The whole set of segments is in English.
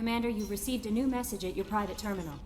Commander, you received a new message at your private terminal.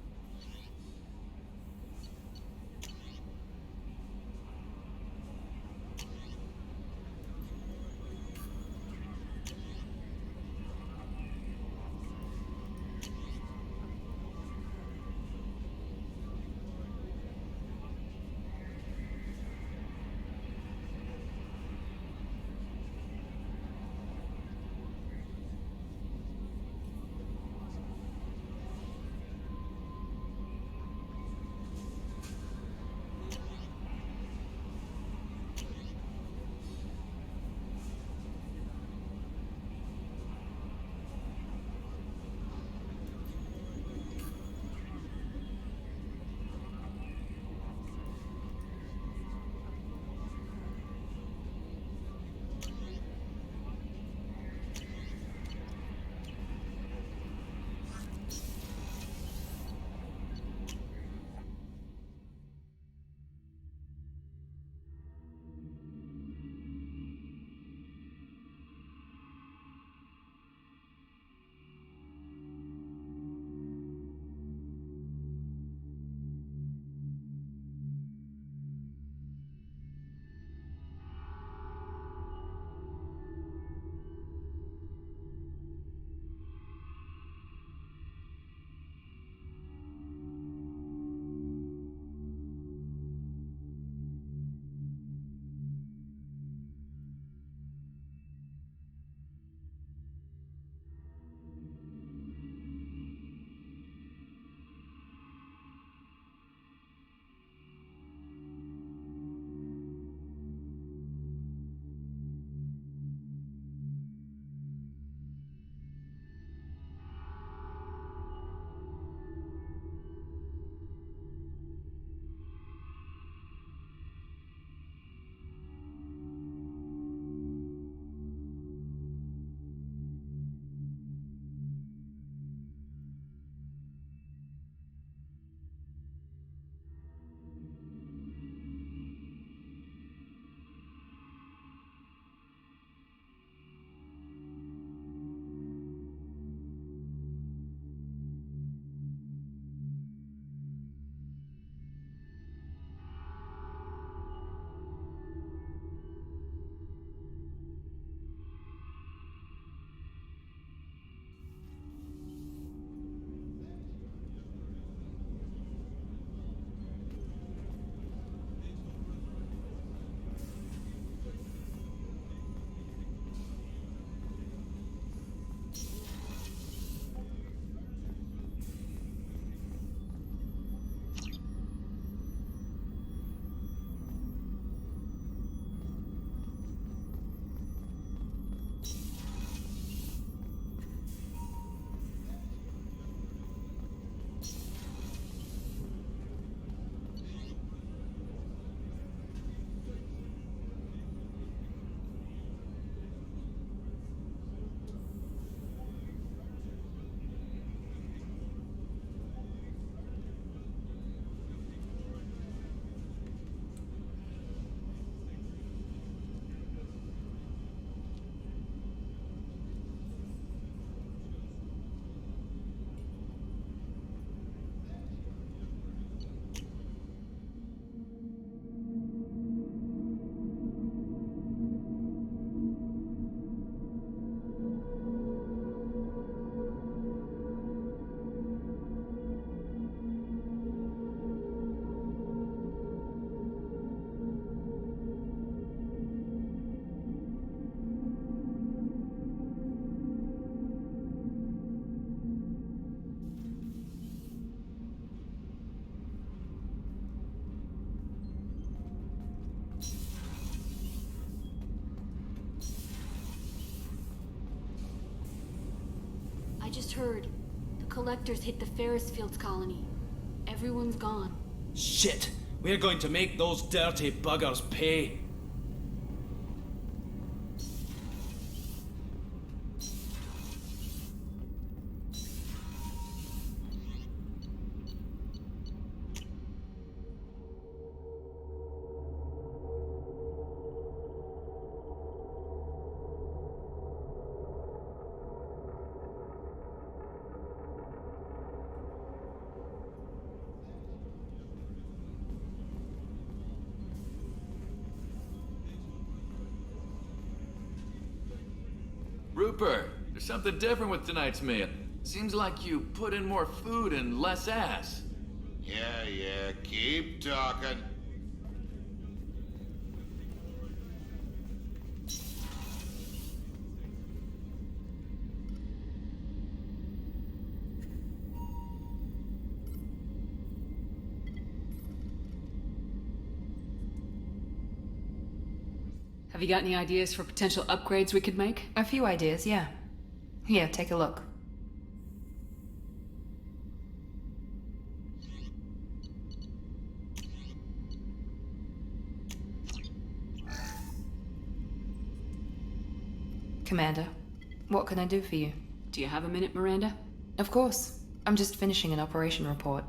I just heard. The Collectors hit the Ferris Fields colony. Everyone's gone. Shit! We're going to make those dirty buggers pay. Trooper, there's something different with tonight's meal. Seems like you put in more food and less ass. Yeah, keep talking. Have you got any ideas for potential upgrades we could make? A few ideas, yeah. Here, take a look. Commander, what can I do for you? Do you have a minute, Miranda? Of course. I'm just finishing an operation report.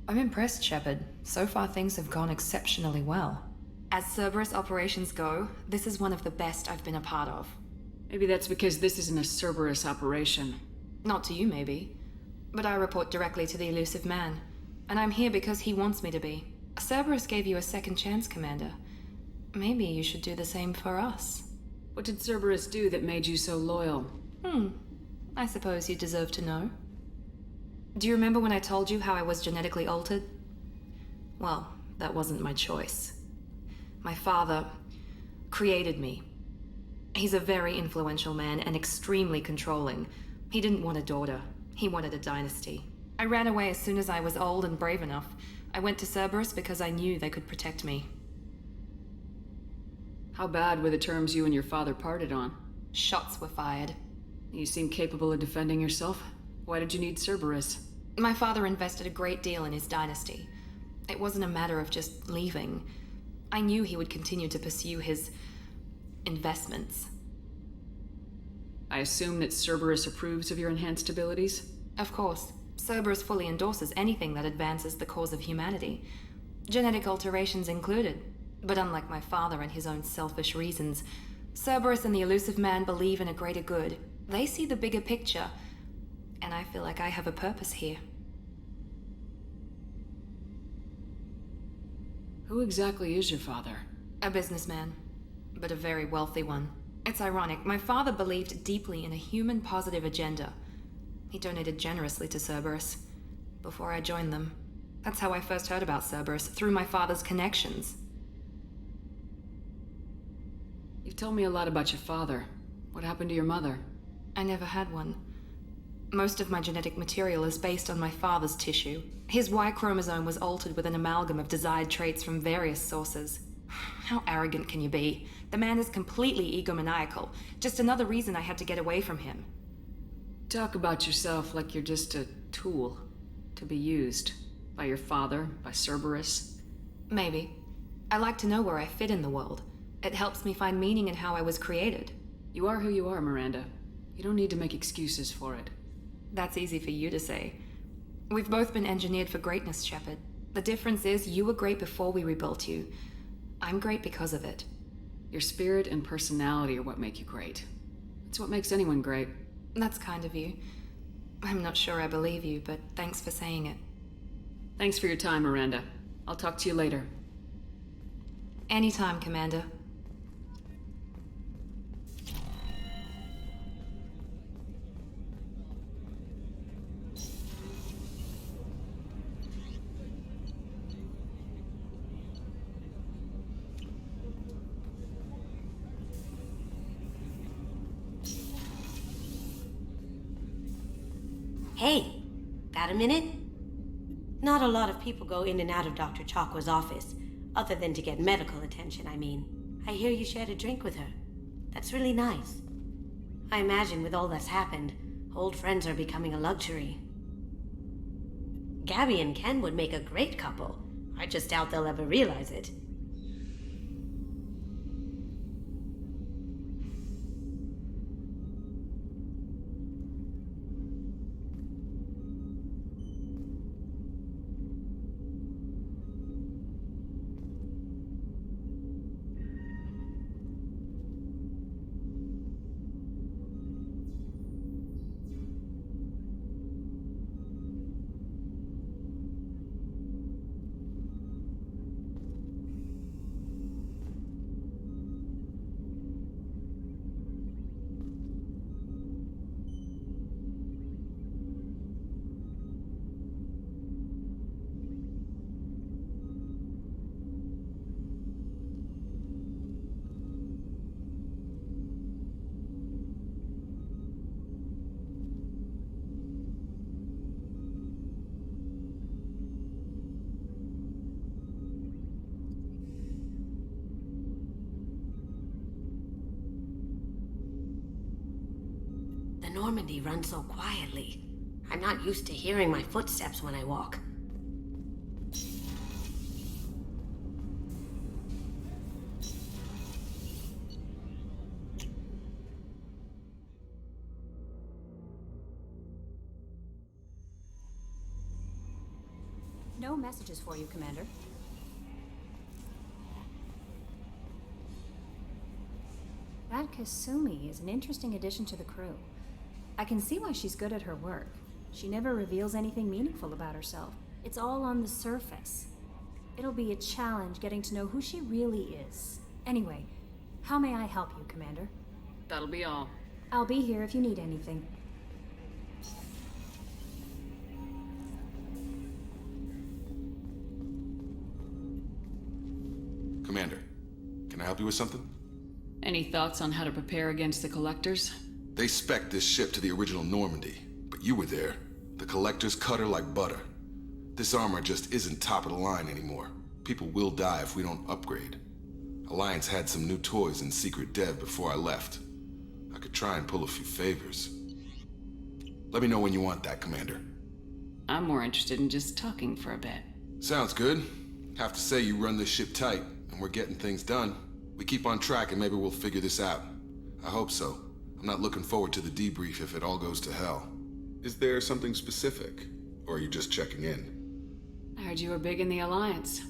I'm impressed, Shepard. So far things have gone exceptionally well. As Cerberus operations go, this is one of the best I've been a part of. Maybe that's because this isn't a Cerberus operation. Not to you, maybe. But I report directly to the elusive man. And I'm here because he wants me to be. Cerberus gave you a second chance, Commander. Maybe you should do the same for us. What did Cerberus do that made you so loyal? I suppose you deserve to know. Do you remember when I told you how I was genetically altered? Well, that wasn't my choice. My father created me. He's a very influential man and extremely controlling. He didn't want a daughter. He wanted a dynasty. I ran away as soon as I was old and brave enough. I went to Cerberus because I knew they could protect me. How bad were the terms you and your father parted on? Shots were fired. You seem capable of defending yourself. Why did you need Cerberus? My father invested a great deal in his dynasty. It wasn't a matter of just leaving. I knew he would continue to pursue his investments. I assume that Cerberus approves of your enhanced abilities? Of course. Cerberus fully endorses anything that advances the cause of humanity. Genetic alterations included. But unlike my father and his own selfish reasons, Cerberus and the elusive man believe in a greater good. They see the bigger picture, and I feel like I have a purpose here. Who exactly is your father? A businessman, but a very wealthy one. It's ironic, my father believed deeply in a human-positive agenda. He donated generously to Cerberus before I joined them. That's how I first heard about Cerberus, through my father's connections. You've told me a lot about your father. What happened to your mother? I never had one. Most of my genetic material is based on my father's tissue. His Y chromosome was altered with an amalgam of desired traits from various sources. How arrogant can you be? The man is completely egomaniacal. Just another reason I had to get away from him. Talk about yourself like you're just a tool to be used by your father, by Cerberus. Maybe. I like to know where I fit in the world. It helps me find meaning in how I was created. You are who you are, Miranda. You don't need to make excuses for it. That's easy for you to say. We've both been engineered for greatness, Shepard. The difference is you were great before we rebuilt you. I'm great because of it. Your spirit and personality are what make you great. It's what makes anyone great. That's kind of you. I'm not sure I believe you, but thanks for saying it. Thanks for your time, Miranda. I'll talk to you later. Anytime, Commander. Hey, got a minute? Not a lot of people go in and out of Dr. Chakwa's office, other than to get medical attention, I mean. I hear you shared a drink with her. That's really nice. I imagine with all that's happened, old friends are becoming a luxury. Gabby and Ken would make a great couple. I just doubt they'll ever realize it. Normandy run so quietly. I'm not used to hearing my footsteps when I walk. No messages for you, Commander. That Kasumi is an interesting addition to the crew. I can see why she's good at her work. She never reveals anything meaningful about herself. It's all on the surface. It'll be a challenge getting to know who she really is. Anyway, how may I help you, Commander? That'll be all. I'll be here if you need anything. Commander, can I help you with something? Any thoughts on how to prepare against the Collectors? They spec'd this ship to the original Normandy, but you were there. The Collectors cut her like butter. This armor just isn't top of the line anymore. People will die if we don't upgrade. Alliance had some new toys in secret dev before I left. I could try and pull a few favors. Let me know when you want that, Commander. I'm more interested in just talking for a bit. Sounds good. Have to say you run this ship tight, and we're getting things done. We keep on track and maybe we'll figure this out. I hope so. I'm not looking forward to the debrief if it all goes to hell. Is there something specific? Or are you just checking in? I heard you were big in the Alliance.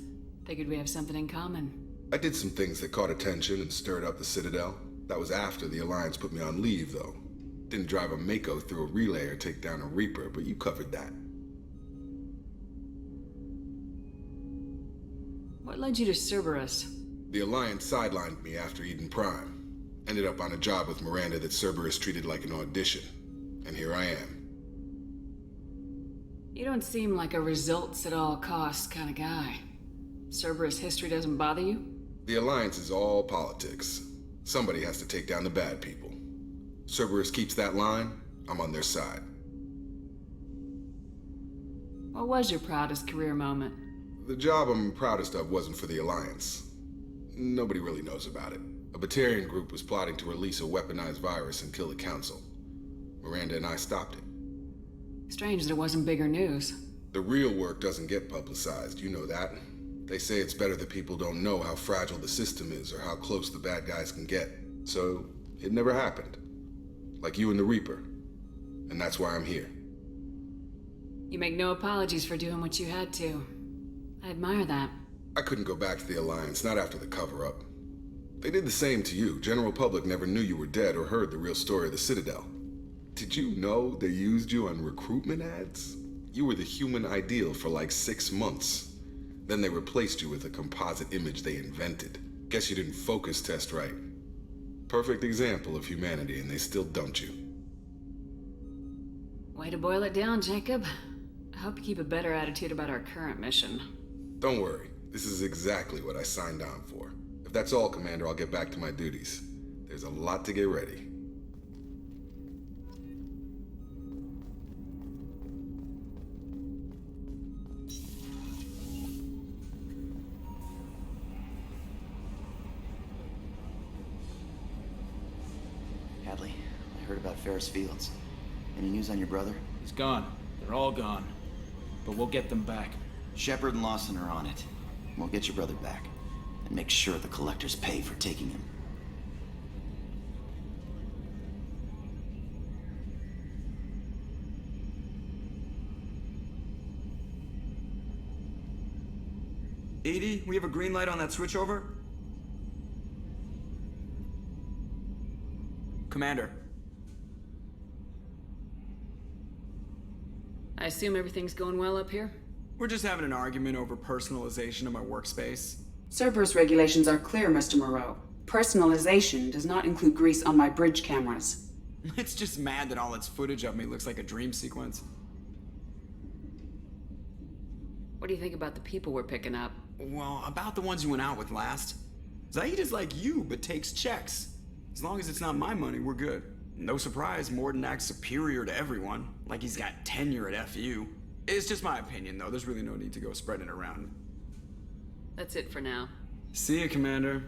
Figured we have something in common. I did some things that caught attention and stirred up the Citadel. That was after the Alliance put me on leave, though. Didn't drive a Mako through a relay or take down a Reaper, but you covered that. What led you to Cerberus? The Alliance sidelined me after Eden Prime. Ended up on a job with Miranda that Cerberus treated like an audition. And here I am. You don't seem like a results-at-all-costs kind of guy. Cerberus history doesn't bother you? The Alliance is all politics. Somebody has to take down the bad people. Cerberus keeps that line, I'm on their side. What was your proudest career moment? The job I'm proudest of wasn't for the Alliance. Nobody really knows about it. A Batarian group was plotting to release a weaponized virus and kill the Council. Miranda and I stopped it. Strange that it wasn't bigger news. The real work doesn't get publicized, you know that. They say it's better that people don't know how fragile the system is or how close the bad guys can get. So, it never happened. Like you and the Reaper. And that's why I'm here. You make no apologies for doing what you had to. I admire that. I couldn't go back to the Alliance, not after the cover-up. They did the same to you. General public never knew you were dead or heard the real story of the Citadel. Did you know they used you on recruitment ads? You were the human ideal for like 6 months. Then they replaced you with a composite image they invented. Guess you didn't focus test right. Perfect example of humanity, and they still dumped you. Way to boil it down, Jacob. I hope you keep a better attitude about our current mission. Don't worry. This is exactly what I signed on for. If that's all, Commander, I'll get back to my duties. There's a lot to get ready. Hadley, I heard about Ferris Fields. Any news on your brother? He's gone. They're all gone. But we'll get them back. Shepard and Lawson are on it. We'll get your brother back. And make sure the Collectors pay for taking him. Edie, we have a green light on that switchover? Commander. I assume everything's going well up here? We're just having an argument over personalization of my workspace. Cerberus regulations are clear, Mr. Moreau. Personalization does not include grease on my bridge cameras. It's just mad that all its footage of me looks like a dream sequence. What do you think about the people we're picking up? Well, about the ones you went out with last. Zaid is like you, but takes checks. As long as it's not my money, we're good. No surprise, Morden acts superior to everyone, like he's got tenure at FU. It's just my opinion, though. There's really no need to go spreading it around. That's it for now. See you, Commander.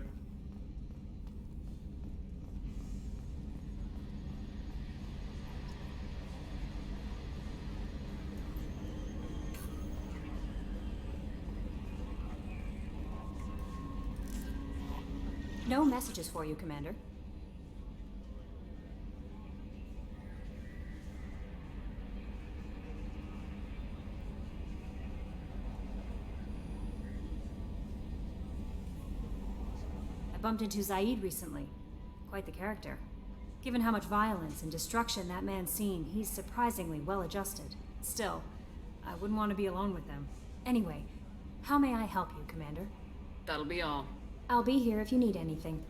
No messages for you, Commander. I bumped into Zaid recently. Quite the character. Given how much violence and destruction that man's seen, he's surprisingly well adjusted. Still, I wouldn't want to be alone with them. Anyway, how may I help you, Commander? That'll be all. I'll be here if you need anything.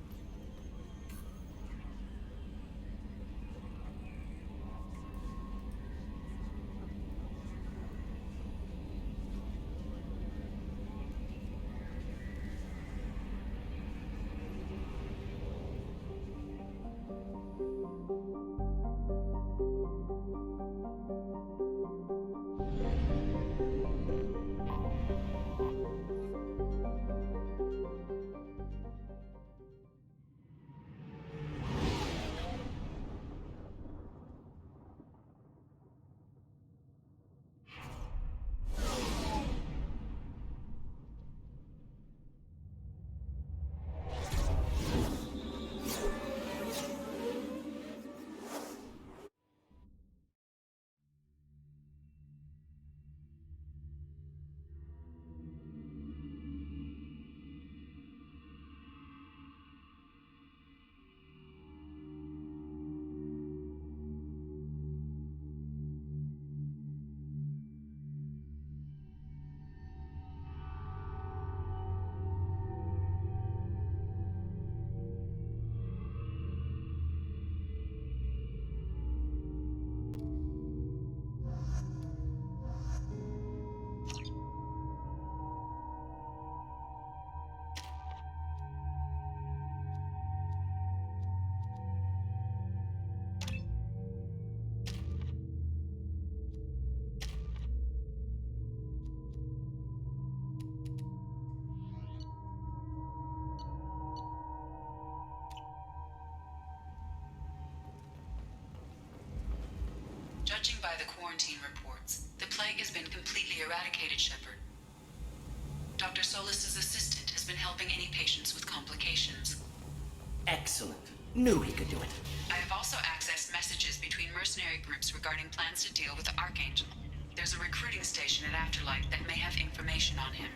Judging by the quarantine reports, the plague has been completely eradicated, Shepard. Dr. Solis's assistant has been helping any patients with complications. Excellent. Knew he could do it. I have also accessed messages between mercenary groups regarding plans to deal with the Archangel. There's a recruiting station at Afterlight that may have information on him.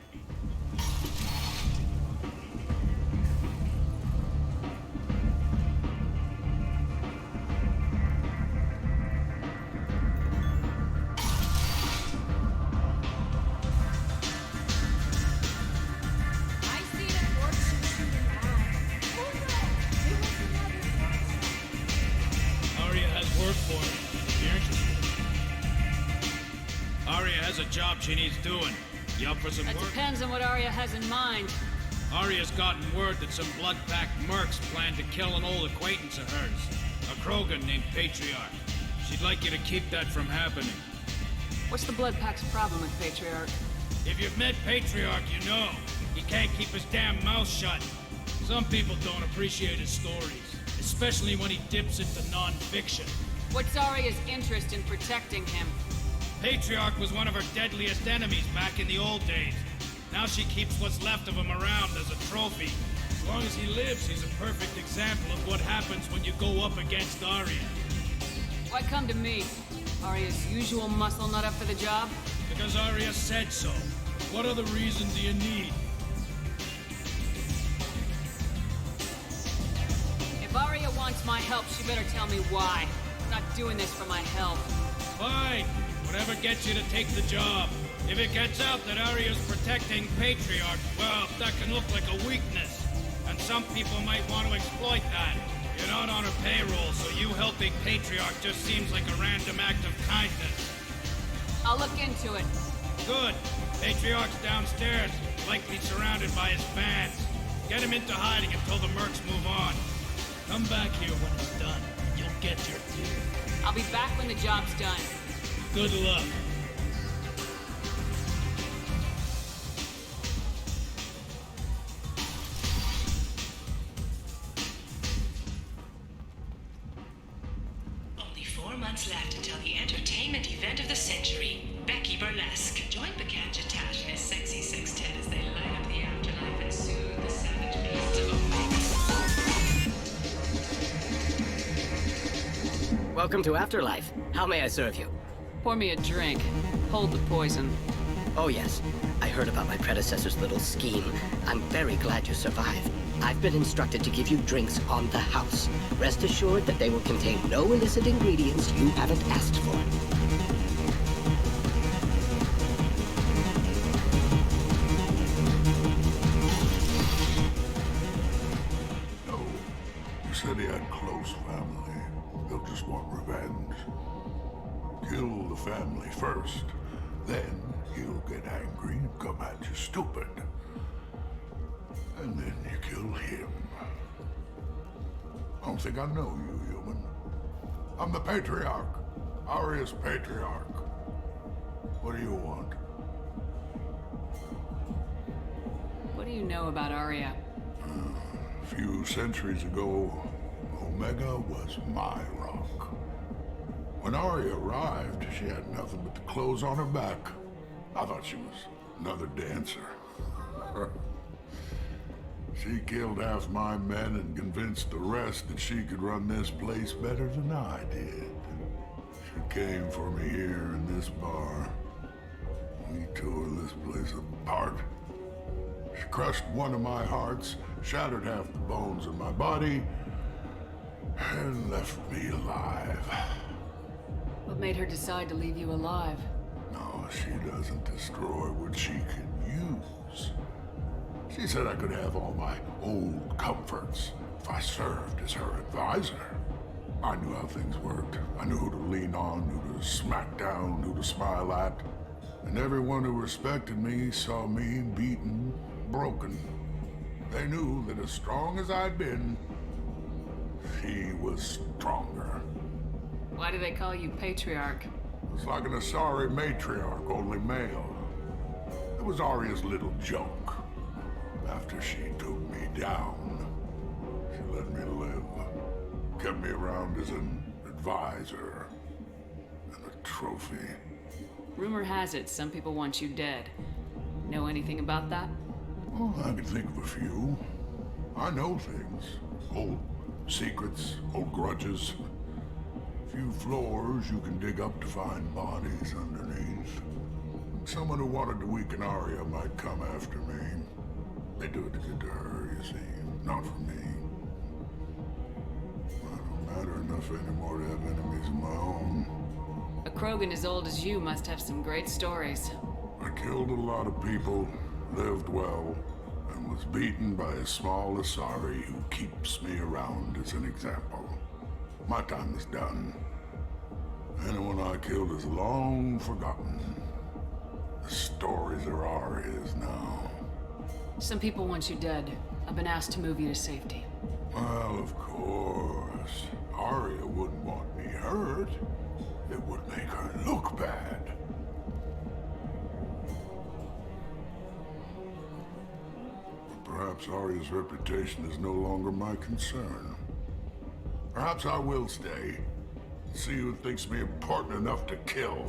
Job she needs doing. You up for some That work? depends on what Arya has in mind. Arya's gotten word that some blood-packed mercs plan to kill an old acquaintance of hers, a Krogan named Patriarch. She'd like you to keep that from happening. What's the Blood Pack's problem with Patriarch? If you've met Patriarch, you know. He can't keep his damn mouth shut. Some people don't appreciate his stories, especially when he dips into non-fiction. What's Arya's interest in protecting him? Patriarch was one of her deadliest enemies back in the old days. Now she keeps what's left of him around as a trophy. As long as he lives, he's a perfect example of what happens when you go up against Arya. Why come to me? Arya's usual muscle not up for the job? Because Arya said so. What other reason do you need? If Arya wants my help, she better tell me why. I'm not doing this for my health. Fine. Whatever gets you to take the job. If it gets out that Arya's protecting Patriarch, well, that can look like a weakness. And some people might want to exploit that. You're not on her payroll, so you helping Patriarch just seems like a random act of kindness. I'll look into it. Good. Patriarch's downstairs, likely surrounded by his fans. Get him into hiding until the Mercs move on. Come back here when it's done. You'll get your due. I'll be back when the job's done. Good luck. Only 4 months left until the entertainment event of the century, Becky Burlesque. Join Bacanja Tash and his sexy sextet as they light up the afterlife and soothe the savage beasts of Omega. Welcome to Afterlife. How may I serve you? Pour me a drink. Hold the poison. Oh yes, I heard about my predecessor's little scheme. I'm very glad you survived. I've been instructed to give you drinks on the house. Rest assured that they will contain no illicit ingredients you haven't asked for. No, you said he had close family. They'll just want revenge. Kill the family first, then he'll get angry and come at you stupid. And then you kill him. I don't think I know you, human. I'm the Patriarch. Aria's Patriarch. What do you want? What do you know about Arya? A few centuries ago, Omega was my rock. When Arya arrived, she had nothing but the clothes on her back. I thought she was another dancer. She killed half my men and convinced the rest that she could run this place better than I did. She came for me here in this bar. We tore this place apart. She crushed one of my hearts, shattered half the bones in my body, and left me alive. What made her decide to leave you alive? No, she doesn't destroy what she can use. She said I could have all my old comforts if I served as her advisor. I knew how things worked. I knew who to lean on, who to smack down, who to smile at. And everyone who respected me saw me beaten, broken. They knew that as strong as I'd been, she was stronger. Why do they call you Patriarch? It's like an Asari matriarch, only male. It was Arya's little joke. After she took me down, she let me live. Kept me around as an advisor and a trophy. Rumor has it some people want you dead. Know anything about that? Well, I can think of a few. I know things. Old secrets, old grudges. Few floors you can dig up to find bodies underneath. Someone who wanted to weaken Arya might come after me. They do it to get to her, you see, not for me. I don't matter enough anymore to have enemies of my own. A Krogan as old as you must have some great stories. I killed a lot of people, lived well, and was beaten by a small Asari who keeps me around as an example. My time is done. Anyone I killed is long forgotten. The stories are Arya's now. Some people want you dead. I've been asked to move you to safety. Well, of course. Arya wouldn't want me hurt. It would make her look bad. But perhaps Arya's reputation is no longer my concern. Perhaps I will stay. See who thinks me important enough to kill.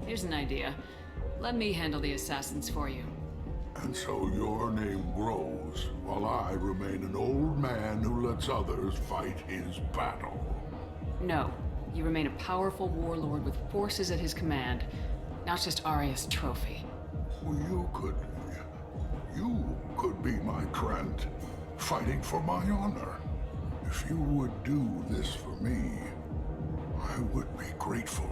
Here's an idea. Let me handle the assassins for you. And so your name grows, while I remain an old man who lets others fight his battle. No. You remain a powerful warlord with forces at his command, not just Arya's trophy. Well, you could be my Krant, fighting for my honor. If you would do this for me, I would be grateful.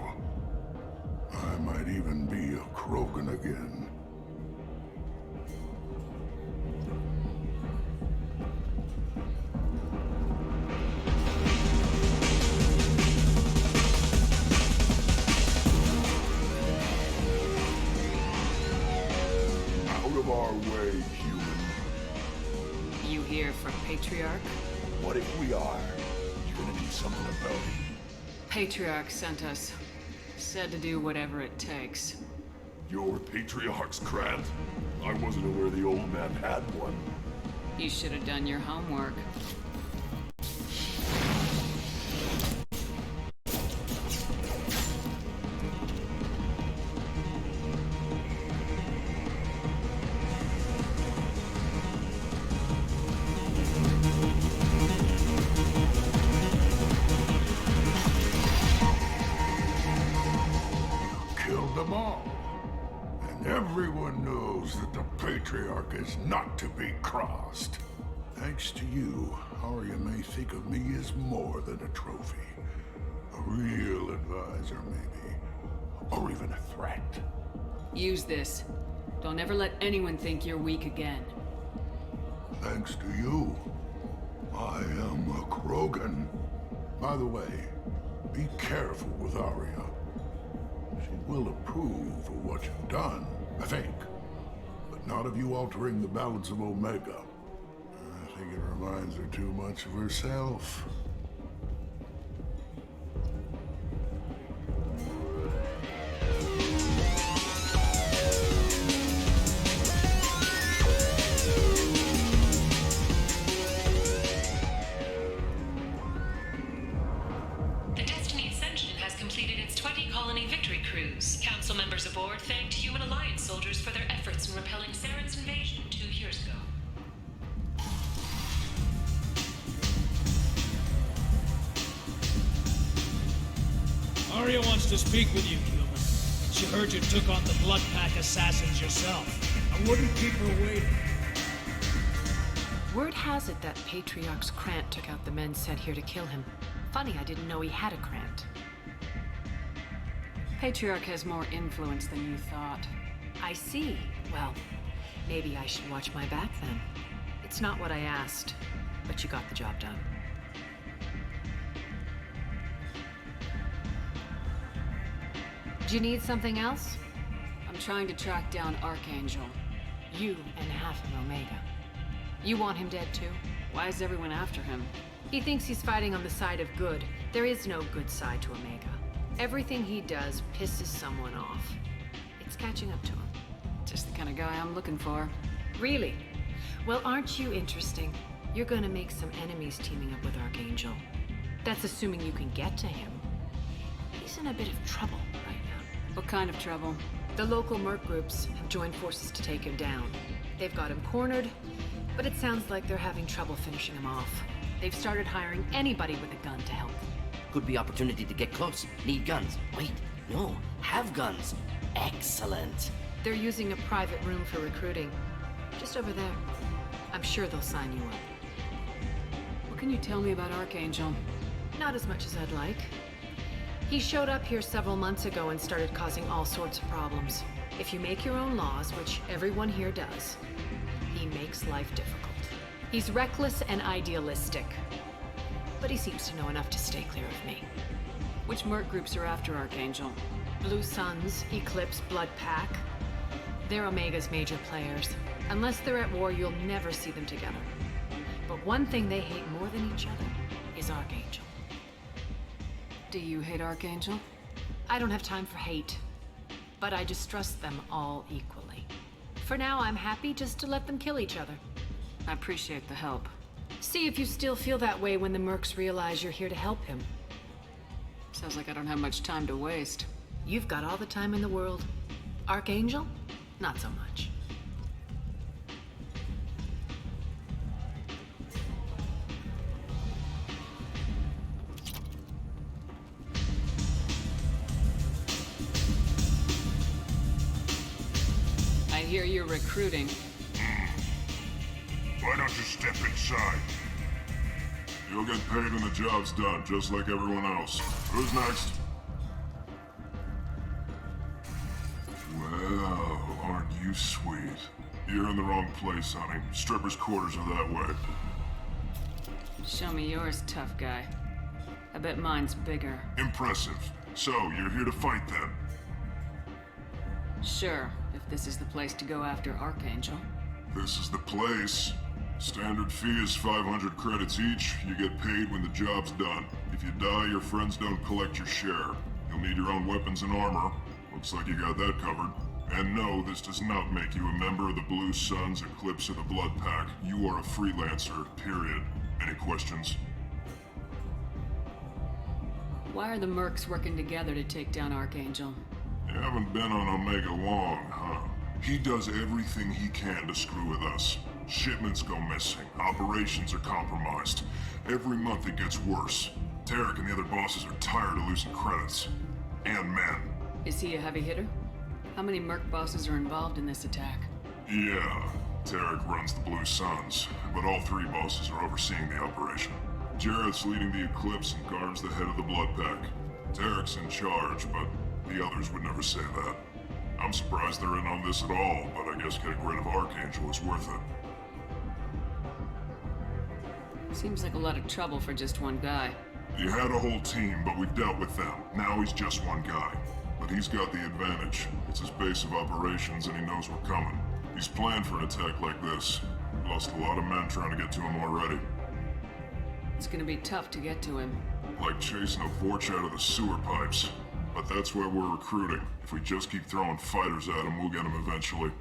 I might even be a Krogan again. Out of our way, human. You here for Patriarch? What if we are? You're gonna do something about it. Patriarch sent us. Said to do whatever it takes. You're Patriarch's Krant? I wasn't aware the old man had one. You should have done your homework. patriarch is not to be crossed. Thanks to you, Arya may think of me as more than a trophy. A real advisor, maybe. Or even a threat. Use this. Don't ever let anyone think you're weak again. Thanks to you, I am a Krogan. By the way, be careful with Arya. She will approve of what you've done, I think. But not of you altering the balance of Omega. I think it reminds her too much of herself. The Destiny Ascension has completed its 20-colony victory cruise. Council members aboard thanked Human Alliance soldiers for their efforts in repelling Saren's invasion 2 years ago. Arya wants to speak with you, human. She heard you took on the Blood Pack assassins yourself. I wouldn't keep her waiting. Word has it that Patriarch's Krant took out the men sent here to kill him. Funny, I didn't know he had a Krant. Patriarch has more influence than you thought. I see. Well, maybe I should watch my back then. It's not what I asked, but you got the job done. Do you need something else? I'm trying to track down Archangel. You and half of Omega. You want him dead too? Why is everyone after him? He thinks he's fighting on the side of good. There is no good side to Omega. Everything he does pisses someone off. It's catching up to him. Just the kind of guy I'm looking for. Really? Well, aren't you interesting? You're gonna make some enemies teaming up with Archangel. That's assuming you can get to him. He's in a bit of trouble right now. What kind of trouble? The local Merc groups have joined forces to take him down. They've got him cornered, but it sounds like they're having trouble finishing him off. They've started hiring anybody with a gun to help them. Could be opportunity to get close. Need guns. Wait, no, have guns. Excellent. They're using a private room for recruiting. Just over there. I'm sure they'll sign you up. What can you tell me about Archangel? Not as much as I'd like. He showed up here several months ago and started causing all sorts of problems. If you make your own laws, which everyone here does, he makes life difficult. He's reckless and idealistic. But he seems to know enough to stay clear of me. Which Merc groups are after Archangel? Blue Suns, Eclipse, Blood Pack. They're Omega's major players. Unless they're at war, you'll never see them together. But one thing they hate more than each other is Archangel. Do you hate Archangel? I don't have time for hate. But I distrust them all equally. For now, I'm happy just to let them kill each other. I appreciate the help. See if you still feel that way when the Mercs realize you're here to help him. Sounds like I don't have much time to waste. You've got all the time in the world. Archangel? Not so much. I hear you're recruiting. Why don't you step inside? You'll get paid when the job's done, just like everyone else. Who's next? Well, aren't you sweet? You're in the wrong place, honey. Strippers' quarters are that way. Show me yours, tough guy. I bet mine's bigger. Impressive. So, you're here to fight then? Sure, if this is the place to go after Archangel. This is the place. Standard fee is 500 credits each. You get paid when the job's done. If you die, your friends don't collect your share. You'll need your own weapons and armor. Looks like you got that covered. And no, this does not make you a member of the Blue Suns, Eclipse, or the Blood Pack. You are a freelancer, period. Any questions? Why are the Mercs working together to take down Archangel? You haven't been on Omega long, huh? He does everything he can to screw with us. Shipments go missing. Operations are compromised. Every month it gets worse. Tarek and the other bosses are tired of losing credits. And men. Is he a heavy hitter? How many Merc bosses are involved in this attack? Yeah, Tarek runs the Blue Suns, but all three bosses are overseeing the operation. Jarrett's leading the Eclipse and guards the head of the Blood Pack. Tarek's in charge, but the others would never say that. I'm surprised they're in on this at all, but I guess getting rid of Archangel is worth it. Seems like a lot of trouble for just one guy. You had a whole team, but we've dealt with them. Now he's just one guy. But he's got the advantage. It's his base of operations and he knows we're coming. He's planned for an attack like this. Lost a lot of men trying to get to him already. It's gonna be tough to get to him. Like chasing a Vorch out of the sewer pipes. But that's where we're recruiting. If we just keep throwing fighters at him, we'll get him eventually.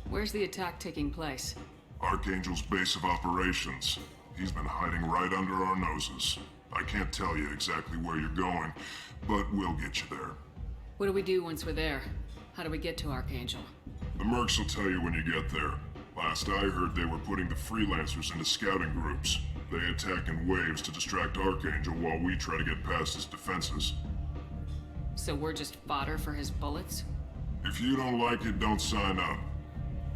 Where's the attack taking place? Archangel's base of operations. He's been hiding right under our noses. I can't tell you exactly where you're going, but we'll get you there. What do we do once we're there? How do we get to Archangel? The Mercs will tell you when you get there. Last I heard, they were putting the freelancers into scouting groups. They attack in waves to distract Archangel while we try to get past his defenses. So we're just fodder for his bullets? If you don't like it, don't sign up.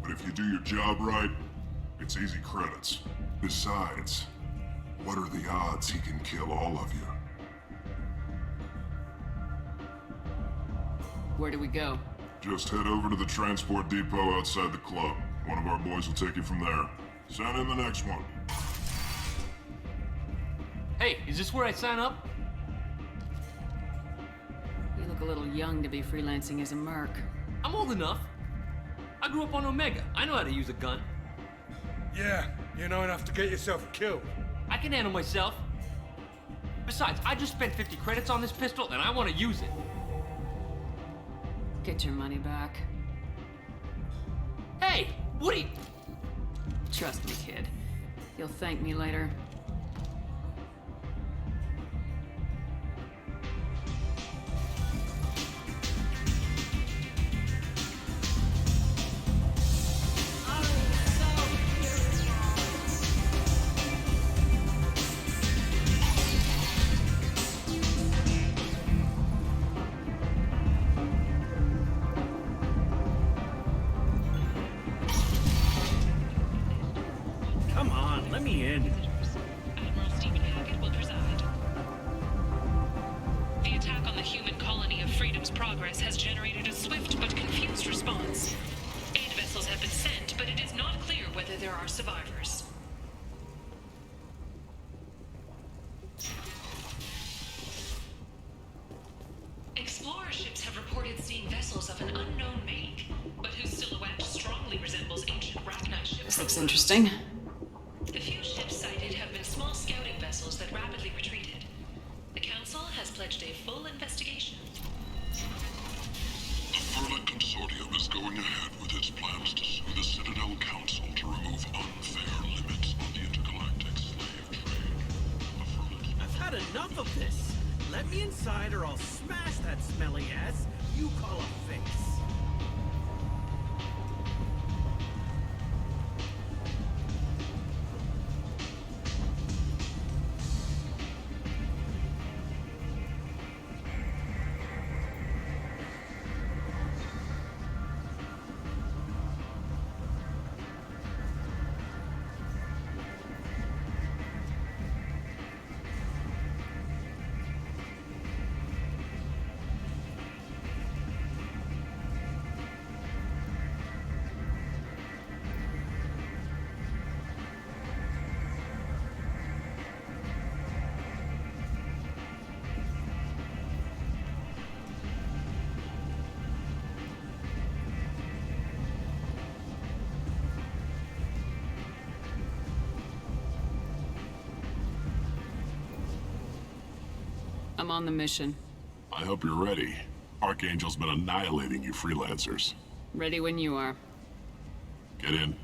But if you do your job right, it's easy credits. Besides, what are the odds he can kill all of you? Where do we go? Just head over to the transport depot outside the club. One of our boys will take you from there. Sign in the next one. Hey, is this where I sign up? You look a little young to be freelancing as a merc. I'm old enough. I grew up on Omega. I know how to use a gun. Yeah, you know enough to get yourself killed. I can handle myself. Besides, I just spent 50 credits on this pistol and I want to use it. Get your money back. Hey, what are you... Trust me, kid. You'll thank me later. Come on, let me in. Admiral Stephen Hackett will preside. The attack on the human colony of Freedom's Progress has generated a swift but confused response. Aid vessels have been sent, but it is not clear whether there are survivors. Explorer ships have reported seeing vessels of an unknown make, but whose silhouette strongly resembles ancient Rachni ships. This looks interesting. The few ships sighted have been small scouting vessels that rapidly retreated. The Council has pledged a full investigation. The Furlan Consortium is going ahead with its plans to sue the Citadel Council to remove unfair limits on the intergalactic slave trade. I've had enough of this. Let me inside or I'll smash that smelly ass you call a face. I'm on the mission. I hope you're ready. Archangel's been annihilating you freelancers. Ready when you are. Get in.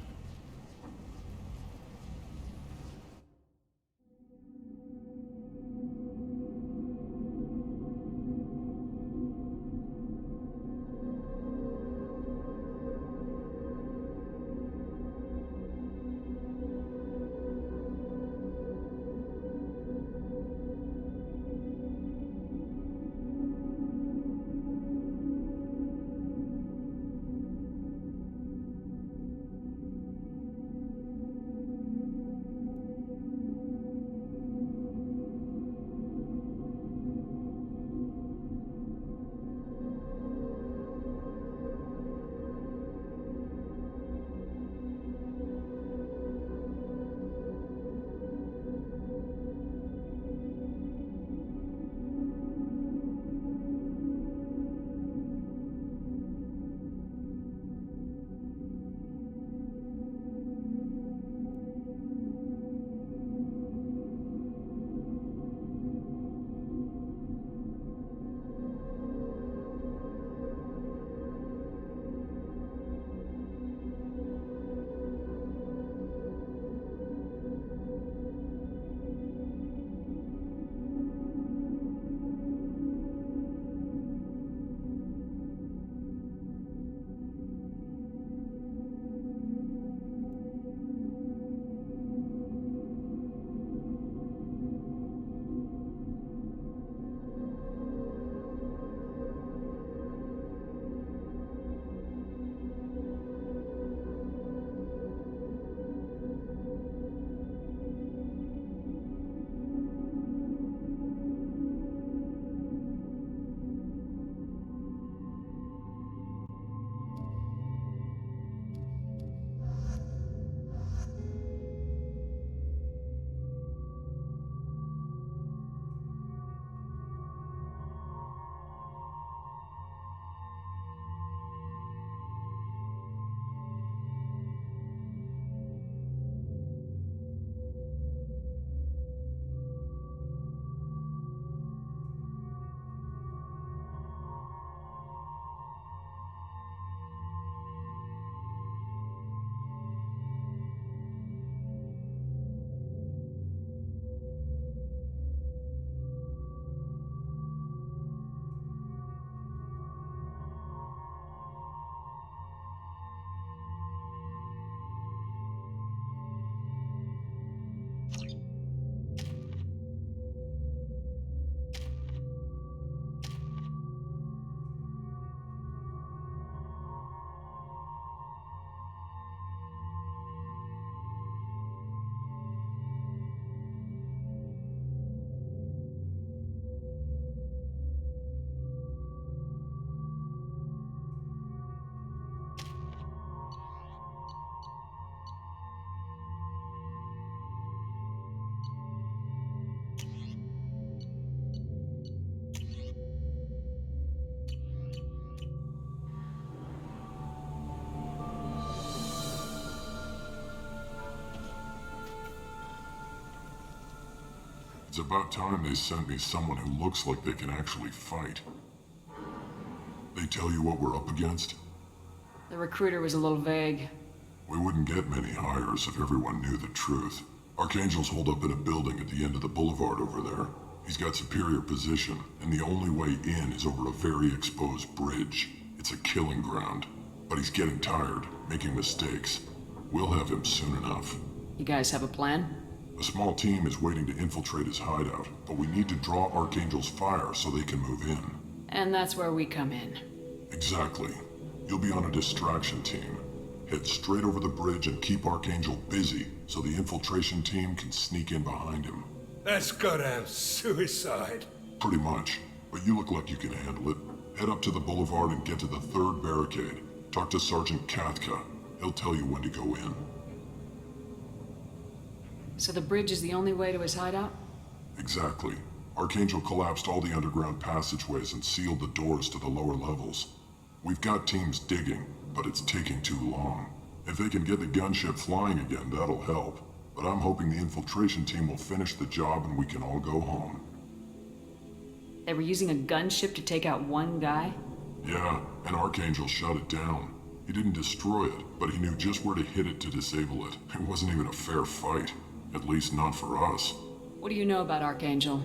about time they sent me someone who looks like they can actually fight. They tell you what we're up against? The recruiter was a little vague. We wouldn't get many hires if everyone knew the truth. Archangel's holed up in a building at the end of the boulevard over there. He's got superior position, and the only way in is over a very exposed bridge. It's a killing ground. But he's getting tired, making mistakes. We'll have him soon enough. You guys have a plan? A small team is waiting to infiltrate his hideout, but we need to draw Archangel's fire so they can move in. And that's where we come in. Exactly. You'll be on a distraction team. Head straight over the bridge and keep Archangel busy so the infiltration team can sneak in behind him. That's goddamn suicide. Pretty much, but you look like you can handle it. Head up to the boulevard and get to the third barricade. Talk to Sergeant Kathka. He'll tell you when to go in. So the bridge is the only way to his hideout? Exactly. Archangel collapsed all the underground passageways and sealed the doors to the lower levels. We've got teams digging, but it's taking too long. If they can get the gunship flying again, that'll help. But I'm hoping the infiltration team will finish the job and we can all go home. They were using a gunship to take out one guy? Yeah, and Archangel shut it down. He didn't destroy it, but he knew just where to hit it to disable it. It wasn't even a fair fight. At least not for us. What do you know about Archangel?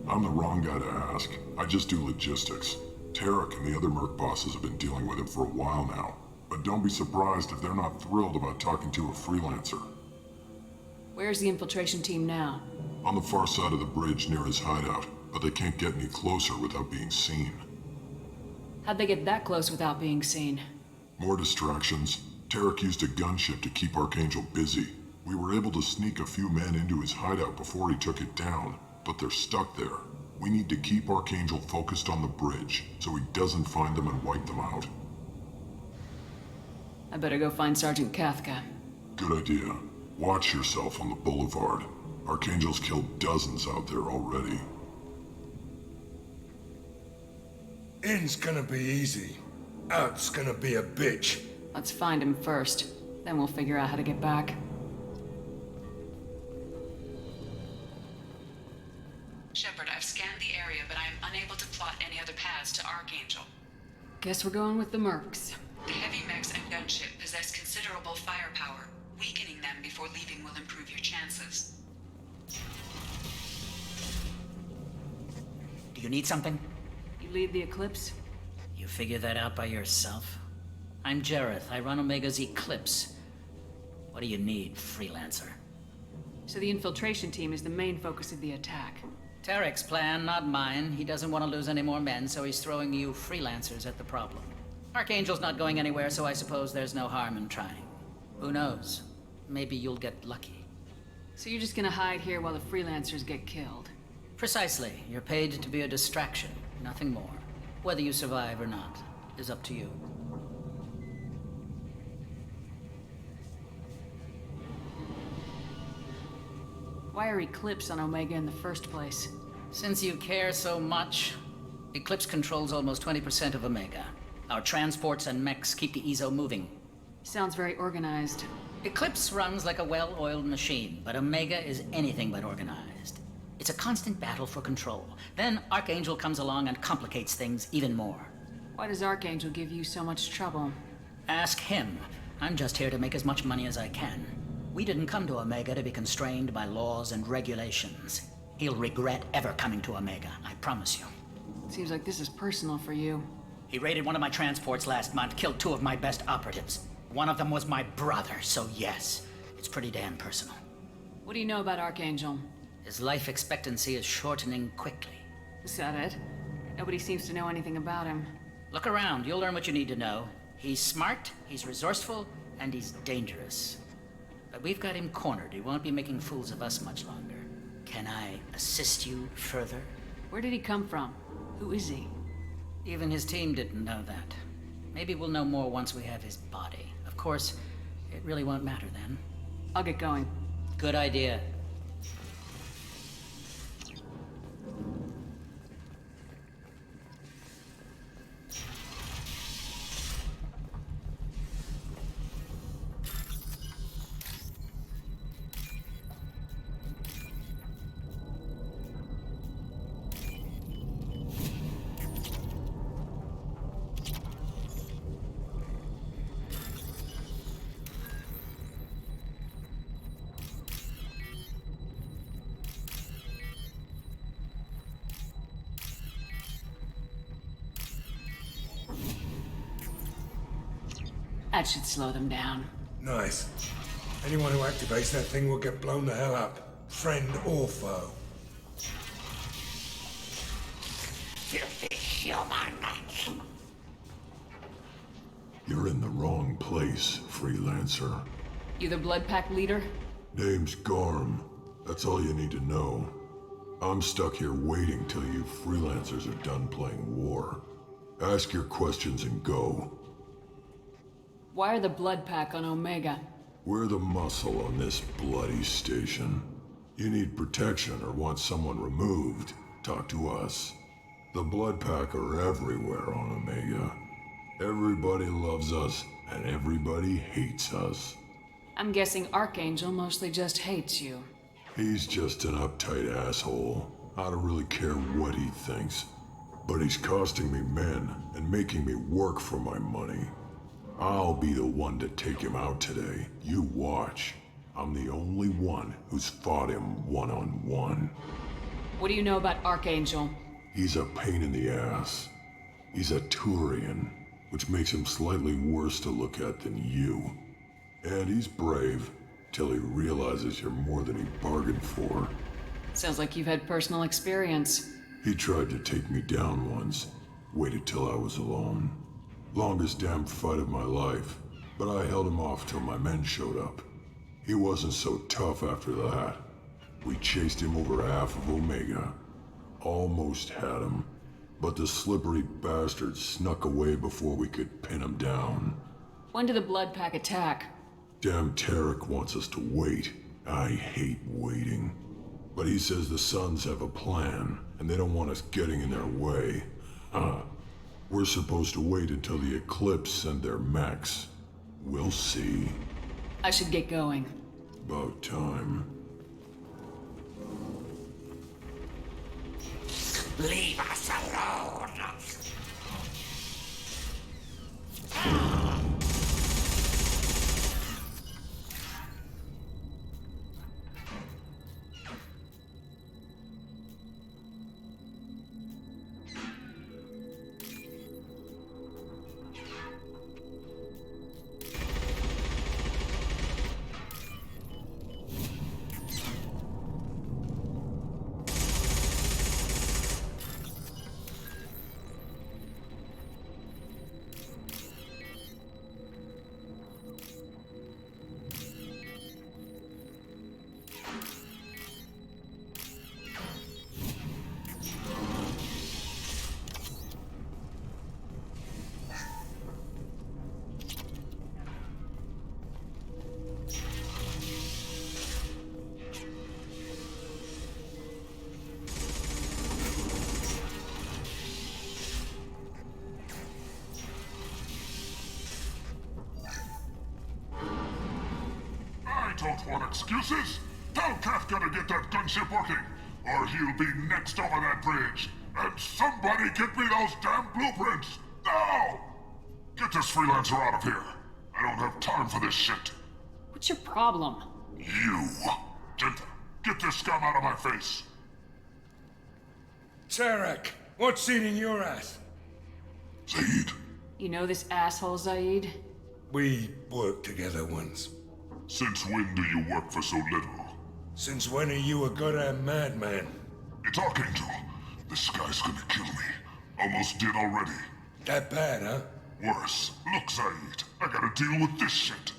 I'm the wrong guy to ask. I just do logistics. Tarek and the other Merc bosses have been dealing with him for a while now. But don't be surprised if they're not thrilled about talking to a freelancer. Where's the infiltration team now? On the far side of the bridge near his hideout, but they can't get any closer without being seen. How'd they get that close without being seen? More distractions. Tarek used a gunship to keep Archangel busy. We were able to sneak a few men into his hideout before he took it down, but they're stuck there. We need to keep Archangel focused on the bridge, so he doesn't find them and wipe them out. I better go find Sergeant Kathka. Good idea. Watch yourself on the boulevard. Archangel's killed dozens out there already. In's gonna be easy. Out's gonna be a bitch. Let's find him first. Then we'll figure out how to get back. Shepard, I've scanned the area, but I am unable to plot any other paths to Archangel. Guess we're going with the Mercs. The heavy mechs and gunship possess considerable firepower. Weakening them before leaving will improve your chances. Do you need something? You lead the Eclipse? You figure that out by yourself? I'm Jareth. I run Omega's Eclipse. What do you need, freelancer? So the infiltration team is the main focus of the attack. Tarek's plan, not mine. He doesn't want to lose any more men, so he's throwing you freelancers at the problem. Archangel's not going anywhere, so I suppose there's no harm in trying. Who knows? Maybe you'll get lucky. So you're just gonna hide here while the freelancers get killed? Precisely. You're paid to be a distraction, nothing more. Whether you survive or not is up to you. Why are Eclipse on Omega in the first place? Since you care so much, Eclipse controls almost 20% of Omega. Our transports and mechs keep the EZO moving. Sounds very organized. Eclipse runs like a well-oiled machine, but Omega is anything but organized. It's a constant battle for control. Then Archangel comes along and complicates things even more. Why does Archangel give you so much trouble? Ask him. I'm just here to make as much money as I can. We didn't come to Omega to be constrained by laws and regulations. He'll regret ever coming to Omega, I promise you. Seems like this is personal for you. He raided one of my transports last month, killed 2 of my best operatives. One of them was my brother, so yes, it's pretty damn personal. What do you know about Archangel? His life expectancy is shortening quickly. Is that it? Nobody seems to know anything about him. Look around, you'll learn what you need to know. He's smart, he's resourceful, and he's dangerous. But we've got him cornered. He won't be making fools of us much longer. Can I assist you further? Where did he come from? Who is he? Even his team didn't know that. Maybe we'll know more once we have his body. Of course, it really won't matter then. I'll get going. Good idea. That should slow them down. Nice. Anyone who activates that thing will get blown the hell up. Friend or foe. Filthy human. You're in the wrong place, freelancer. You the Blood Pack leader? Name's Garm. That's all you need to know. I'm stuck here waiting till you freelancers are done playing war. Ask your questions and go. Why are the Blood Pack on Omega? We're the muscle on this bloody station. You need protection or want someone removed, talk to us. The Blood Pack are everywhere on Omega. Everybody loves us, and everybody hates us. I'm guessing Archangel mostly just hates you. He's just an uptight asshole. I don't really care what he thinks. But he's costing me men and making me work for my money. I'll be the one to take him out today. You watch. I'm the only one who's fought him one-on-one. What do you know about Archangel? He's a pain in the ass. He's a Turian, which makes him slightly worse to look at than you. And he's brave, till he realizes you're more than he bargained for. Sounds like you've had personal experience. He tried to take me down once. Waited till I was alone. Longest damn fight of my life, but I held him off till my men showed up. He wasn't so tough after that. We chased him over half of Omega. Almost had him, but the slippery bastard snuck away before we could pin him down. When did the Blood Pack attack? Damn Tarek wants us to wait. I hate waiting. But he says the Suns have a plan, and they don't want us getting in their way. We're supposed to wait until the Eclipse send their mechs. We'll see. I should get going. About time. Leave us alone! Don't want excuses. Tell Kafka to get that gunship working, or he'll be next over that bridge. And somebody get me those damn blueprints! Now! Get this freelancer out of here. I don't have time for this shit. What's your problem? You. Genta, get this scum out of my face. Tarek, what's eating your ass? Zaid. You know this asshole, Zaid? We worked together once. Since when do you work for so little? Since when are you a goddamn madman? It's Archangel. This guy's gonna kill me. Almost did already. That bad, huh? Worse. Look, Zaid, I gotta deal with this shit.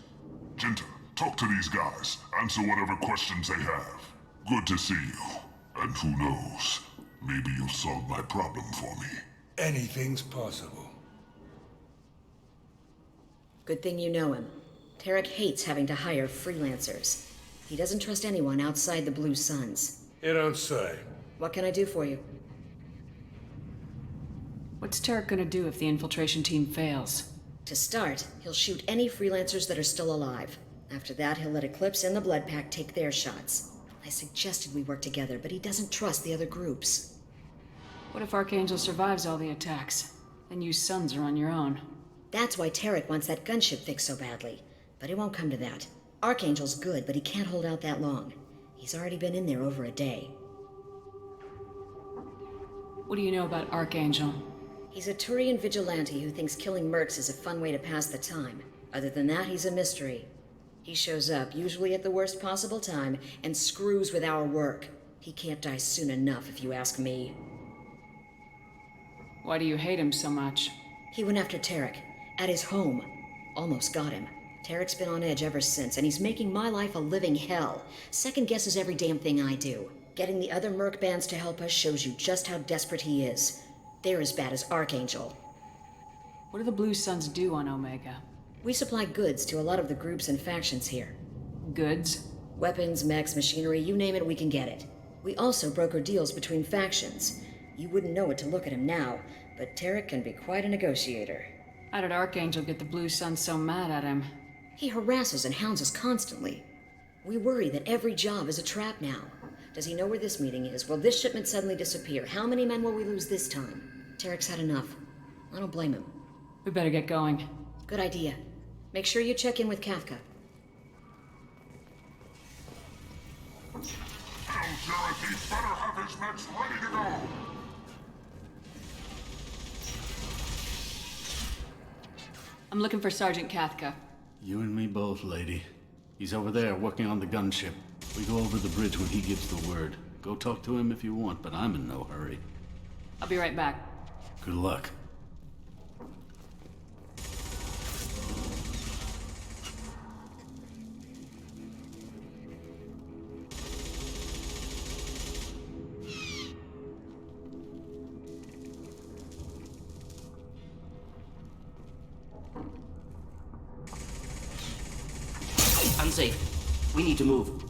Genta, talk to these guys. Answer whatever questions they have. Good to see you. And who knows, maybe you'll solve my problem for me. Anything's possible. Good thing you know him. Tarek hates having to hire freelancers. He doesn't trust anyone outside the Blue Suns. You don't say. What can I do for you? What's Tarek gonna do if the infiltration team fails? To start, he'll shoot any freelancers that are still alive. After that, he'll let Eclipse and the Blood Pack take their shots. I suggested we work together, but he doesn't trust the other groups. What if Archangel survives all the attacks? Then you Suns are on your own. That's why Tarek wants that gunship fixed so badly. But it won't come to that. Archangel's good, but he can't hold out that long. He's already been in there over a day. What do you know about Archangel? He's a Turian vigilante who thinks killing Mercs is a fun way to pass the time. Other than that, he's a mystery. He shows up, usually at the worst possible time, and screws with our work. He can't die soon enough, if you ask me. Why do you hate him so much? He went after Tarek, at his home. Almost got him. Tarek's been on edge ever since, and he's making my life a living hell. Second guesses every damn thing I do. Getting the other Merc bands to help us shows you just how desperate he is. They're as bad as Archangel. What do the Blue Suns do on Omega? We supply goods to a lot of the groups and factions here. Goods? Weapons, mechs, machinery, you name it, we can get it. We also broker deals between factions. You wouldn't know it to look at him now, but Tarek can be quite a negotiator. How did Archangel get the Blue Suns so mad at him? He harasses and hounds us constantly. We worry that every job is a trap now. Does he know where this meeting is? Will this shipment suddenly disappear? How many men will we lose this time? Tarek's had enough. I don't blame him. We better get going. Good idea. Make sure you check in with Kafka. Tell Jareth he better have his mechs ready to go. I'm looking for Sergeant Kafka. You and me both, lady. He's over there working on the gunship. We go over the bridge when he gives the word. Go talk to him if you want, but I'm in no hurry. I'll be right back. Good luck. Unsafe. We need to move.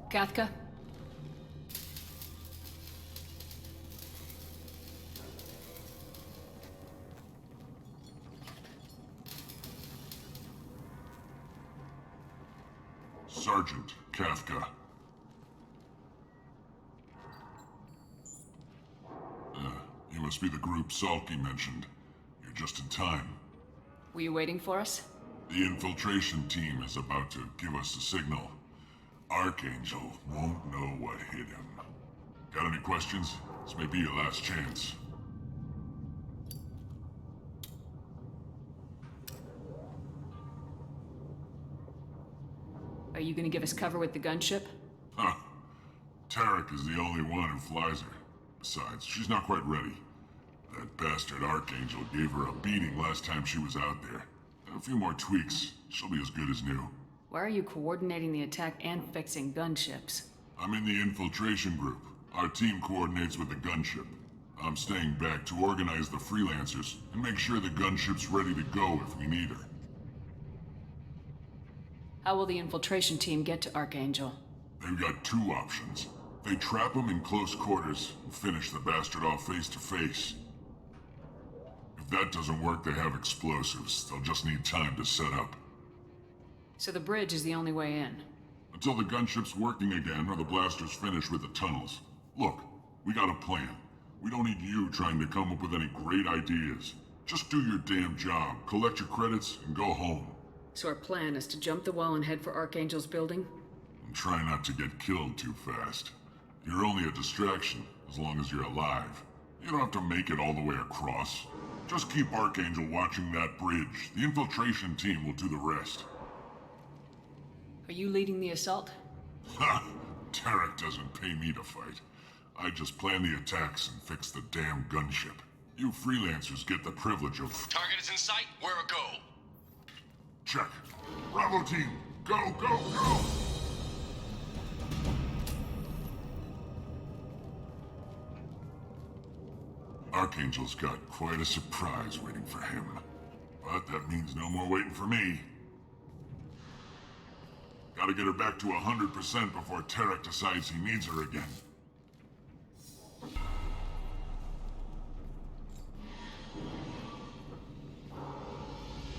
Kafka? Sergeant Kafka. You must be the group Salky mentioned. You're just in time. Were you waiting for us? The infiltration team is about to give us a signal. Archangel won't know what hit him. Got any questions? This may be your last chance. Are you gonna give us cover with the gunship? Huh. Tarek is the only one who flies her. Besides, she's not quite ready. That bastard Archangel gave her a beating last time she was out there. A few more tweaks, she'll be as good as new. Why are you coordinating the attack and fixing gunships? I'm in the infiltration group. Our team coordinates with the gunship. I'm staying back to organize the freelancers and make sure the gunship's ready to go if we need her. How will the infiltration team get to Archangel? They've got two options. They trap him in close quarters and finish the bastard off face to face. If that doesn't work, they have explosives. They'll just need time to set up. So the bridge is the only way in? Until the gunship's working again or the blasters finish with the tunnels. Look, we got a plan. We don't need you trying to come up with any great ideas. Just do your damn job, collect your credits, and go home. So our plan is to jump the wall and head for Archangel's building? And try not to get killed too fast. You're only a distraction, as long as you're alive. You don't have to make it all the way across. Just keep Archangel watching that bridge. The infiltration team will do the rest. Are you leading the assault? Ha! Tarek doesn't pay me to fight. I just plan the attacks and fix the damn gunship. You freelancers get the privilege of... Target is in sight. Where a go? Check. Bravo team, go, go, go! Archangel's got quite a surprise waiting for him. But that means no more waiting for me. Gotta get her back to 100% before Tarek decides he needs her again.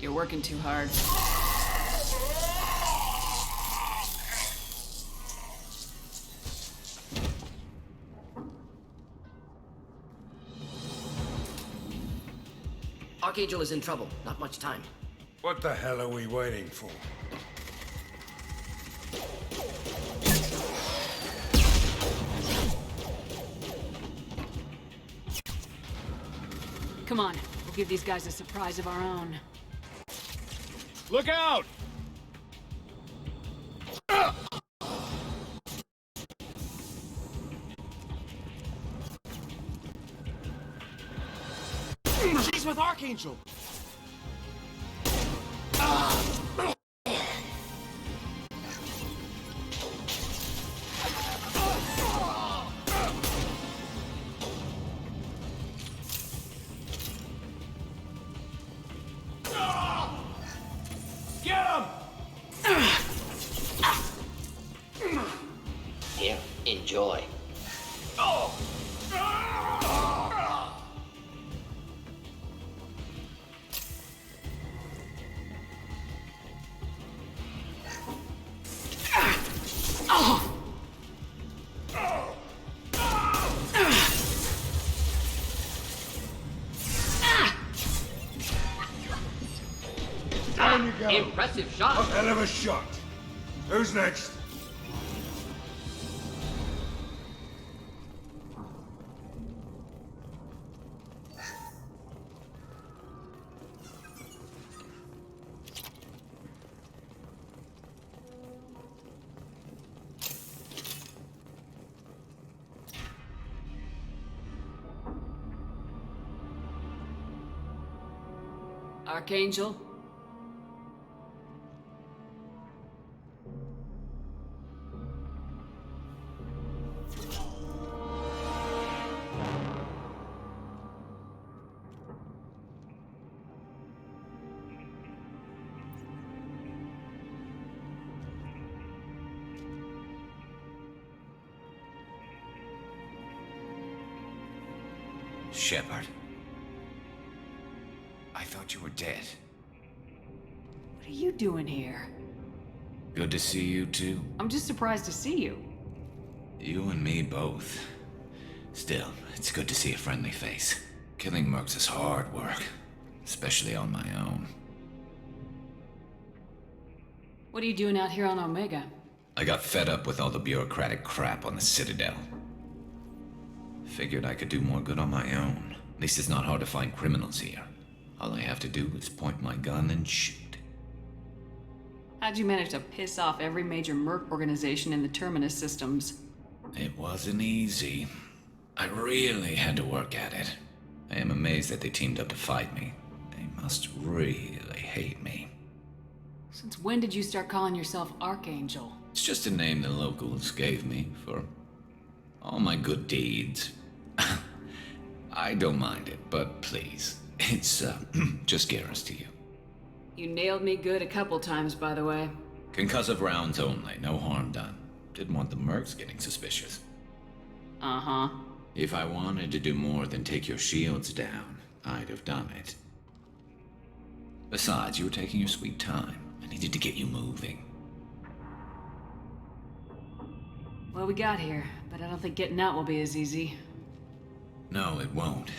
You're working too hard. Archangel is in trouble. Not much time. What the hell are we waiting for? Come on, we'll give these guys a surprise of our own. Look out! She's with Archangel! Get him! Here, enjoy. Down you go. Impressive shot. A hell of a shot. Who's next? Archangel? Shepard. I thought you were dead. What are you doing here? Good to see you too. I'm just surprised to see you. You and me both. Still, it's good to see a friendly face. Killing Mercs is hard work, especially on my own. What are you doing out here on Omega? I got fed up with all the bureaucratic crap on the Citadel. Figured I could do more good on my own. At least it's not hard to find criminals here. All I have to do is point my gun and shoot. How'd you manage to piss off every major Merc organization in the Terminus systems? It wasn't easy. I really had to work at it. I am amazed that they teamed up to fight me. They must really hate me. Since when did you start calling yourself Archangel? It's just a name the locals gave me for all my good deeds. I don't mind it, but please, it's just Garrus to you. You nailed me good a couple times, by the way. Concussive rounds only, no harm done. Didn't want the Mercs getting suspicious. Uh-huh. If I wanted to do more than take your shields down, I'd have done it. Besides, you were taking your sweet time. I needed to get you moving. Well, we got here, but I don't think getting out will be as easy. No, it won't.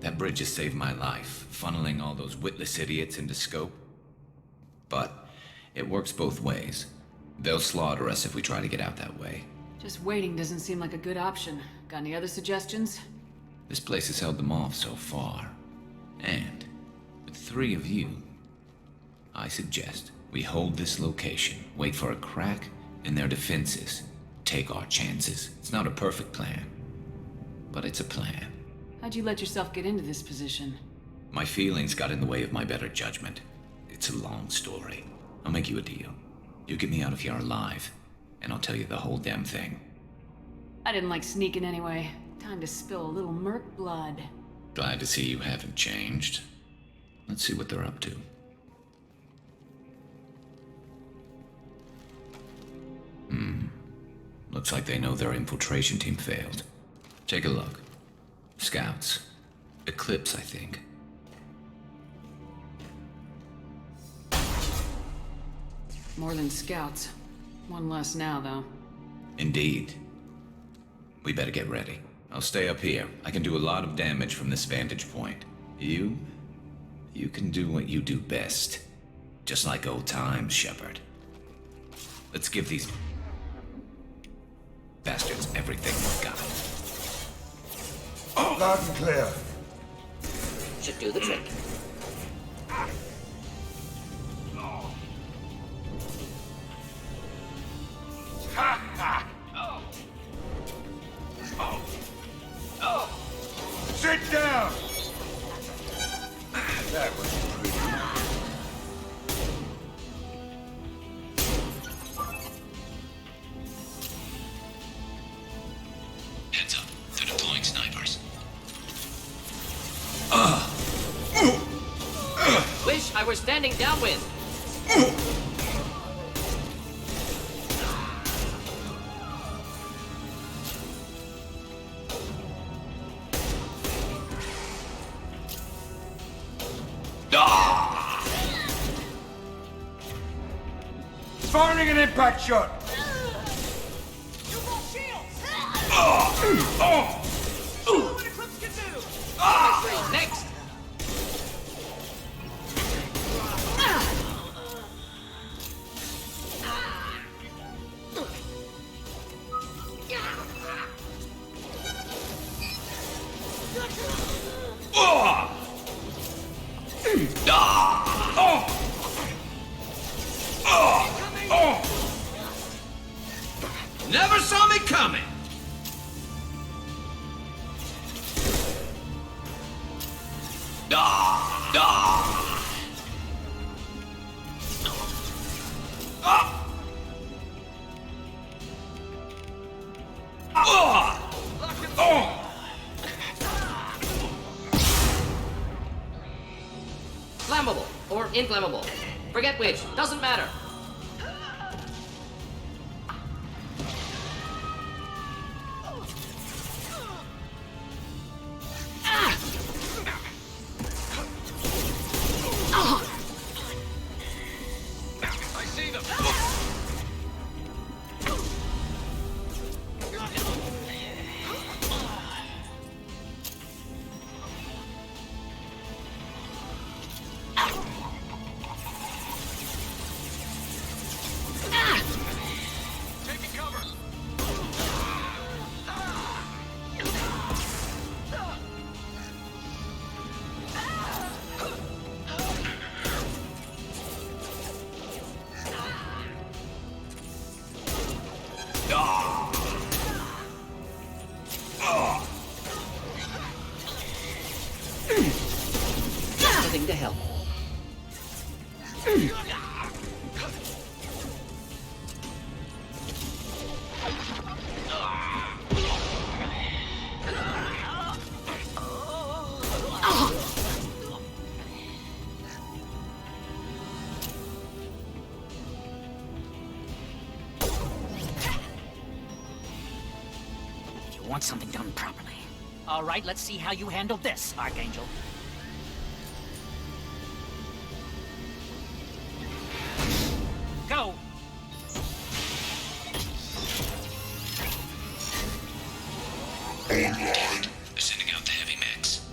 That bridge has saved my life, funneling all those witless idiots into scope. But it works both ways. They'll slaughter us if we try to get out that way. Just waiting doesn't seem like a good option. Got any other suggestions? This place has held them off so far. And with 3 of you, I suggest we hold this location, wait for a crack in their defenses, take our chances. It's not a perfect plan, but it's a plan. How'd you let yourself get into this position? My feelings got in the way of my better judgment. It's a long story. I'll make you a deal. You get me out of here alive, and I'll tell you the whole damn thing. I didn't like sneaking anyway. Time to spill a little Merc blood. Glad to see you haven't changed. Let's see what they're up to. Looks like they know their infiltration team failed. Take a look. Scouts. Eclipse, I think. More than scouts. One less now, though. Indeed. We better get ready. I'll stay up here. I can do a lot of damage from this vantage point. You can do what you do best. Just like old times, Shepard. Let's give these bastards everything we've got. Oh, loud and clear. Should do the trick. Sit down! That was pretty. Heads up. They're deploying snipers. Wish I were standing downwind. Firing an impact shot! Next! Never saw me coming! Flammable or inflammable. Forget which. Doesn't matter. I see them. want something done properly. All right, let's see how you handle this, Archangel. Go! Sending out the heavy mechs.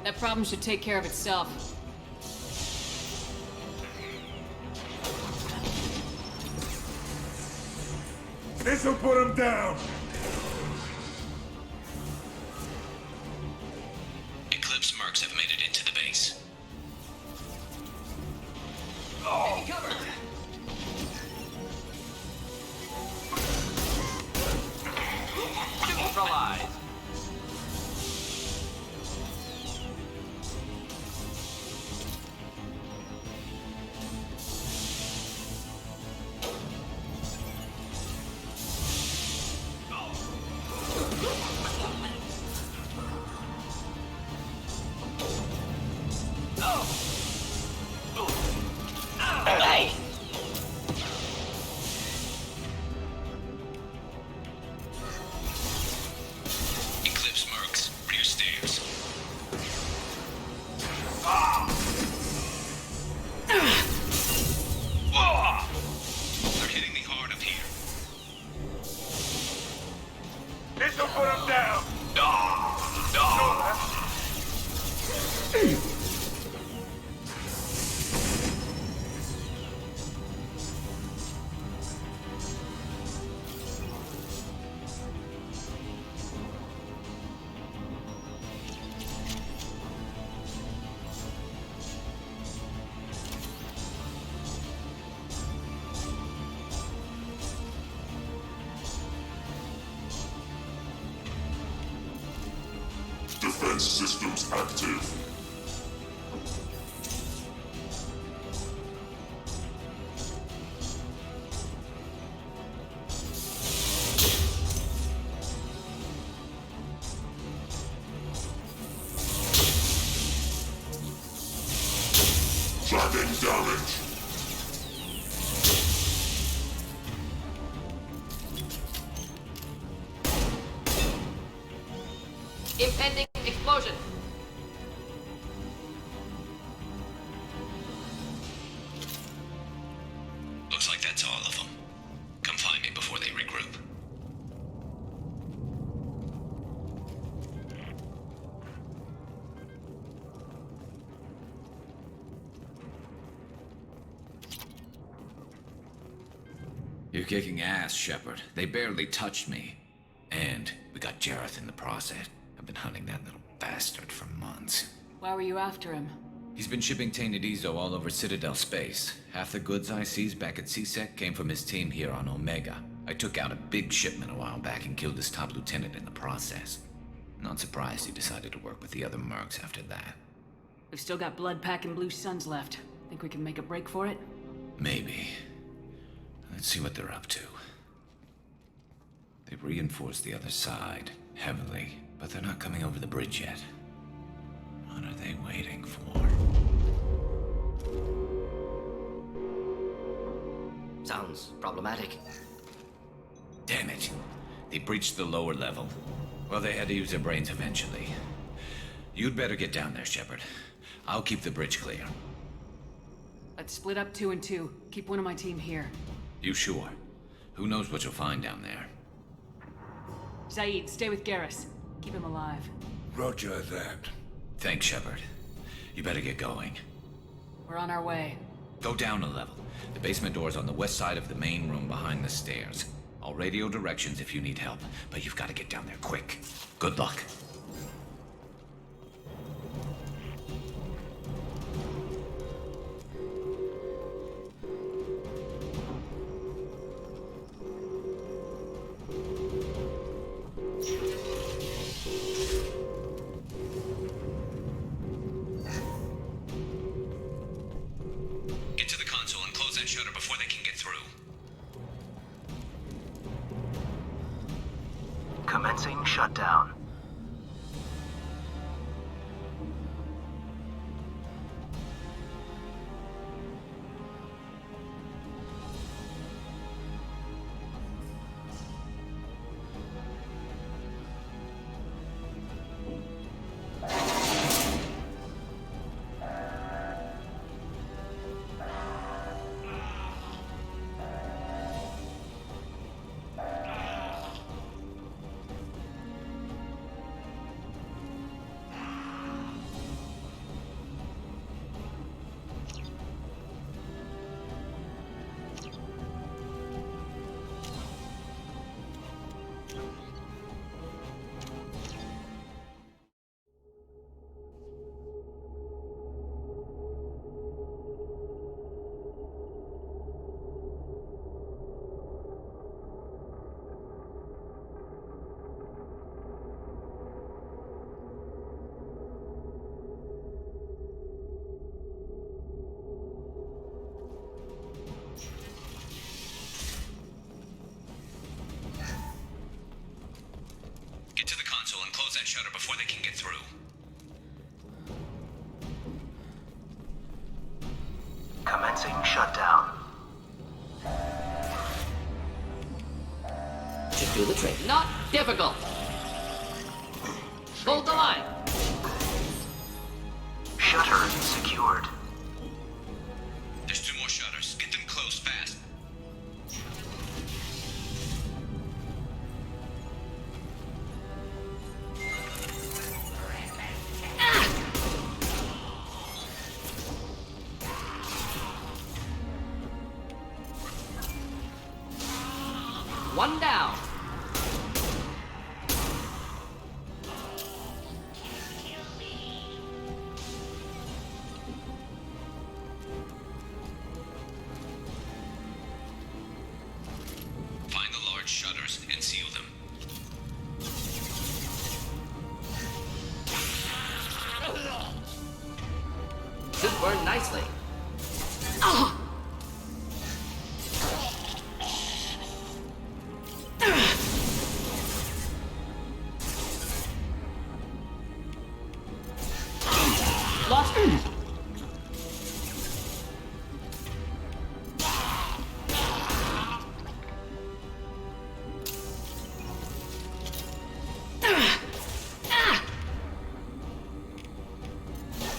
That problem should take care of itself. This'll put him down! Eclipse Mercs have made it into the base. Take cover! Neutralize. Hey! Eclipse Mercs, rear stairs. They're hitting me hard up here. This'll put him down! Defense systems active. Taking damage. Impending explosion. Looks like that's all of them. Come find me before they regroup. You're kicking ass, Shepard. They barely touched me. And we got Jareth in the process. I've been hunting that little bastard for months. Why were you after him? He's been shipping tainted Ezo all over Citadel space. Half the goods I seized back at CSEC came from his team here on Omega. I took out a big shipment a while back and killed his top lieutenant in the process. Not surprised he decided to work with the other mercs after that. We've still got blood pack and blue suns left. Think we can make a break for it? Maybe. Let's see what they're up to. They've reinforced the other side, heavily, but they're not coming over the bridge yet. What are they waiting for? Sounds problematic. Damn it. They breached the lower level. Well, they had to use their brains eventually. You'd better get down there, Shepard. I'll keep the bridge clear. Let's split up 2 and 2. Keep one of my team here. You sure? Who knows what you'll find down there? Zaid, stay with Garrus. Keep him alive. Roger that. Thanks, Shepard. You better get going. We're on our way. Go down a level. The basement door's on the west side of the main room behind the stairs. I'll radio directions if you need help, but you've got to get down there quick. Good luck. Get to the console and close that shutter before they can get through. Commencing shutdown. Commencing shutdown. Should do the trick. Not difficult. Hold the line. Shutter secured. There's 2 more shutters. Get them closed fast. One down. Find the large shutters and seal them. Should burn nicely. Lost it.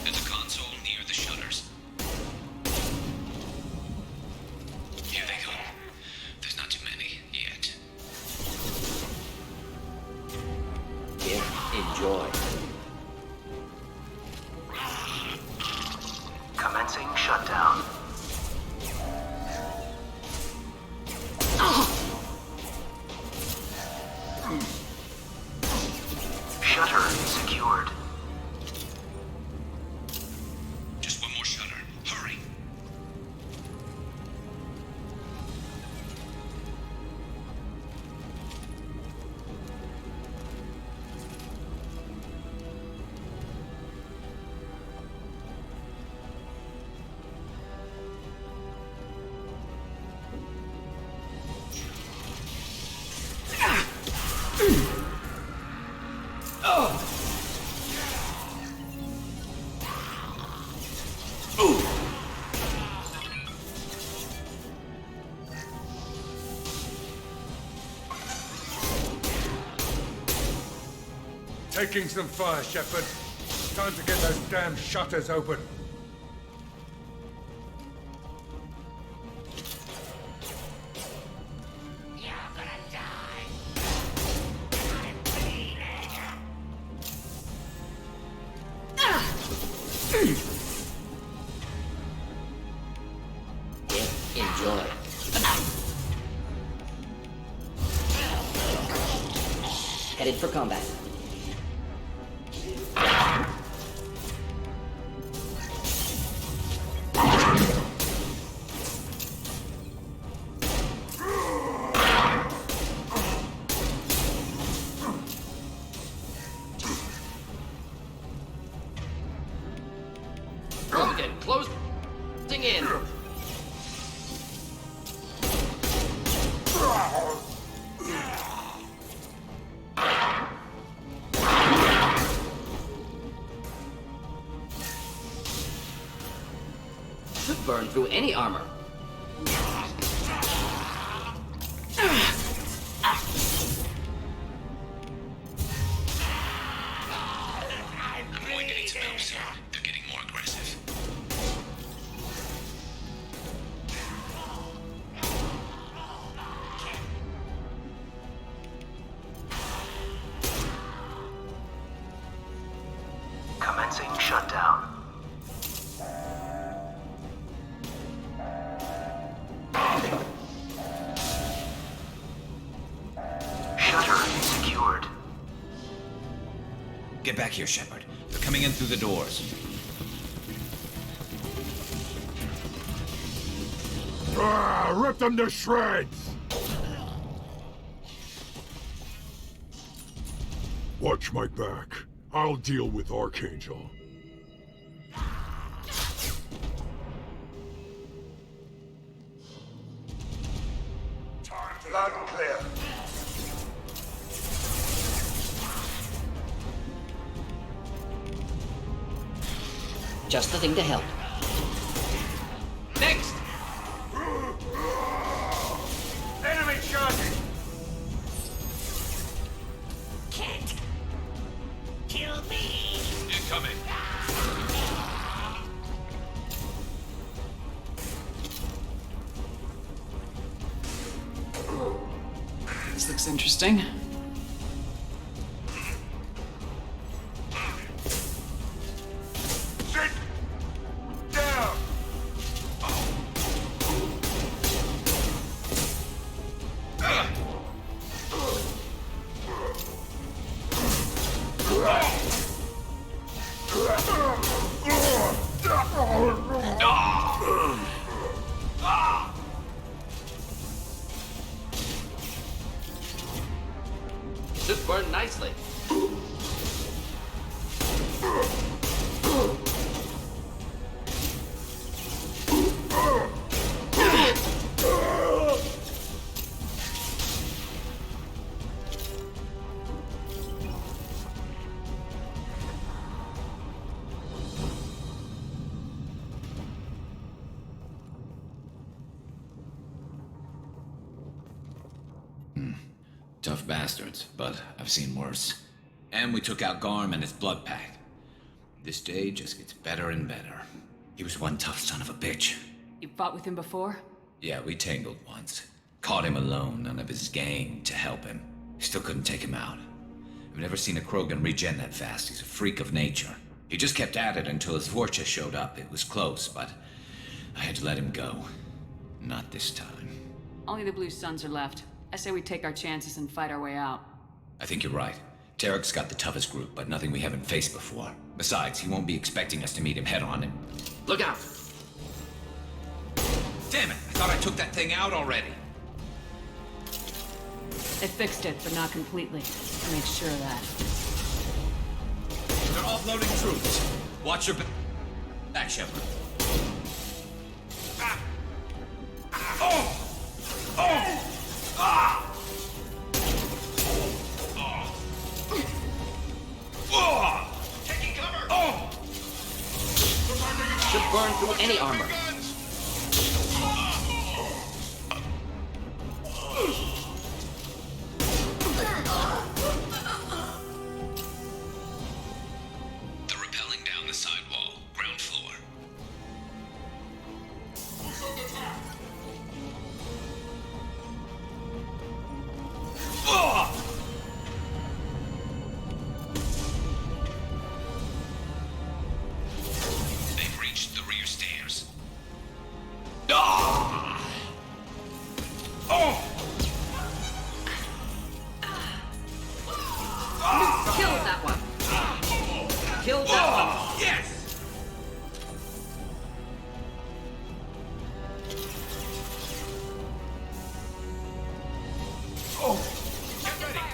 There's a console near the shutters. Here they go. There's not too many yet. Here, enjoy. Commencing shutdown. Shutter secured. Just 1 more shutter. Hurry. Taking some fire, Shepard. Time to get those damn shutters open. Enjoy. Headed for combat. Logan, closing in. Should burn through any armor. I'm only getting to know, sir. They're getting more aggressive. Commencing shutdown. Shutter secured. Get back here, Shepard. They're coming in through the doors. Rip them to shreds! Watch my back. I'll deal with Archangel. Loud and clear. Just the thing to help. Next! Enemy charging! Can't kill me! Incoming! This looks interesting. Sit down! Should burn nicely. Tough bastards, but I've seen worse. And we took out Garm and his blood pack. This day just gets better and better. He was one tough son of a bitch. You fought with him before? Yeah, we tangled once. Caught him alone, none of his gang to help him. Still couldn't take him out. I've never seen a Krogan regen that fast. He's a freak of nature. He just kept at it until his Vorcha showed up. It was close, but I had to let him go. Not this time. Only the Blue Suns are left. I say we take our chances and fight our way out. I think you're right. Tarek's got the toughest group, but nothing we haven't faced before. Besides, he won't be expecting us to meet him head-on and... Look out! Damn it! I thought I took that thing out already. They fixed it, but not completely. I'll make sure of that. They're offloading troops. Watch your back, Shepard. Taking cover! Should burn through any armor. They're rappelling down the side wall, ground floor. They've reached the rear stairs. Kill that one! Kill that one! Yes! Get ready!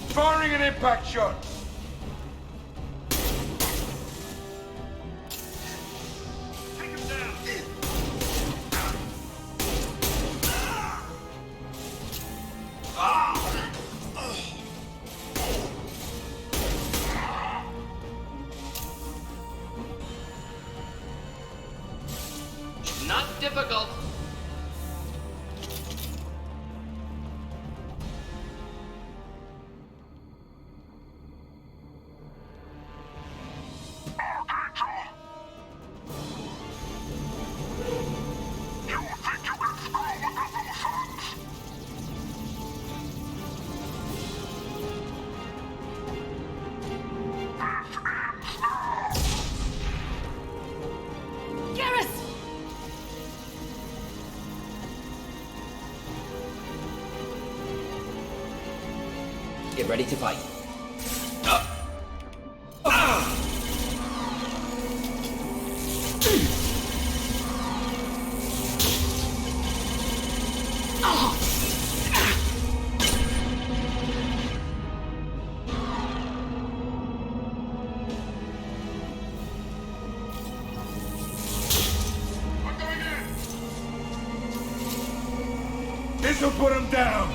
Firing an impact shot! Take him down! Not difficult. Get ready to fight. This'll put him down!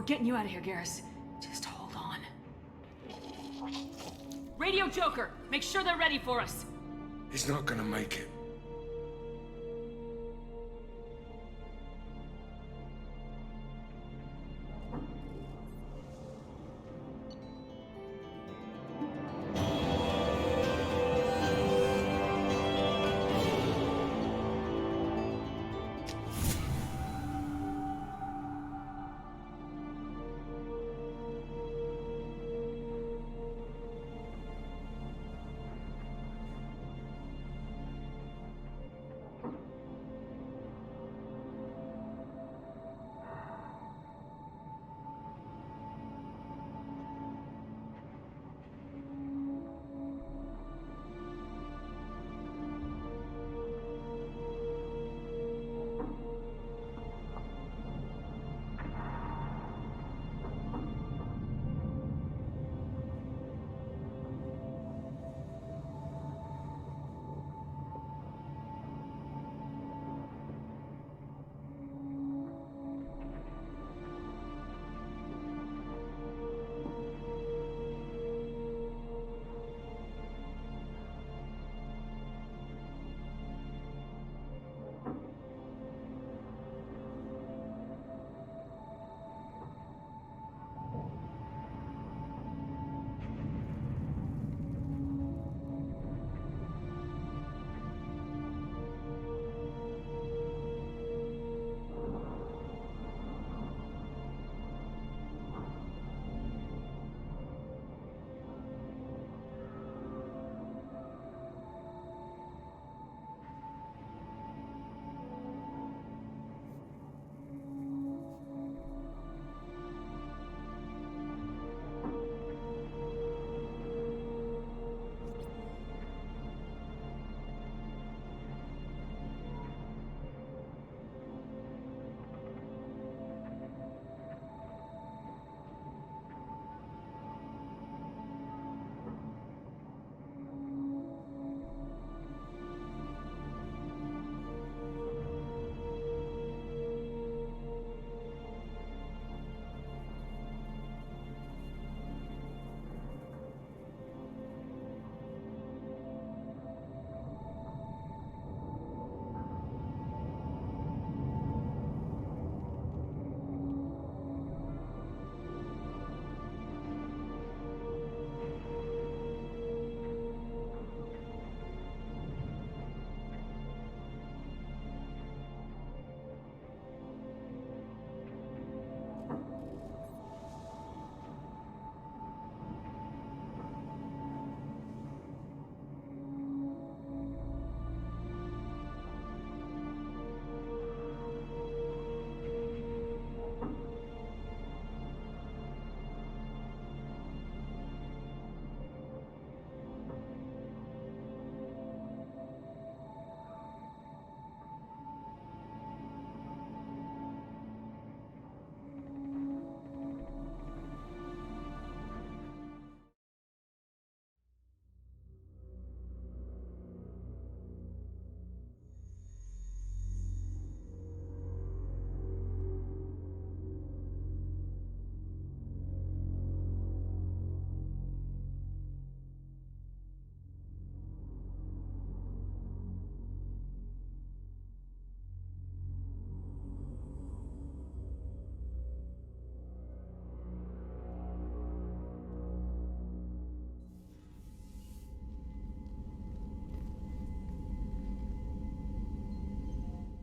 We're getting you out of here, Garrus. Just hold on. Radio Joker! Make sure they're ready for us! He's not gonna make it.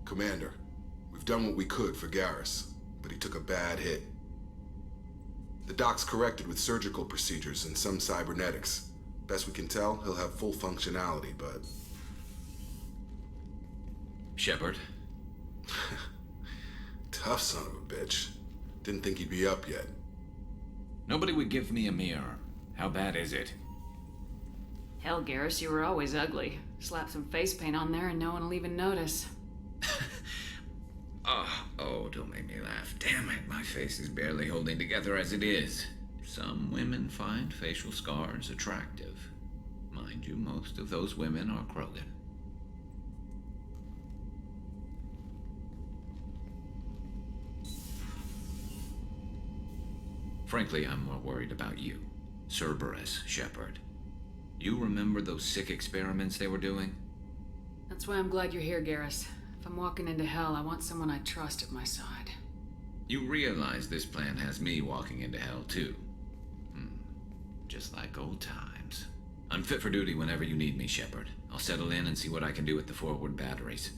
Commander, we've done what we could for Garrus, but he took a bad hit. The doc's corrected with surgical procedures and some cybernetics. Best we can tell, he'll have full functionality, but... Shepard? Tough son of a bitch. Didn't think he'd be up yet. Nobody would give me a mirror. How bad is it? Hell, Garrus, you were always ugly. Slap some face paint on there and no one will even notice. Oh, don't make me laugh. Damn it, my face is barely holding together as it is. Some women find facial scars attractive. Mind you, most of those women are Krogan. Frankly, I'm more worried about you. Cerberus, Shepard. You remember those sick experiments they were doing? That's why I'm glad you're here, Garrus. If I'm walking into hell, I want someone I trust at my side. You realize this plan has me walking into hell, too. Just like old times. I'm fit for duty whenever you need me, Shepard. I'll settle in and see what I can do with the forward batteries.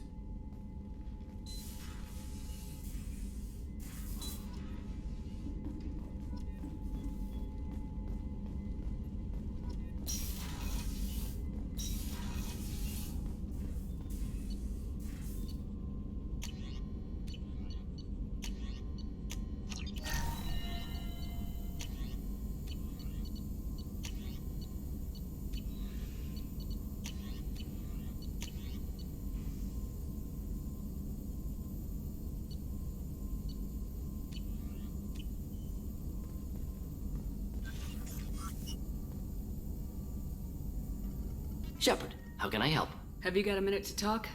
Shepard, how can I help? Have you got a minute to talk?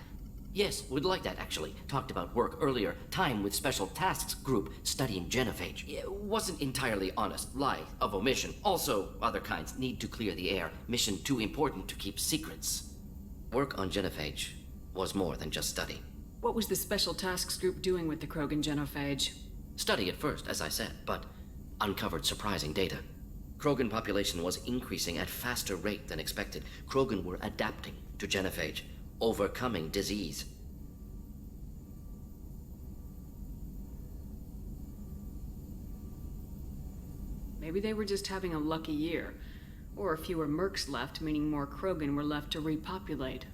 Yes, would like that, actually. Talked about work earlier. Time with Special Tasks Group studying genophage. It wasn't entirely honest. Lie of omission. Also, other kinds need to clear the air. Mission too important to keep secrets. Work on genophage was more than just study. What was the Special Tasks Group doing with the Krogan genophage? Study at first, as I said, but uncovered surprising data. Krogan population was increasing at faster rate than expected. Krogan were adapting to genophage, overcoming disease. Maybe they were just having a lucky year. Or fewer Mercs left, meaning more Krogan were left to repopulate.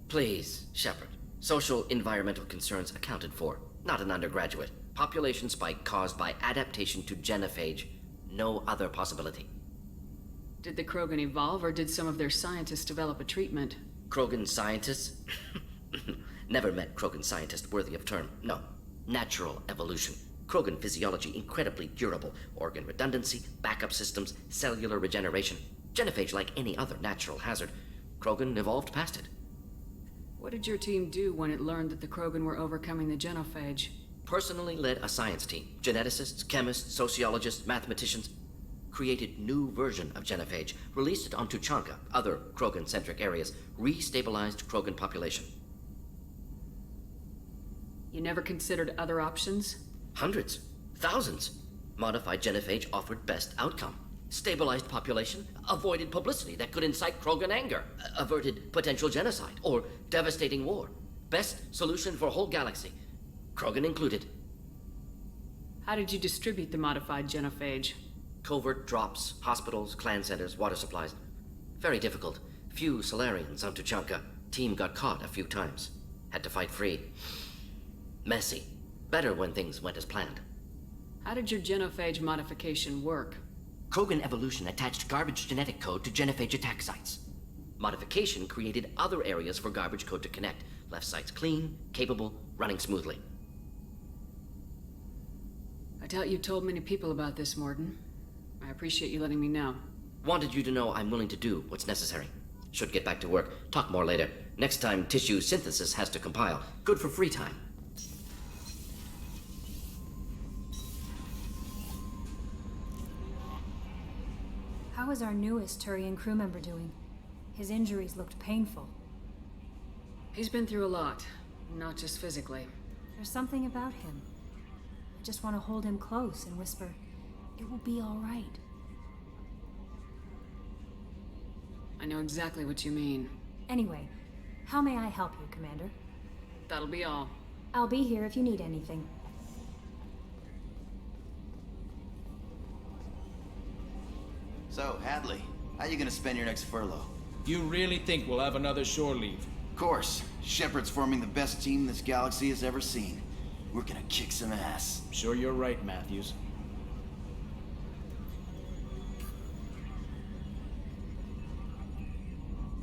Please, Shepard. Social environmental concerns accounted for. Not an undergraduate. Population spike caused by adaptation to genophage. No other possibility. Did the Krogan evolve, or did some of their scientists develop a treatment? Krogan scientists? Never met Krogan scientist worthy of term. No. Natural evolution. Krogan physiology incredibly durable. Organ redundancy, backup systems, cellular regeneration. Genophage like any other natural hazard. Krogan evolved past it. What did your team do when it learned that the Krogan were overcoming the genophage? Personally led a science team. Geneticists, chemists, sociologists, mathematicians. Created new version of genophage. Released it on Tuchanka, other Krogan-centric areas. Restabilized Krogan population. You never considered other options? Hundreds. Thousands. Modified genophage offered best outcome. Stabilized population, avoided publicity that could incite Krogan anger, averted potential genocide or devastating war. Best solution for whole galaxy, Krogan included. How did you distribute the modified genophage? Covert drops, hospitals, clan centers, water supplies. Very difficult. Few Solarians on Tuchanka. Team got caught a few times. Had to fight free. Messy. Better when things went as planned. How did your genophage modification work? Krogan evolution attached garbage genetic code to genophage attack sites. Modification created other areas for garbage code to connect. Left sites clean, capable, running smoothly. I doubt you told many people about this, Morden. I appreciate you letting me know. Wanted you to know I'm willing to do what's necessary. Should get back to work. Talk more later. Next time, tissue synthesis has to compile. Good for free time. How is our newest Turian crew member doing? His injuries looked painful. He's been through a lot, not just physically. There's something about him. I just want to hold him close and whisper, "It will be all right." I know exactly what you mean. Anyway, how may I help you, Commander? That'll be all. I'll be here if you need anything. So, Hadley, how you gonna spend your next furlough? You really think we'll have another shore leave? Of course. Shepard's forming the best team this galaxy has ever seen. We're gonna kick some ass. Sure you're right, Matthews.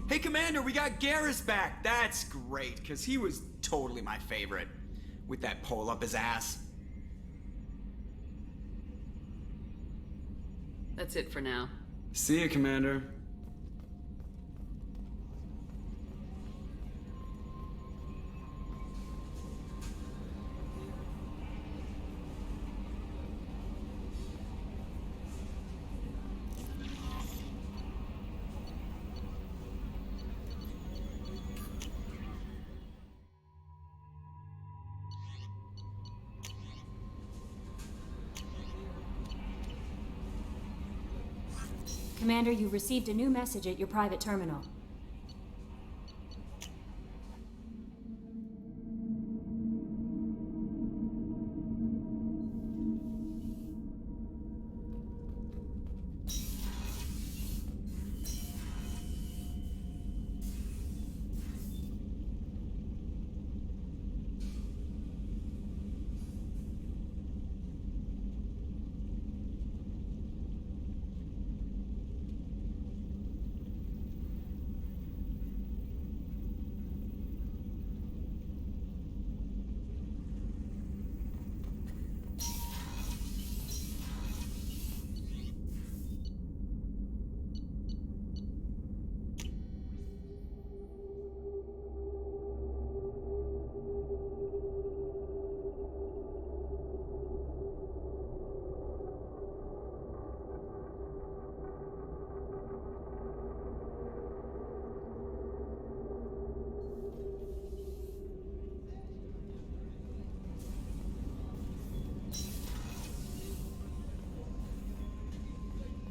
Hey, Commander, we got Garrus back. That's great, because he was totally my favorite. With that pole up his ass. That's it for now. See you, Commander. Commander, you received a new message at your private terminal.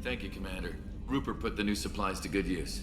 Thank you, Commander. Rupert put the new supplies to good use.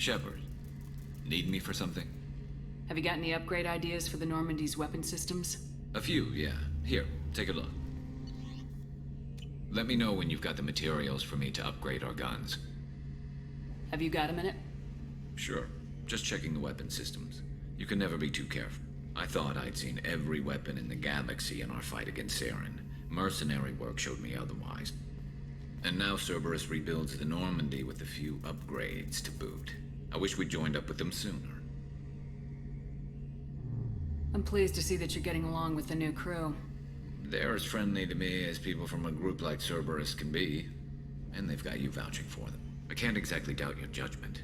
Shepard, need me for something? Have you got any upgrade ideas for the Normandy's weapon systems? A few, yeah. Here, take a look. Let me know when you've got the materials for me to upgrade our guns. Have you got a minute? Sure. Just checking the weapon systems. You can never be too careful. I thought I'd seen every weapon in the galaxy in our fight against Saren. Mercenary work showed me otherwise. And now Cerberus rebuilds the Normandy with a few upgrades to boot. I wish we'd joined up with them sooner. I'm pleased to see that you're getting along with the new crew. They're as friendly to me as people from a group like Cerberus can be. And they've got you vouching for them. I can't exactly doubt your judgment.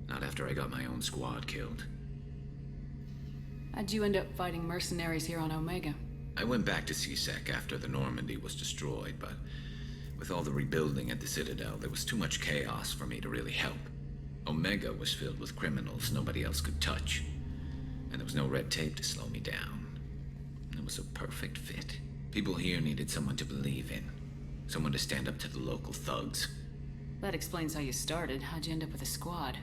Not after I got my own squad killed. How'd you end up fighting mercenaries here on Omega? I went back to CSEC after the Normandy was destroyed, but with all the rebuilding at the Citadel, there was too much chaos for me to really help. Omega was filled with criminals nobody else could touch, and there was no red tape to slow me down. It was a perfect fit. People here needed someone to believe in, someone to stand up to the local thugs. That explains how you started. How'd you end up with a squad?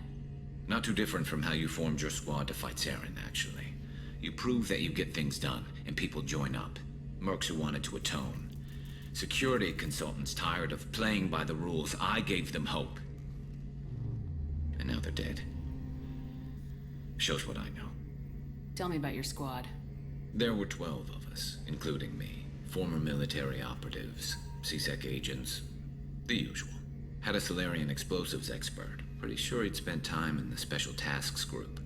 Not too different from how you formed your squad to fight Saren, actually. You prove that you get things done, and people join up. Mercs who wanted to atone. Security consultants tired of playing by the rules. I gave them hope. And now they're dead. Shows what I know. Tell me about your squad. There were 12 of us, including me. Former military operatives, CSEC agents, the usual. Had a Solarian explosives expert. Pretty sure he'd spent time in the Special Tasks Group.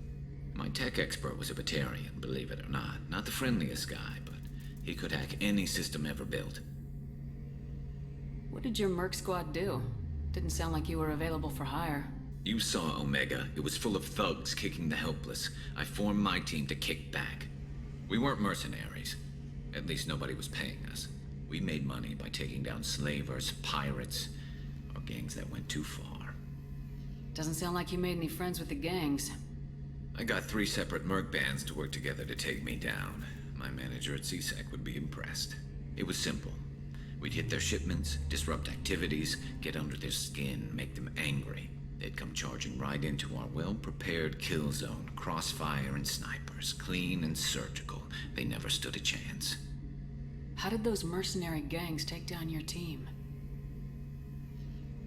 My tech expert was a Batarian, believe it or not. Not the friendliest guy, but he could hack any system ever built. What did your Merc squad do? Didn't sound like you were available for hire. You saw Omega. It was full of thugs kicking the helpless. I formed my team to kick back. We weren't mercenaries. At least nobody was paying us. We made money by taking down slavers, pirates, or gangs that went too far. Doesn't sound like you made any friends with the gangs. I got 3 separate Merc bands to work together to take me down. My manager at CSEC would be impressed. It was simple. We'd hit their shipments, disrupt activities, get under their skin, make them angry. They'd come charging right into our well-prepared kill zone, crossfire and snipers, clean and surgical. They never stood a chance. How did those mercenary gangs take down your team?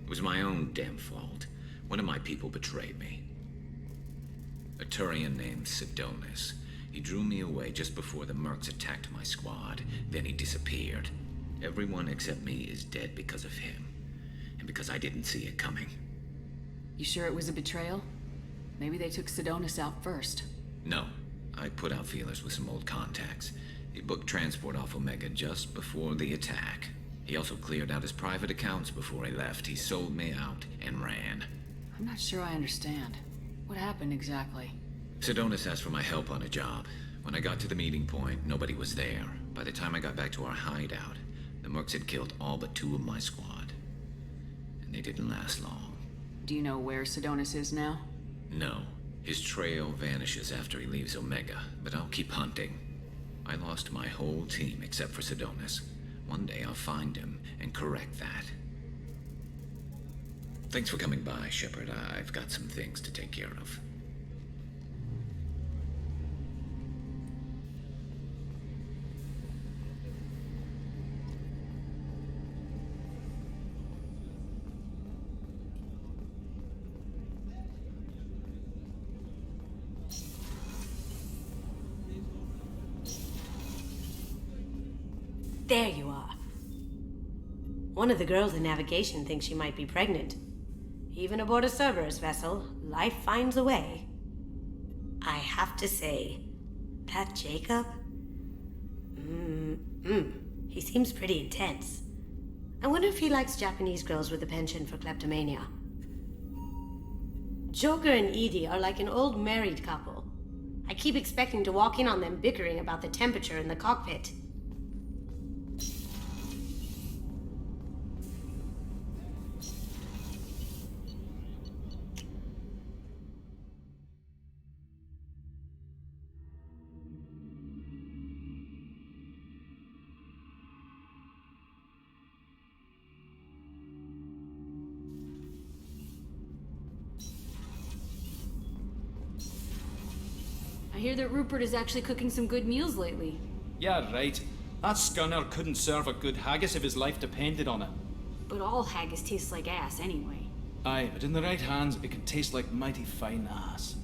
It was my own damn fault. One of my people betrayed me. A Turian named Cerberus. He drew me away just before the Mercs attacked my squad. Then he disappeared. Everyone except me is dead because of him. And because I didn't see it coming. You sure it was a betrayal? Maybe they took Cerberus out first. No. I put out feelers with some old contacts. He booked transport off Omega just before the attack. He also cleared out his private accounts before he left. He sold me out and ran. I'm not sure I understand. What happened exactly? Cerberus asked for my help on a job. When I got to the meeting point, nobody was there. By the time I got back to our hideout, the Mercs had killed all but 2 of my squad. And they didn't last long. Do you know where Cerberus is now? No. His trail vanishes after he leaves Omega, but I'll keep hunting. I lost my whole team except for Cerberus. One day I'll find him and correct that. Thanks for coming by, Shepard. I've got some things to take care of. There you are. One of the girls in navigation thinks she might be pregnant. Even aboard a Cerberus vessel, life finds a way. I have to say, that Jacob? He seems pretty intense. I wonder if he likes Japanese girls with a penchant for kleptomania. Joker and Edie are like an old married couple. I keep expecting to walk in on them bickering about the temperature in the cockpit. I hear that Rupert is actually cooking some good meals lately. Yeah, right. That scunner couldn't serve a good haggis if his life depended on it. But all haggis tastes like ass anyway. Aye, but in the right hands, it can taste like mighty fine ass.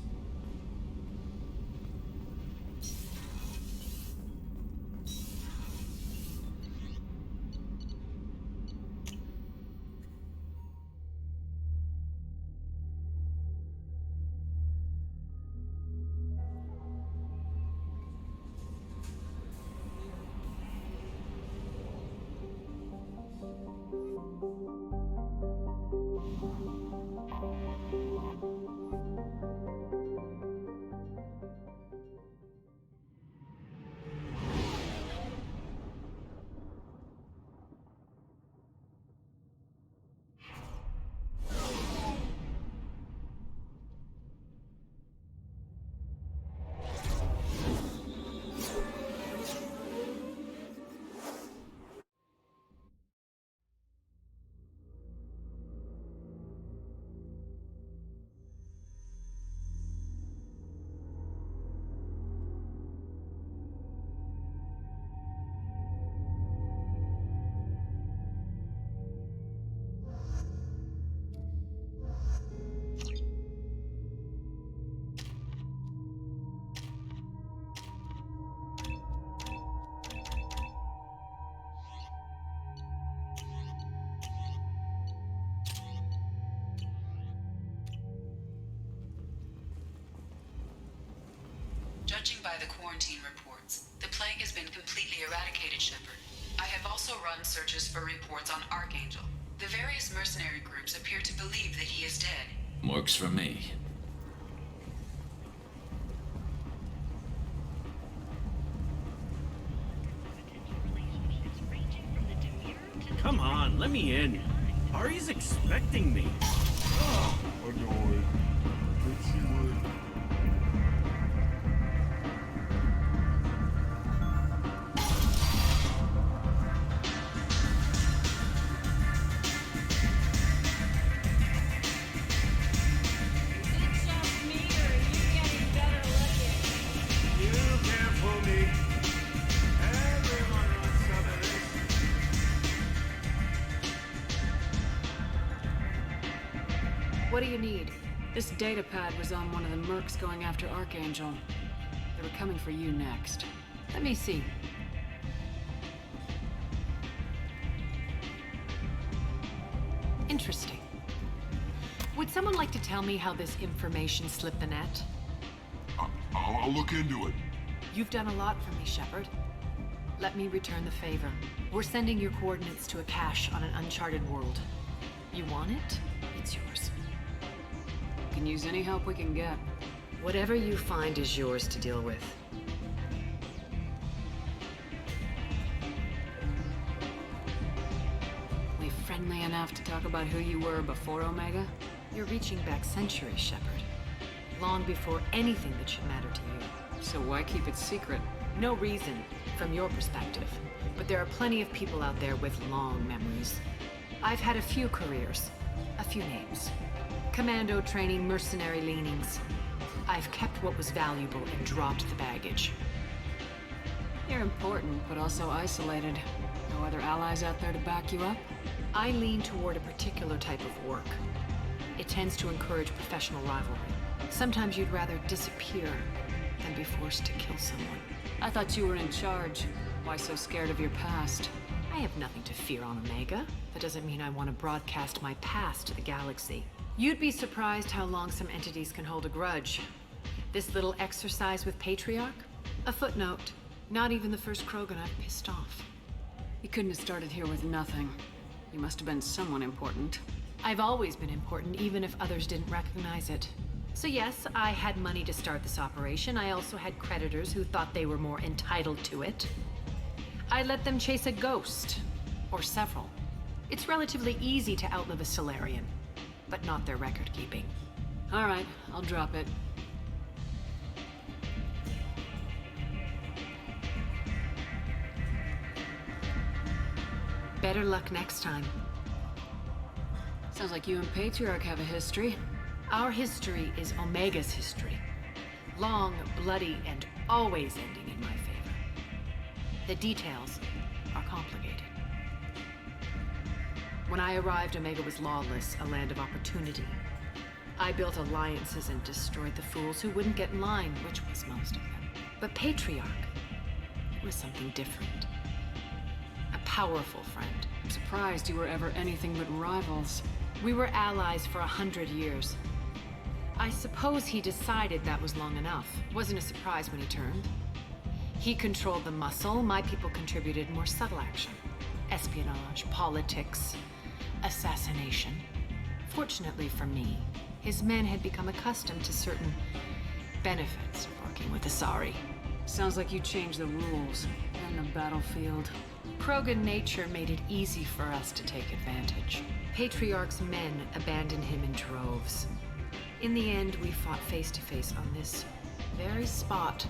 Judging by the quarantine reports, the plague has been completely eradicated, Shepard. I have also run searches for reports on Archangel. The various mercenary groups appear to believe that he is dead. Works for me. Come on, let me in. Ari's expecting me. Ugh. annoyed. Let's see what... What do you need? This data pad was on one of the Mercs going after Archangel. They were coming for you next. Let me see. Interesting. Would someone like to tell me how this information slipped the net? I'll look into it. You've done a lot for me, Shepard. Let me return the favor. We're sending your coordinates to a cache on an uncharted world. You want it? It's yours. Can use any help we can get. Whatever you find is yours to deal with. We friendly enough to talk about who you were before Omega? You're reaching back centuries, Shepard. Long before anything that should matter to you. So why keep it secret? No reason, from your perspective. But there are plenty of people out there with long memories. I've had a few careers, a few names. Commando training, mercenary leanings. I've kept what was valuable and dropped the baggage. You're important, but also isolated. No other allies out there to back you up? I lean toward a particular type of work. It tends to encourage professional rivalry. Sometimes you'd rather disappear than be forced to kill someone. I thought you were in charge. Why so scared of your past? I have nothing to fear on Omega. That doesn't mean I want to broadcast my past to the galaxy. You'd be surprised how long some entities can hold a grudge. This little exercise with Patriarch? A footnote. Not even the first Krogan I've pissed off. You couldn't have started here with nothing. You must have been someone important. I've always been important, even if others didn't recognize it. So yes, I had money to start this operation. I also had creditors who thought they were more entitled to it. I let them chase a ghost. Or several. It's relatively easy to outlive a Solarian, but not their record-keeping. All right, I'll drop it. Better luck next time. Sounds like you and Patriarch have a history. Our history is Omega's history. Long, bloody, and always ending in my favor. The details are complicated. When I arrived, Omega was lawless, a land of opportunity. I built alliances and destroyed the fools who wouldn't get in line, which was most of them. But Patriarch, it was something different. A powerful friend. I'm surprised you were ever anything but rivals. We were allies for 100 years. I suppose he decided that was long enough. Wasn't a surprise when he turned. He controlled the muscle, my people contributed more subtle action. Espionage, politics, assassination. Fortunately for me, his men had become accustomed to certain benefits of working with Asari. Sounds like you changed the rules and the battlefield. Krogan nature made it easy for us to take advantage. Patriarch's men abandoned him in droves. In the end, we fought face to face on this very spot.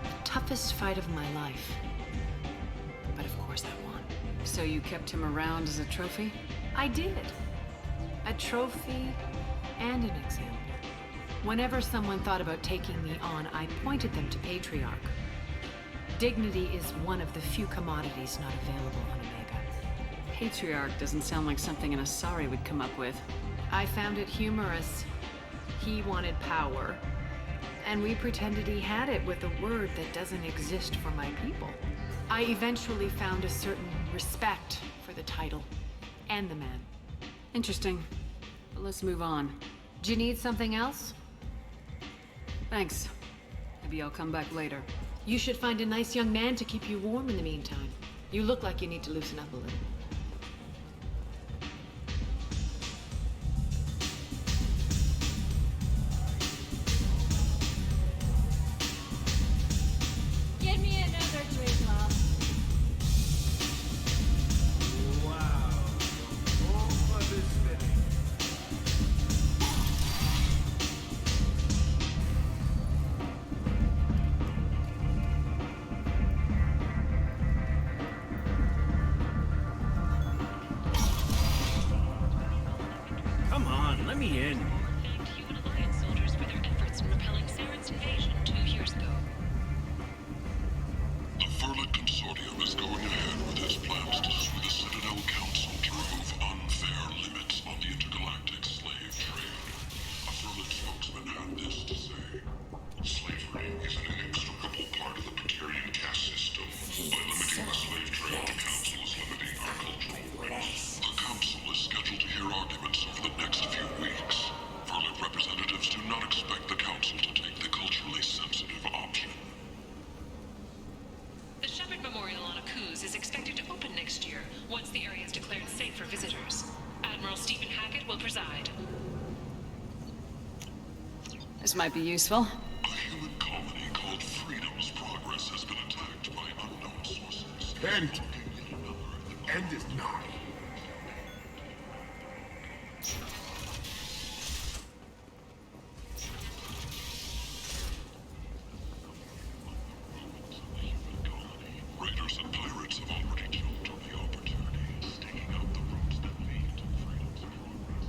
The toughest fight of my life. But of course I won. So you kept him around as a trophy? I did. A trophy and an example. Whenever someone thought about taking me on, I pointed them to Patriarch. Dignity is one of the few commodities not available on Omega. Patriarch doesn't sound like something an Asari would come up with. I found it humorous. He wanted power, and we pretended he had it with a word that doesn't exist for my people. I eventually found a certain respect for the title and the man. Interesting. But let's move on. Do you need something else? Thanks. Maybe I'll come back later. You should find a nice young man to keep you warm in the meantime. You look like you need to loosen up a little. Get me another drink, love. Wow. might be useful. A human colony called Freedom's Progress has been attacked by unknown sources. End it now. Raiders and pirates have already jumped on the opportunity, staking out the roads that lead to Freedom's Progress.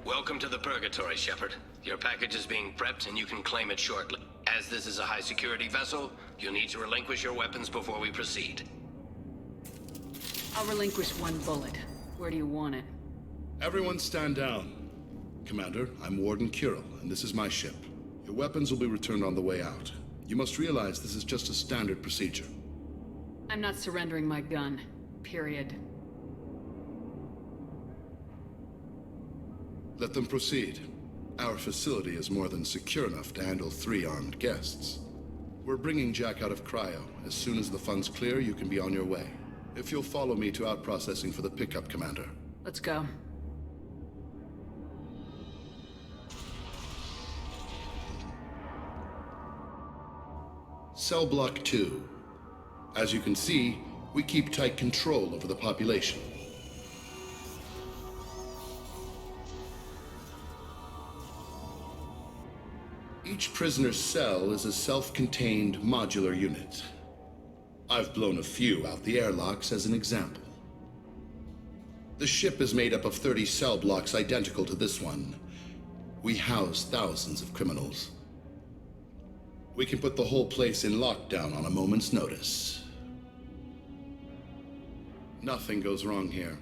Welcome to the Purgatory, Shepard. Your package is being prepped and you can claim it shortly. As this is a high-security vessel, you'll need to relinquish your weapons before we proceed. I'll relinquish one bullet. Where do you want it? Everyone stand down. Commander, I'm Warden Kirill, and this is my ship. Your weapons will be returned on the way out. You must realize this is just a standard procedure. I'm not surrendering my gun. Period. Let them proceed. Our facility is more than secure enough to handle 3 armed guests. We're bringing Jack out of cryo. As soon as the funds clear, you can be on your way. If you'll follow me to out-processing for the pickup, Commander. Let's go. Cell Block 2. As you can see, we keep tight control over the population. Each prisoner's cell is a self-contained modular unit. I've blown a few out the airlocks as an example. The ship is made up of 30 cell blocks identical to this one. We house thousands of criminals. We can put the whole place in lockdown on a moment's notice. Nothing goes wrong here.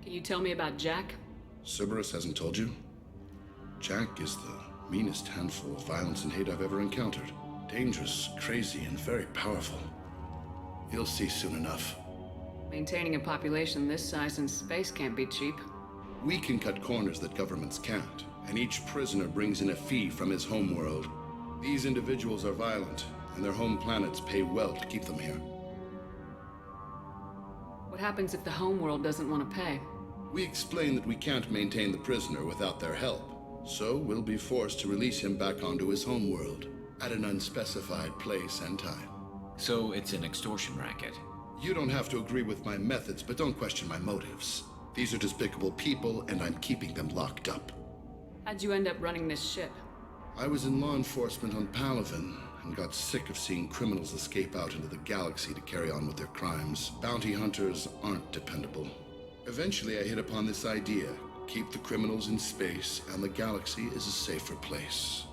Can you tell me about Jack? Cerberus hasn't told you? Jack is the meanest handful of violence and hate I've ever encountered. Dangerous, crazy, and very powerful. You'll see soon enough. Maintaining a population this size in space can't be cheap. We can cut corners that governments can't, and each prisoner brings in a fee from his homeworld. These individuals are violent, and their home planets pay well to keep them here. What happens if the homeworld doesn't want to pay? We explain that we can't maintain the prisoner without their help. So we'll be forced to release him back onto his homeworld at an unspecified place and time. So it's an extortion racket. You don't have to agree with my methods, but don't question my motives. These are despicable people, and I'm keeping them locked up. How'd you end up running this ship? I was in law enforcement on Palaven and got sick of seeing criminals escape out into the galaxy to carry on with their crimes. Bounty hunters aren't dependable. Eventually, I hit upon this idea. Keep the criminals in space, and the galaxy is a safer place.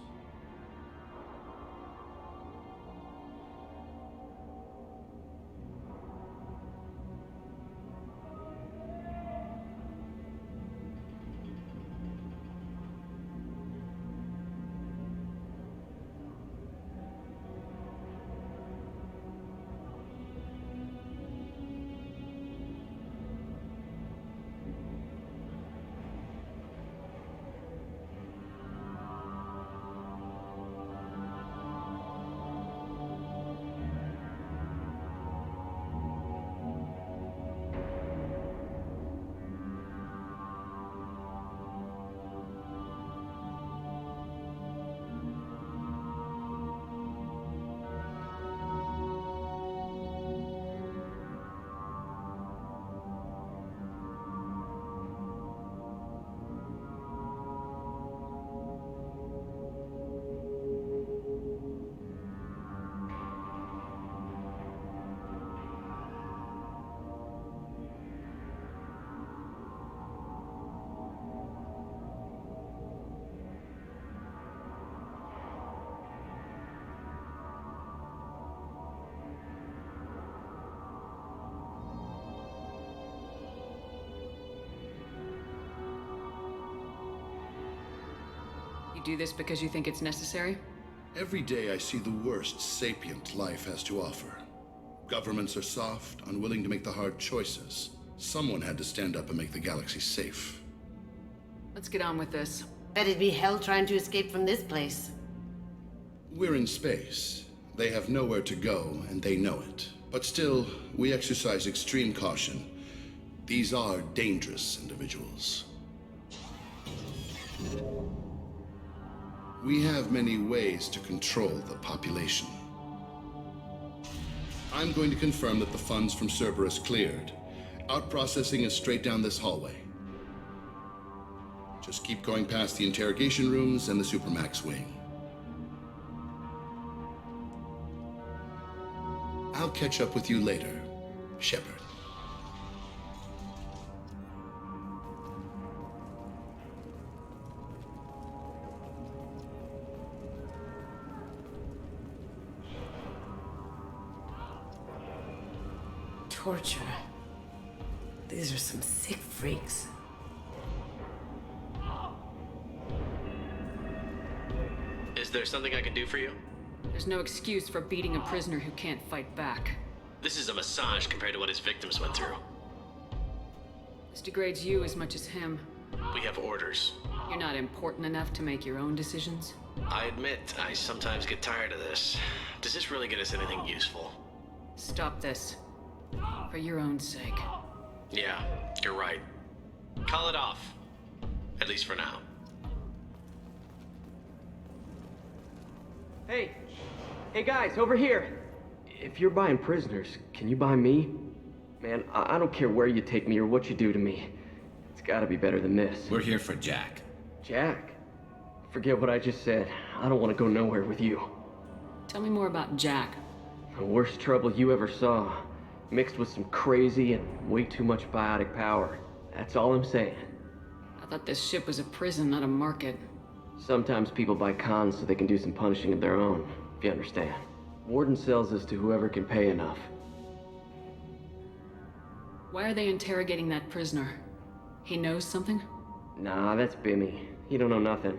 Do this because you think it's necessary? Every day I see the worst sapient life has to offer. Governments are soft, unwilling to make the hard choices. Someone had to stand up and make the galaxy safe. Let's get on with this. Bet it'd be hell trying to escape from this place. We're in space. They have nowhere to go, and they know it. But still, we exercise extreme caution. These are dangerous individuals. We have many ways to control the population. I'm going to confirm that the funds from Cerberus cleared. Out-processing is straight down this hallway. Just keep going past the interrogation rooms and the Supermax wing. I'll catch up with you later, Shepard. torture. These are some sick freaks. Is there something I can do for you? There's no excuse for beating a prisoner who can't fight back. This is a massage compared to what his victims went through. This degrades you as much as him. We have orders. You're not important enough to make your own decisions? I admit, I sometimes get tired of this. Does this really get us anything useful? Stop this. For your own sake. Yeah, you're right. Call it off. At least for now. Hey! Hey guys, over here! If you're buying prisoners, can you buy me? Man, I don't care where you take me or what you do to me. It's gotta be better than this. We're here for Jack. Jack? Forget what I just said. I don't want to go nowhere with you. Tell me more about Jack. The worst trouble you ever saw. Mixed with some crazy and way too much biotic power. That's all I'm saying. I thought this ship was a prison, not a market. Sometimes people buy cons so they can do some punishing of their own, if you understand. Warden sells us to whoever can pay enough. Why are they interrogating that prisoner? He knows something? Nah, that's Bimmy. He don't know nothing.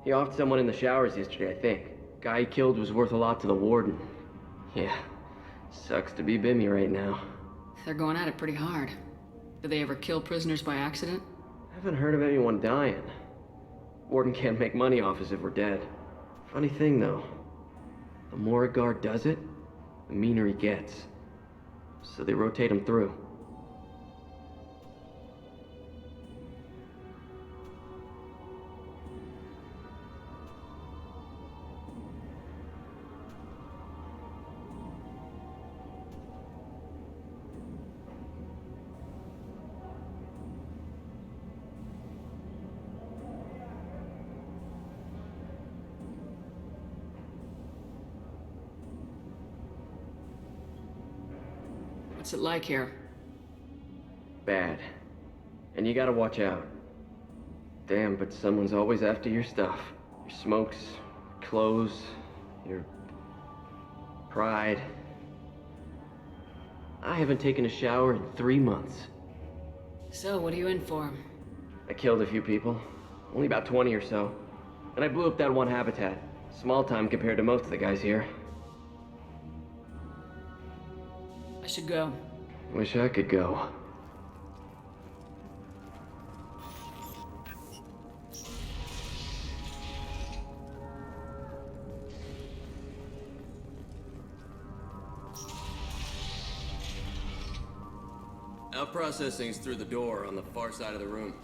He offed someone in the showers yesterday, I think. Guy he killed was worth a lot to the warden. Yeah, sucks to be Bimmy right now. They're going at it pretty hard. Do they ever kill prisoners by accident? Haven't heard of anyone dying. Warden can't make money off us if we're dead. Funny thing, though. The more a guard does it, the meaner he gets. So they rotate him through. What's it like here? Bad. And you gotta watch out. Damn, but someone's always after your stuff. Your smokes, clothes, your pride. I haven't taken a shower in 3 months. So, what are you in for? I killed a few people. Only about 20 or so. And I blew up that one habitat. Small time compared to most of the guys here. I should go. Wish I could go. Our processing's through the door on the far side of the room.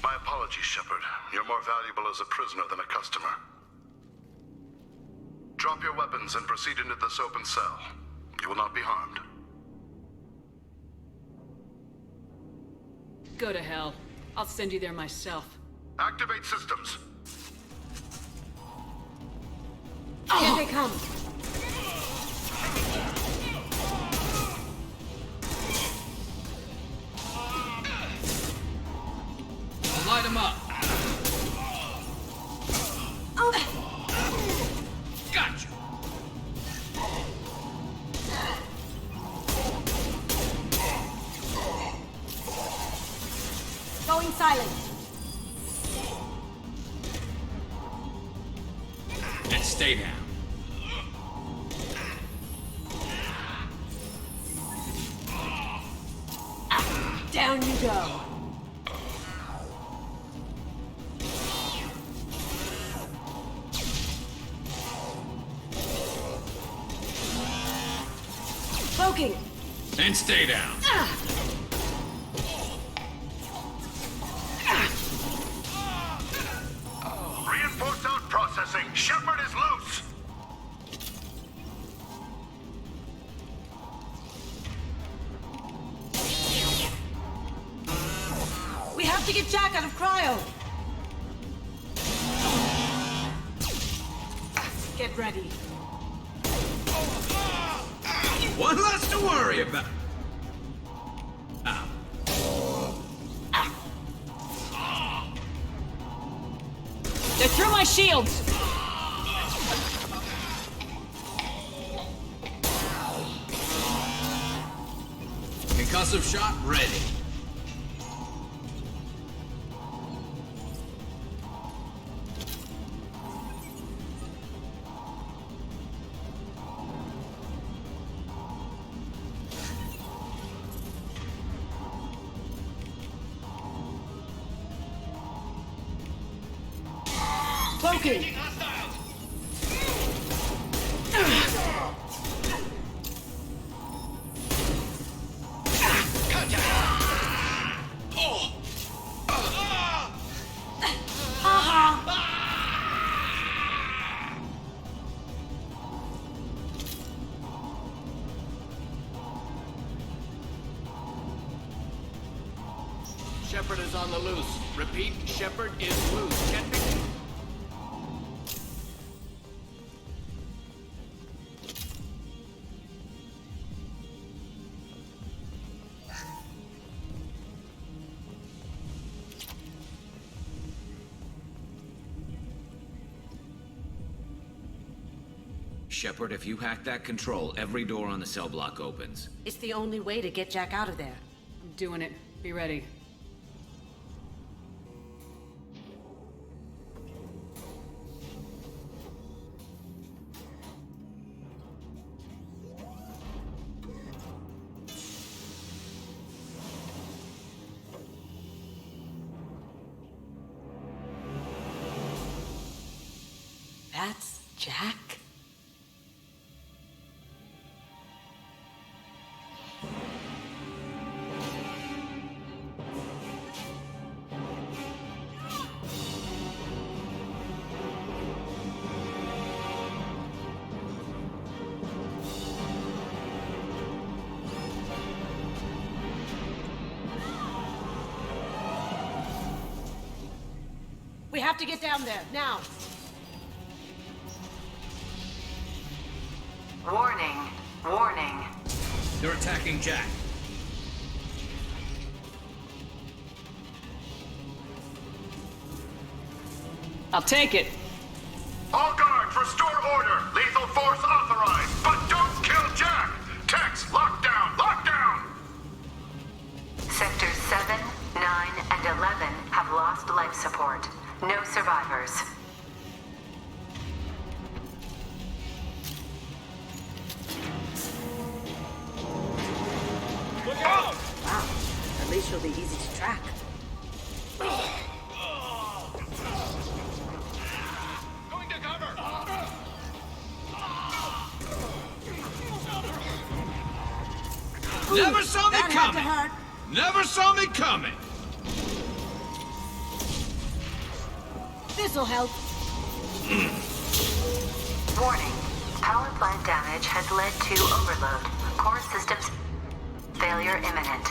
My apologies, Shepard. You're more valuable as a prisoner than a customer. Drop your weapons and proceed into this open cell. You will not be harmed. Go to hell. I'll send you there myself. Activate systems. Here they come! Light him up. Gotcha. Going silent. And stay down. Down you go. Poking. And stay down. Reinforced out processing. Shepard is loose. We have to get Jack out of cryo. Get ready. One less to worry about. my shields! Concussive shot ready. Cloaking! Shepard is on the loose. Repeat, Shepard is loose. Get me. Shepard, if you hack that control, every door on the cell block opens. It's the only way to get Jack out of there. I'm doing it. Be ready. That's Jack? We have to get down there, now! Warning. Warning. They're attacking Jack. I'll take it. All guards, restore order. Lethal force authorized. But don't kill Jack. Tex, lockdown, lockdown. Sectors 7, 9, and 11 have lost life support. No survivors. Look out! Wow, at least she'll be easy to track. Going to cover! Never saw me That had to coming! hurt. Never saw me coming! This'll help. Warning. Power plant damage has led to overload. Core systems failure imminent.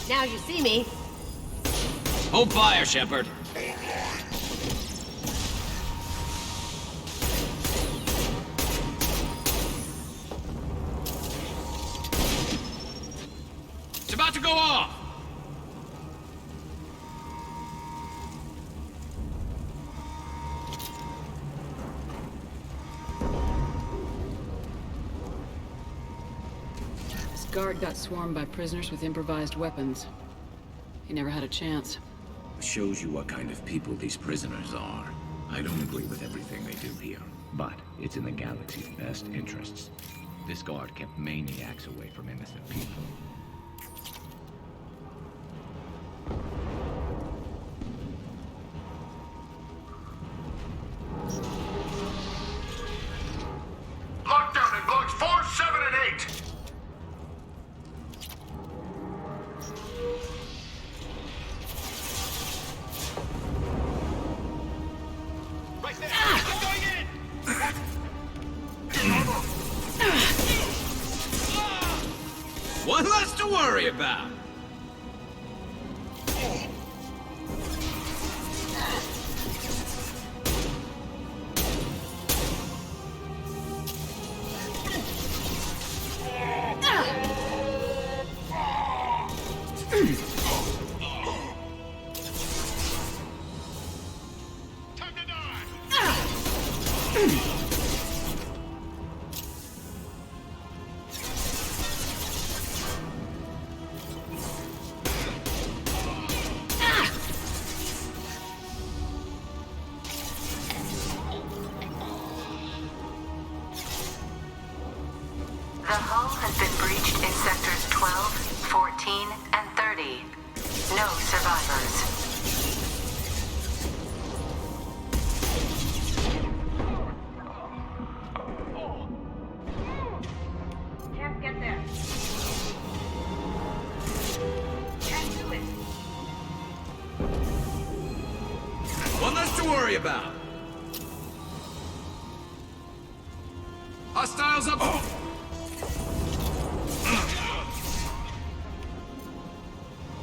Now you see me. Hold fire, Shepard. It's about to go off! This guard got swarmed by prisoners with improvised weapons. He never had a chance. Shows you what kind of people these prisoners are. I don't agree with everything they do here, but it's in the galaxy's best interests. This guard kept maniacs away from innocent people. Lockdown in blocks 4, 7, and 8. Right there. I'm going in. One less to worry about! The hull has been breached in sectors 12, 14, and 30. No survivors. Can't get there. Can't do it. One less to worry about. Hostiles up.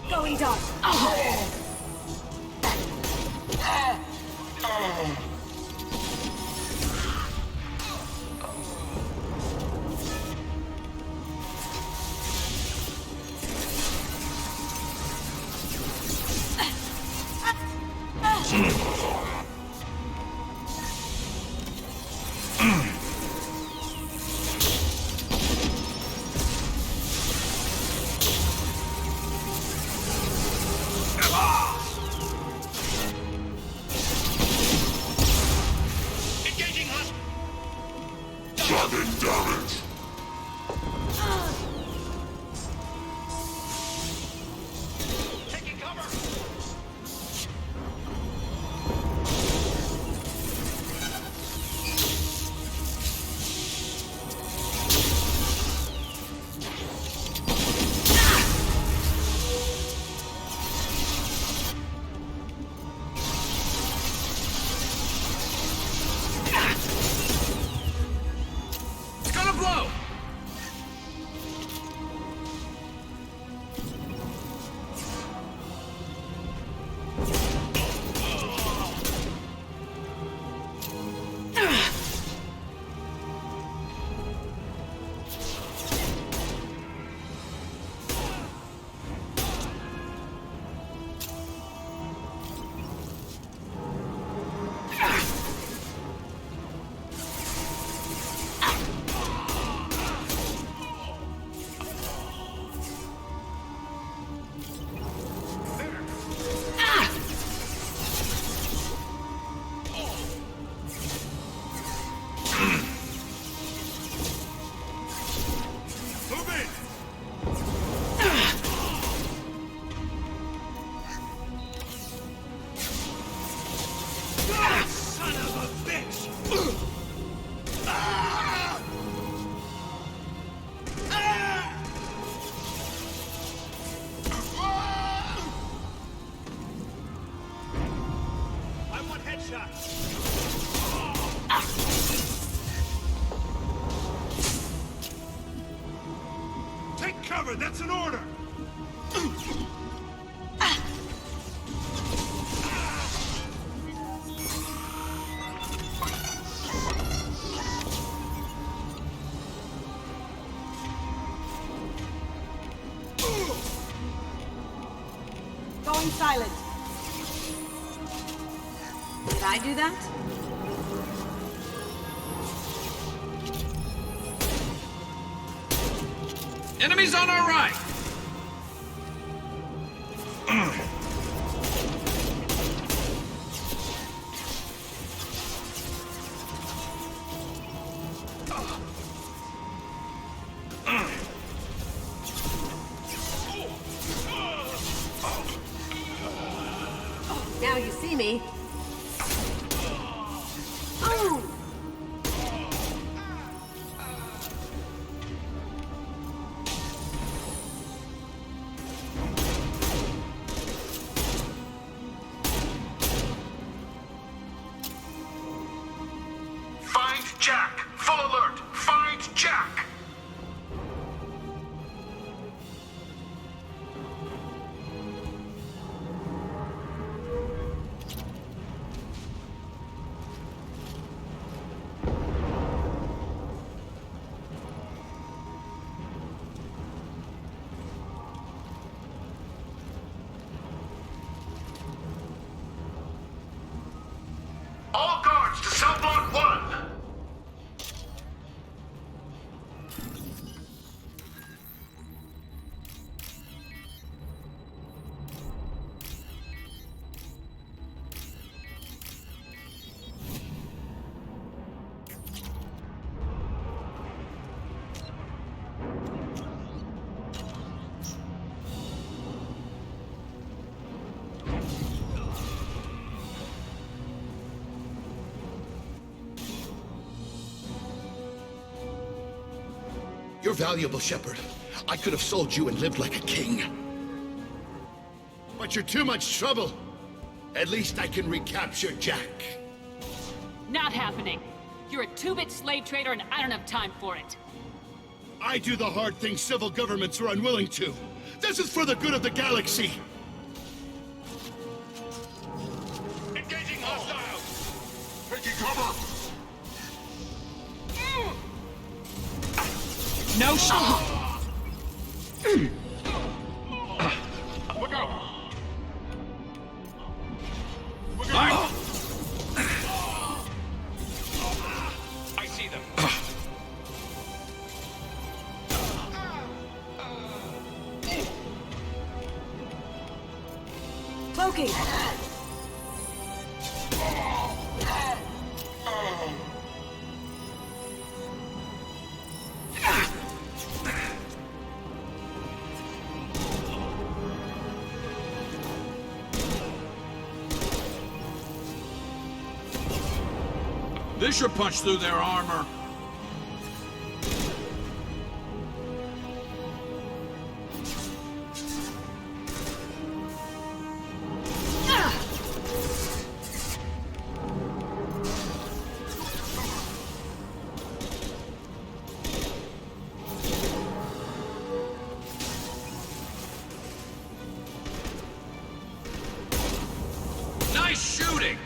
Going dark. Sudden damage. Taking cover! It's gonna blow. Son of a bitch! I want headshots! Take cover, that's an order! Going silent. Did I do that? Enemies on our right. Now you see me. Oh! Find Jack! Full alert! Find Jack! You're valuable, Shepard. I could have sold you and lived like a king. But you're too much trouble. At least I can recapture Jack. Not happening. You're a two-bit slave trader and I don't have time for it. I do the hard things civil governments are unwilling to. This is for the good of the galaxy. Engaging hostiles! Taking cover! No shot! Look out! Look out! out! I see them. Cloaking! This should punch through their armor. Nice shooting!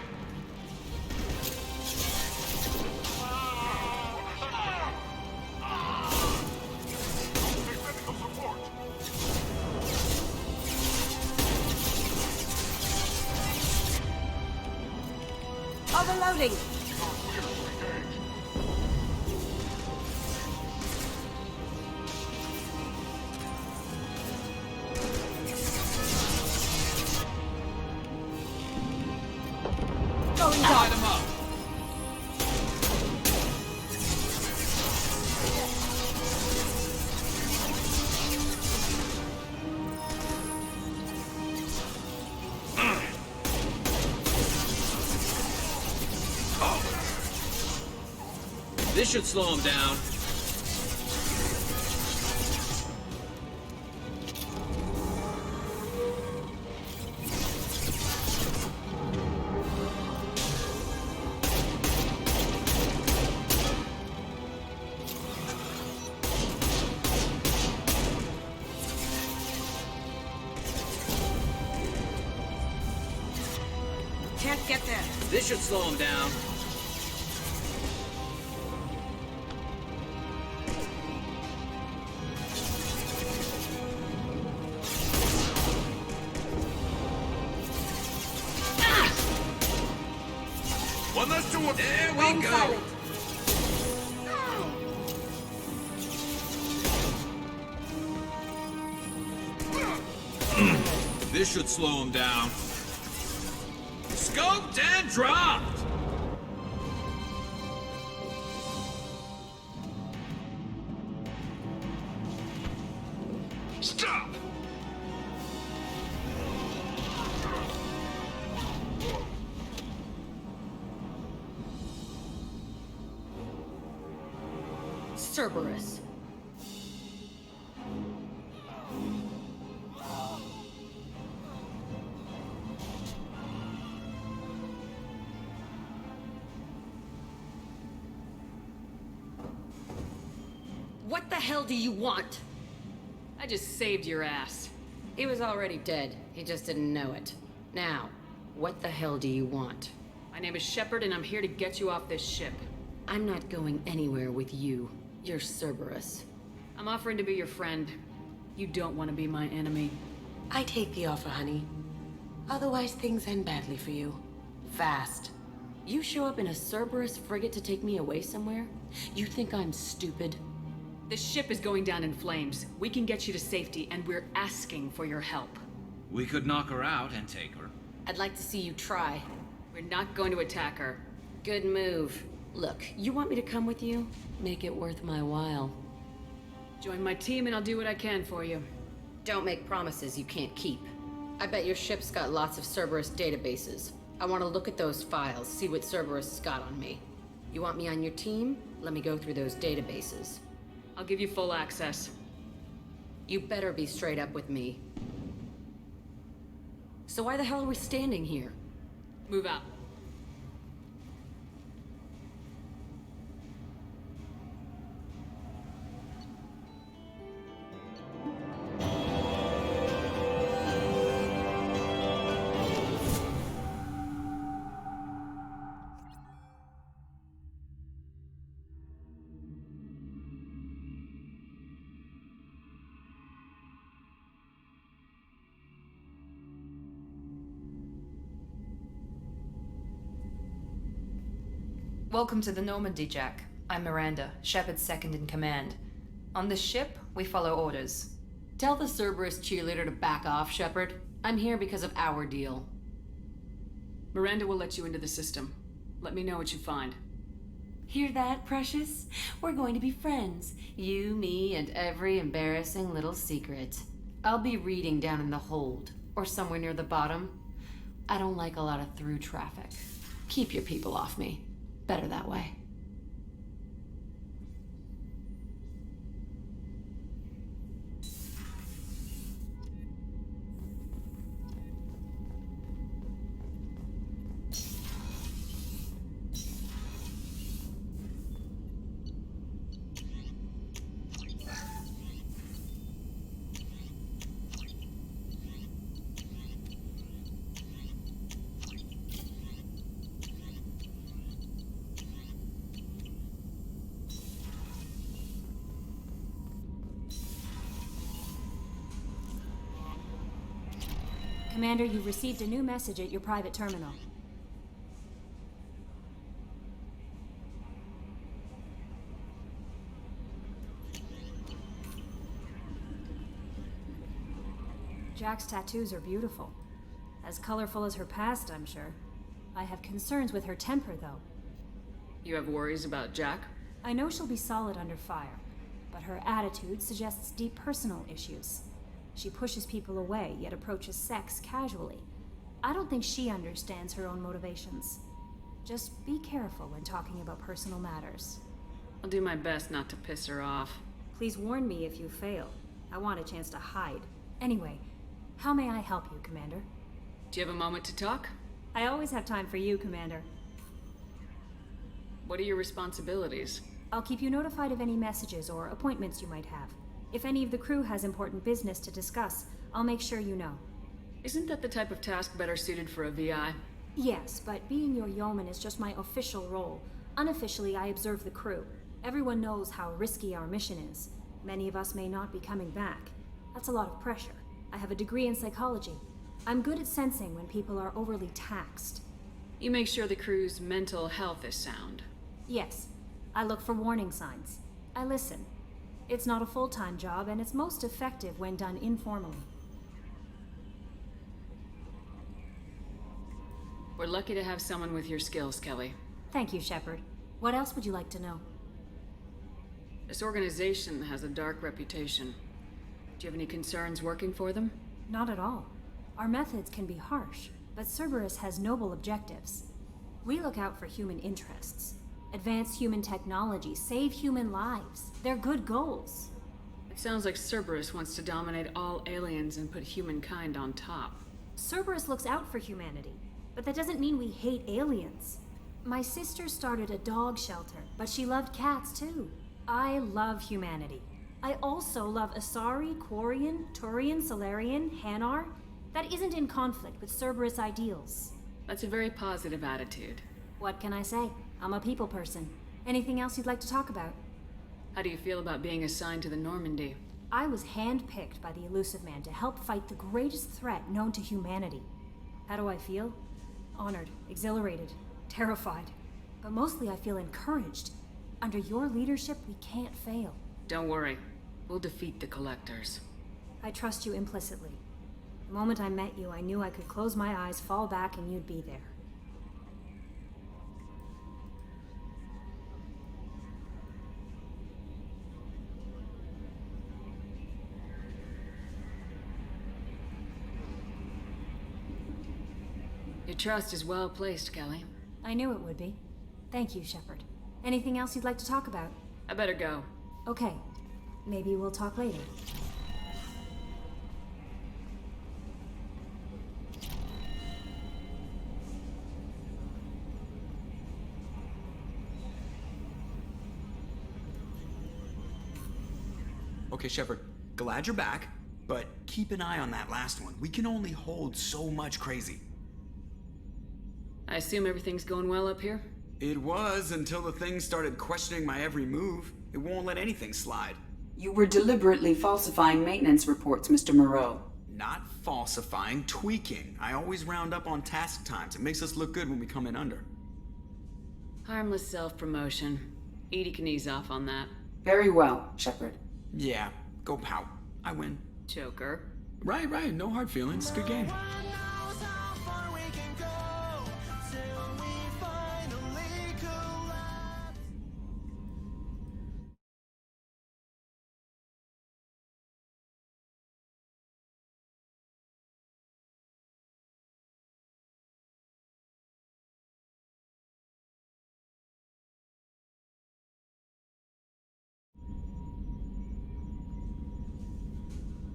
Overloading! Going Light them up. This should slow him down. Can't get there. This should slow him down. One less to it. There we go. This should slow him down. Scoped and dropped! Stop! Cerberus. What the hell do you want? I just saved your ass. He was already dead. He just didn't know it. Now, what the hell do you want? My name is Shepard, and I'm here to get you off this ship. I'm not going anywhere with you. You're Cerberus. I'm offering to be your friend. You don't want to be my enemy. I take the offer, honey. Otherwise, things end badly for you. Fast. You show up in a Cerberus frigate to take me away somewhere? You think I'm stupid? The ship is going down in flames. We can get you to safety, and we're asking for your help. We could knock her out and take her. I'd like to see you try. We're not going to attack her. Good move. Look, you want me to come with you? Make it worth my while. Join my team and I'll do what I can for you. Don't make promises you can't keep. I bet your ship's got lots of Cerberus databases. I want to look at those files, see what Cerberus has got on me. You want me on your team? Let me go through those databases. I'll give you full access. You better be straight up with me. So why the hell are we standing here? Move out. Welcome to the Normandy, Jack. I'm Miranda, Shepard's second in command. On this ship, we follow orders. Tell the Cerberus cheerleader to back off, Shepard. I'm here because of our deal. Miranda will let you into the system. Let me know what you find. Hear that, Precious? We're going to be friends. You, me, and every embarrassing little secret. I'll be reading down in the hold, or somewhere near the bottom. I don't like a lot of through traffic. Keep your people off me. Better that way. Commander, you've received a new message at your private terminal. Jack's tattoos are beautiful. As colorful as her past, I'm sure. I have concerns with her temper, though. You have worries about Jack? I know she'll be solid under fire, but her attitude suggests deep personal issues. She pushes people away, yet approaches sex casually. I don't think she understands her own motivations. Just be careful when talking about personal matters. I'll do my best not to piss her off. Please warn me if you fail. I want a chance to hide. Anyway, how may I help you, Commander? Do you have a moment to talk? I always have time for you, Commander. What are your responsibilities? I'll keep you notified of any messages or appointments you might have. If any of the crew has important business to discuss, I'll make sure you know. Isn't that the type of task better suited for a VI? Yes, but being your yeoman is just my official role. Unofficially, I observe the crew. Everyone knows how risky our mission is. Many of us may not be coming back. That's a lot of pressure. I have a degree in psychology. I'm good at sensing when people are overly taxed. You make sure the crew's mental health is sound. Yes. I look for warning signs. I listen. It's not a full-time job, and it's most effective when done informally. We're lucky to have someone with your skills, Kelly. Thank you, Shepard. What else would you like to know? This organization has a dark reputation. Do you have any concerns working for them? Not at all. Our methods can be harsh, but Cerberus has noble objectives. We look out for human interests. Advance human technology, save human lives. They're good goals. It sounds like Cerberus wants to dominate all aliens and put humankind on top. Cerberus looks out for humanity, but that doesn't mean we hate aliens. My sister started a dog shelter, but she loved cats too. I love humanity. I also love Asari, Quarian, Turian, Solarian, Hanar. That isn't in conflict with Cerberus ideals. That's a very positive attitude. What can I say? I'm a people person. Anything else you'd like to talk about? How do you feel about being assigned to the Normandy? I was handpicked by the Elusive Man to help fight the greatest threat known to humanity. How do I feel? Honored, exhilarated, terrified. But mostly I feel encouraged. Under your leadership, we can't fail. Don't worry. We'll defeat the Collectors. I trust you implicitly. The moment I met you, I knew I could close my eyes, fall back, and you'd be there. Your trust is well placed, Kelly. I knew it would be. Thank you, Shepard. Anything else you'd like to talk about? I better go. Okay. Maybe we'll talk later. Okay, Shepard, glad you're back, but keep an eye on that last one. We can only hold so much crazy. I assume everything's going well up here? It was until the thing started questioning my every move. It won't let anything slide. You were deliberately falsifying maintenance reports, Mr. Moreau. Not falsifying, tweaking. I always round up on task times. It makes us look good when we come in under. Harmless self-promotion. Edie can ease off on that. Very well, Shepard. Yeah, go pout. I win. Joker. Right. No hard feelings. Good game.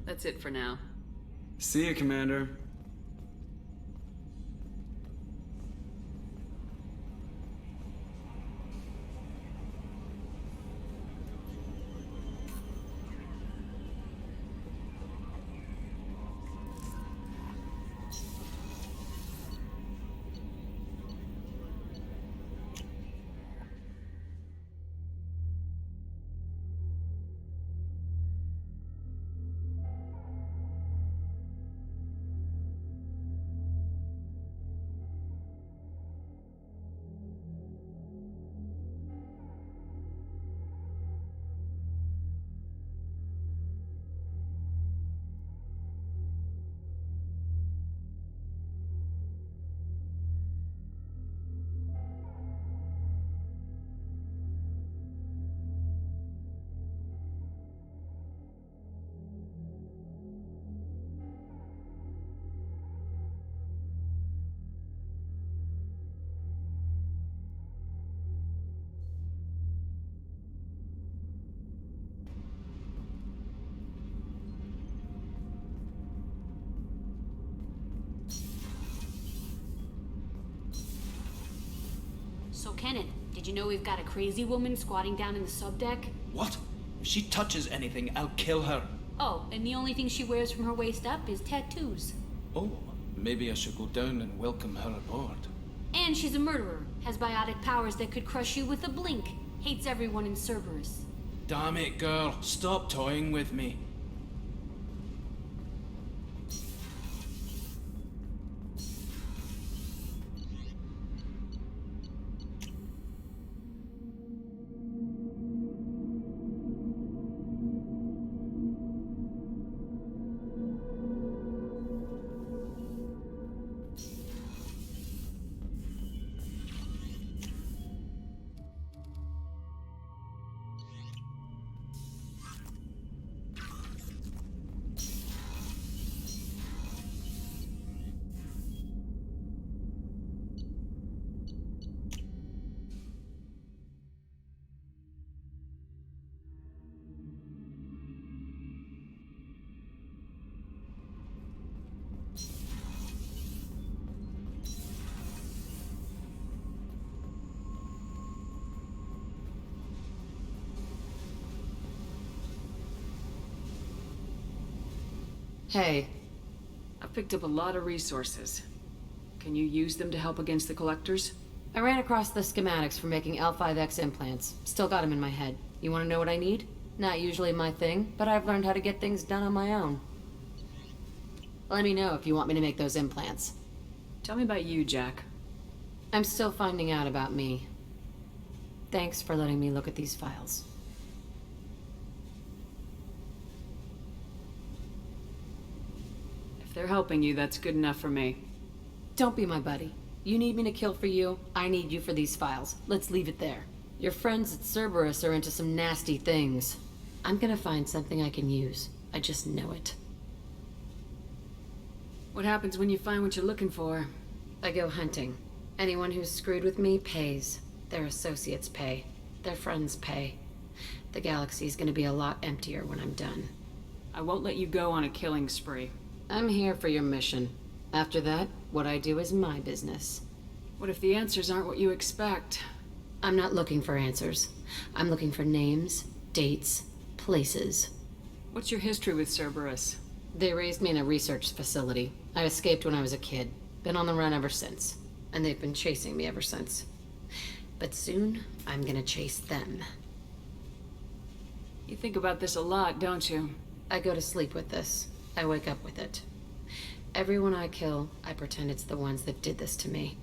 That's it for now. See you, Commander. So, Kenneth, did you know we've got a crazy woman squatting down in the subdeck? What? If she touches anything, I'll kill her. Oh, and the only thing she wears from her waist up is tattoos. Oh, maybe I should go down and welcome her aboard. And she's a murderer, has biotic powers that could crush you with a blink, hates everyone in Cerberus. Damn it, girl. Stop toying with me. Hey, I've picked up a lot of resources. Can you use them to help against the collectors? I ran across the schematics for making L5X implants. Still got them in my head. You want to know what I need? Not usually my thing, but I've learned how to get things done on my own. Let me know if you want me to make those implants. Tell me about you, Jack. I'm still finding out about me. Thanks for letting me look at these files. If they're helping you, that's good enough for me. Don't be my buddy. You need me to kill for you, I need you for these files. Let's leave it there. Your friends at Cerberus are into some nasty things. I'm gonna find something I can use. I just know it. What happens when you find what you're looking for? I go hunting. Anyone who's screwed with me pays. Their associates pay. Their friends pay. The galaxy's gonna be a lot emptier when I'm done. I won't let you go on a killing spree. I'm here for your mission. After that, what I do is my business. What if the answers aren't what you expect? I'm not looking for answers. I'm looking for names, dates, places. What's your history with Cerberus? They raised me in a research facility. I escaped when I was a kid. Been on the run ever since. And they've been chasing me ever since. But soon, I'm gonna chase them. You think about this a lot, don't you? I go to sleep with this. I wake up with it. Everyone I kill, I pretend it's the ones that did this to me.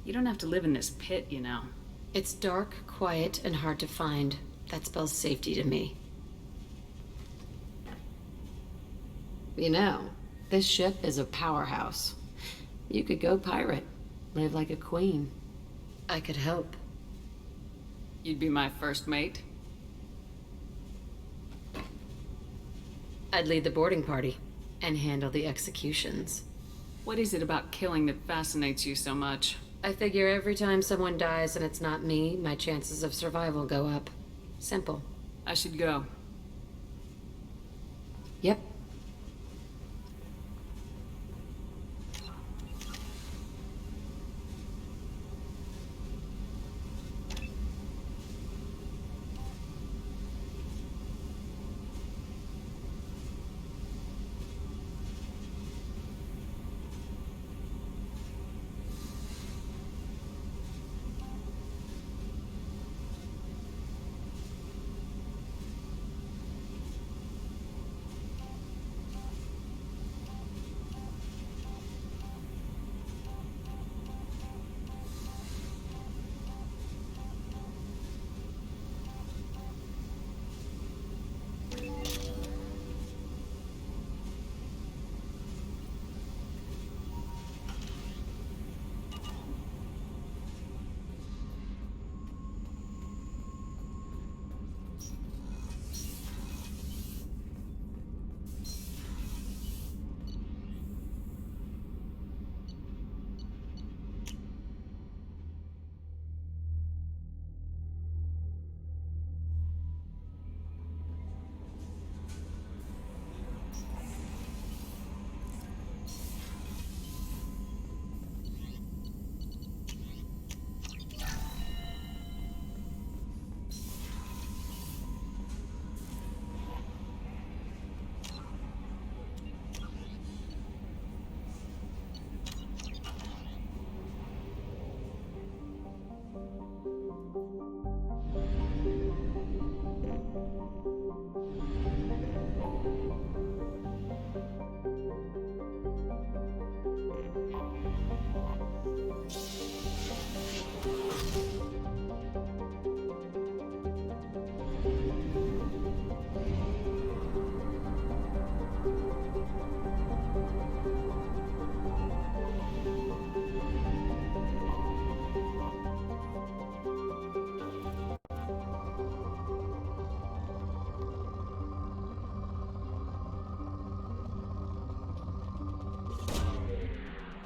You don't have to live in this pit, you know. It's dark, quiet, and hard to find. That spells safety to me. You know, this ship is a powerhouse. You could go pirate, live like a queen. I could help. You'd be my first mate? I'd lead the boarding party and handle the executions. What is it about killing that fascinates you so much? I figure every time someone dies and it's not me, my chances of survival go up. Simple. I should go. Yep.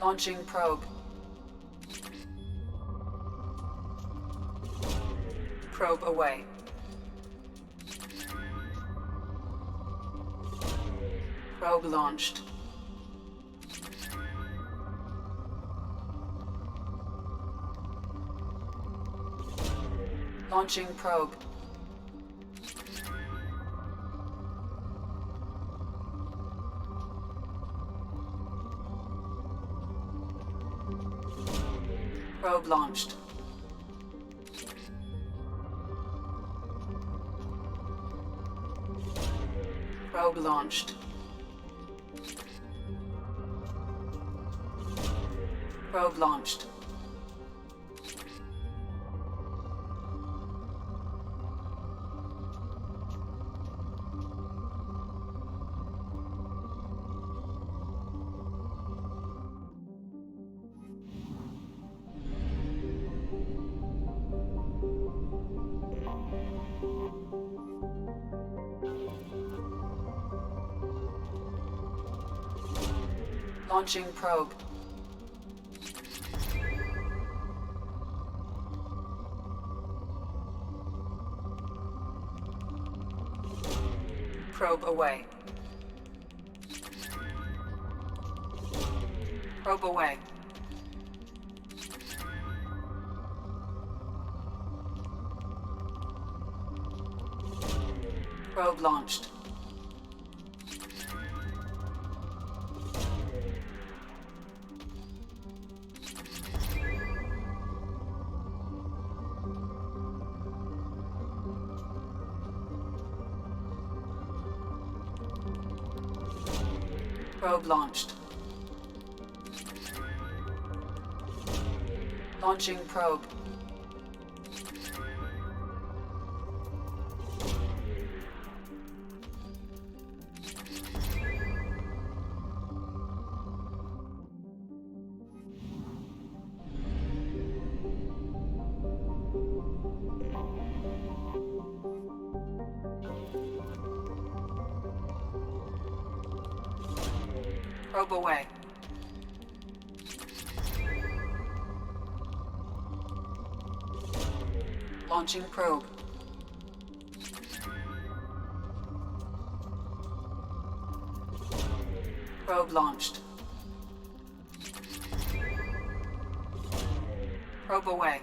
Launching probe. Probe away. Probe launched. Launching probe. Probe launched. Probe launched. Probe launched. Launching probe. Probe away. Probe away. Probe launched. Probe launched. Launching probe. Probe away. Launching probe. Probe launched. Probe away.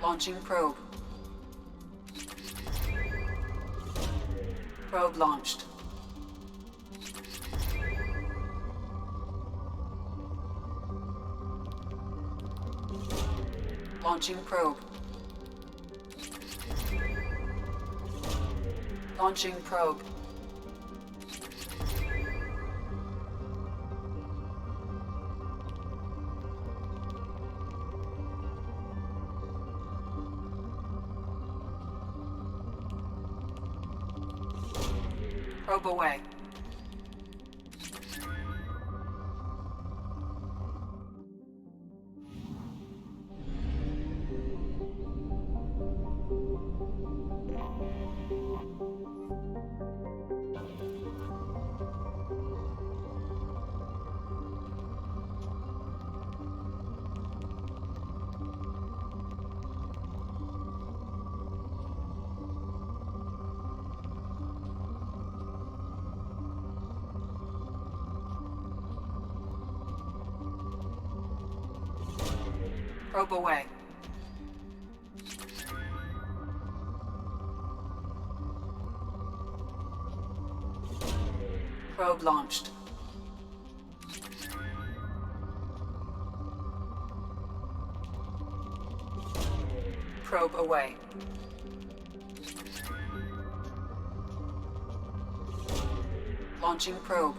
Launching probe. Probe launched. Launching probe. Launching probe. Probe away. Probe away. Probe launched. Probe away. Launching probe.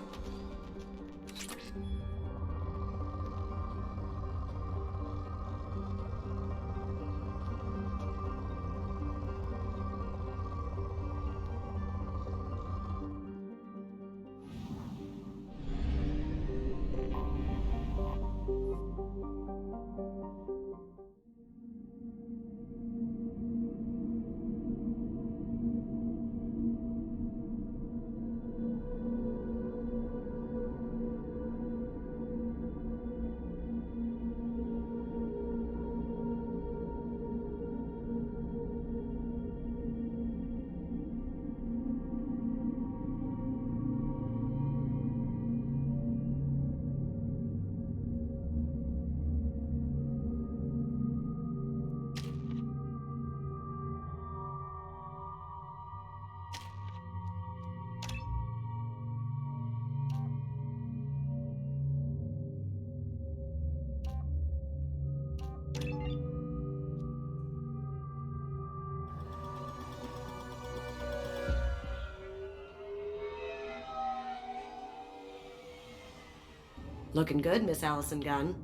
Looking good, Miss Allison Gunn.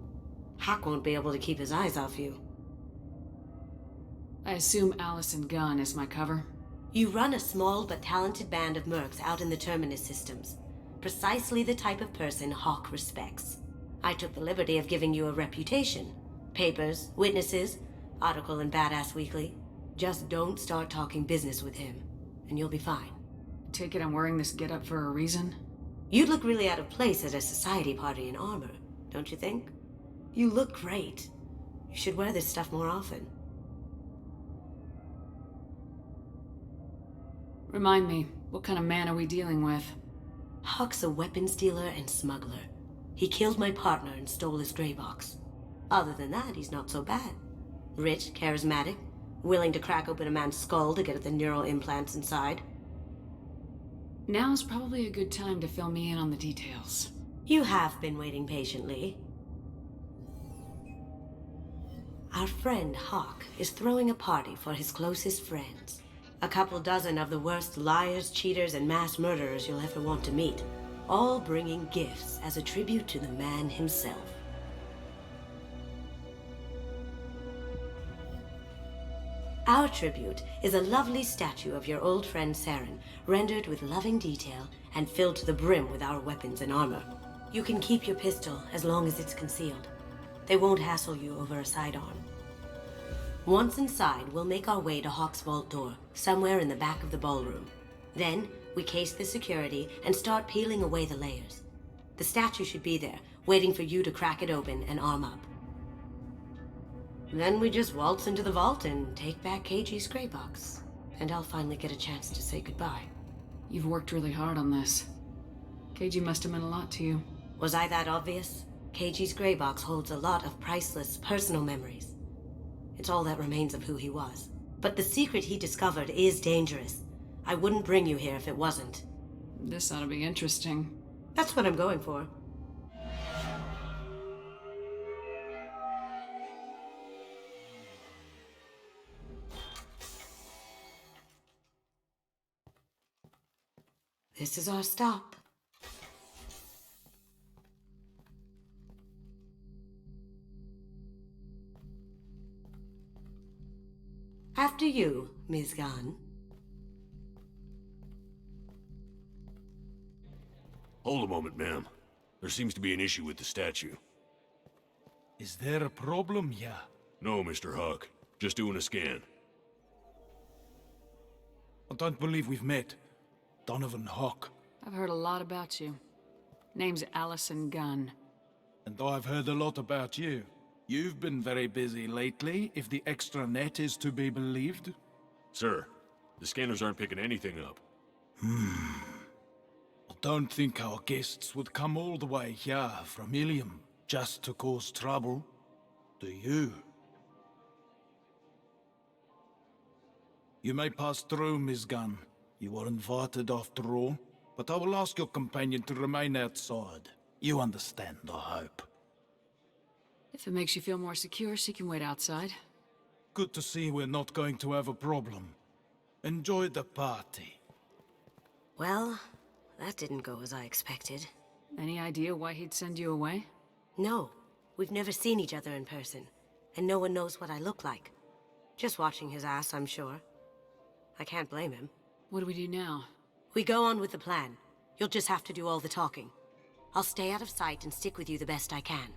Hawk won't be able to keep his eyes off you. I assume Allison Gunn is my cover? You run a small but talented band of mercs out in the Terminus systems. Precisely the type of person Hawk respects. I took the liberty of giving you a reputation. Papers, witnesses, article in Badass Weekly. Just don't start talking business with him, and you'll be fine. Take it I'm wearing this getup for a reason? You'd look really out of place at a society party in armor, don't you think? You look great. You should wear this stuff more often. Remind me, what kind of man are we dealing with? Hawk's a weapons dealer and smuggler. He killed my partner and stole his gray box. Other than that, he's not so bad. Rich, charismatic, willing to crack open a man's skull to get at the neural implants inside. Now's probably a good time to fill me in on the details. You have been waiting patiently. Our friend Hawk is throwing a party for his closest friends. A couple dozen of the worst liars, cheaters, and mass murderers you'll ever want to meet. All bringing gifts as a tribute to the man himself. Our tribute is a lovely statue of your old friend Saren, rendered with loving detail and filled to the brim with our weapons and armor. You can keep your pistol as long as it's concealed. They won't hassle you over a sidearm. Once inside, we'll make our way to Hawk's vault door, somewhere in the back of the ballroom. Then, we case the security and start peeling away the layers. The statue should be there, waiting for you to crack it open and arm up. Then we just waltz into the vault and take back KG's gray box. And I'll finally get a chance to say goodbye. You've worked really hard on this. KG must have meant a lot to you. Was I that obvious? KG's gray box holds a lot of priceless personal memories. It's all that remains of who he was. But the secret he discovered is dangerous. I wouldn't bring you here if it wasn't. This ought to be interesting. That's what I'm going for. This is our stop. After you, Ms. Gunn. Hold a moment, ma'am. There seems to be an issue with the statue. Is there a problem, yeah? No, Mr. Huck. Just doing a scan. I don't believe we've met. Donovan Hawk. I've heard a lot about you. Name's Allison Gunn. And I've heard a lot about you. You've been very busy lately, if the extra net is to be believed. Sir, the scanners aren't picking anything up. I don't think our guests would come all the way here from Ilium just to cause trouble. Do you? You may pass through, Ms. Gunn. You were invited after all, but I will ask your companion to remain outside. You understand, I hope. If it makes you feel more secure, she can wait outside. Good to see we're not going to have a problem. Enjoy the party. Well, that didn't go as I expected. Any idea why he'd send you away? No. We've never seen each other in person, and no one knows what I look like. Just watching his ass, I'm sure. I can't blame him. What do we do now? We go on with the plan. You'll just have to do all the talking. I'll stay out of sight and stick with you the best I can.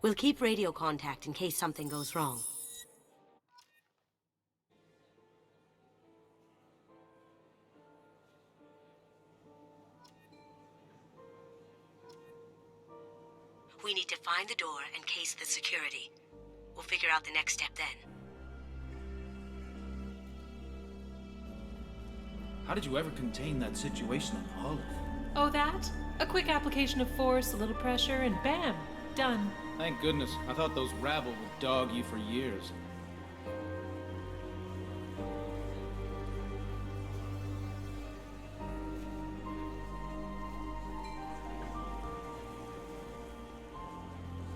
We'll keep radio contact in case something goes wrong. We need to find the door and case the security. We'll figure out the next step then. How did you ever contain that situation in Olive? Oh, that? A quick application of force, a little pressure, and bam! Done. Thank goodness. I thought those rabble would dog you for years.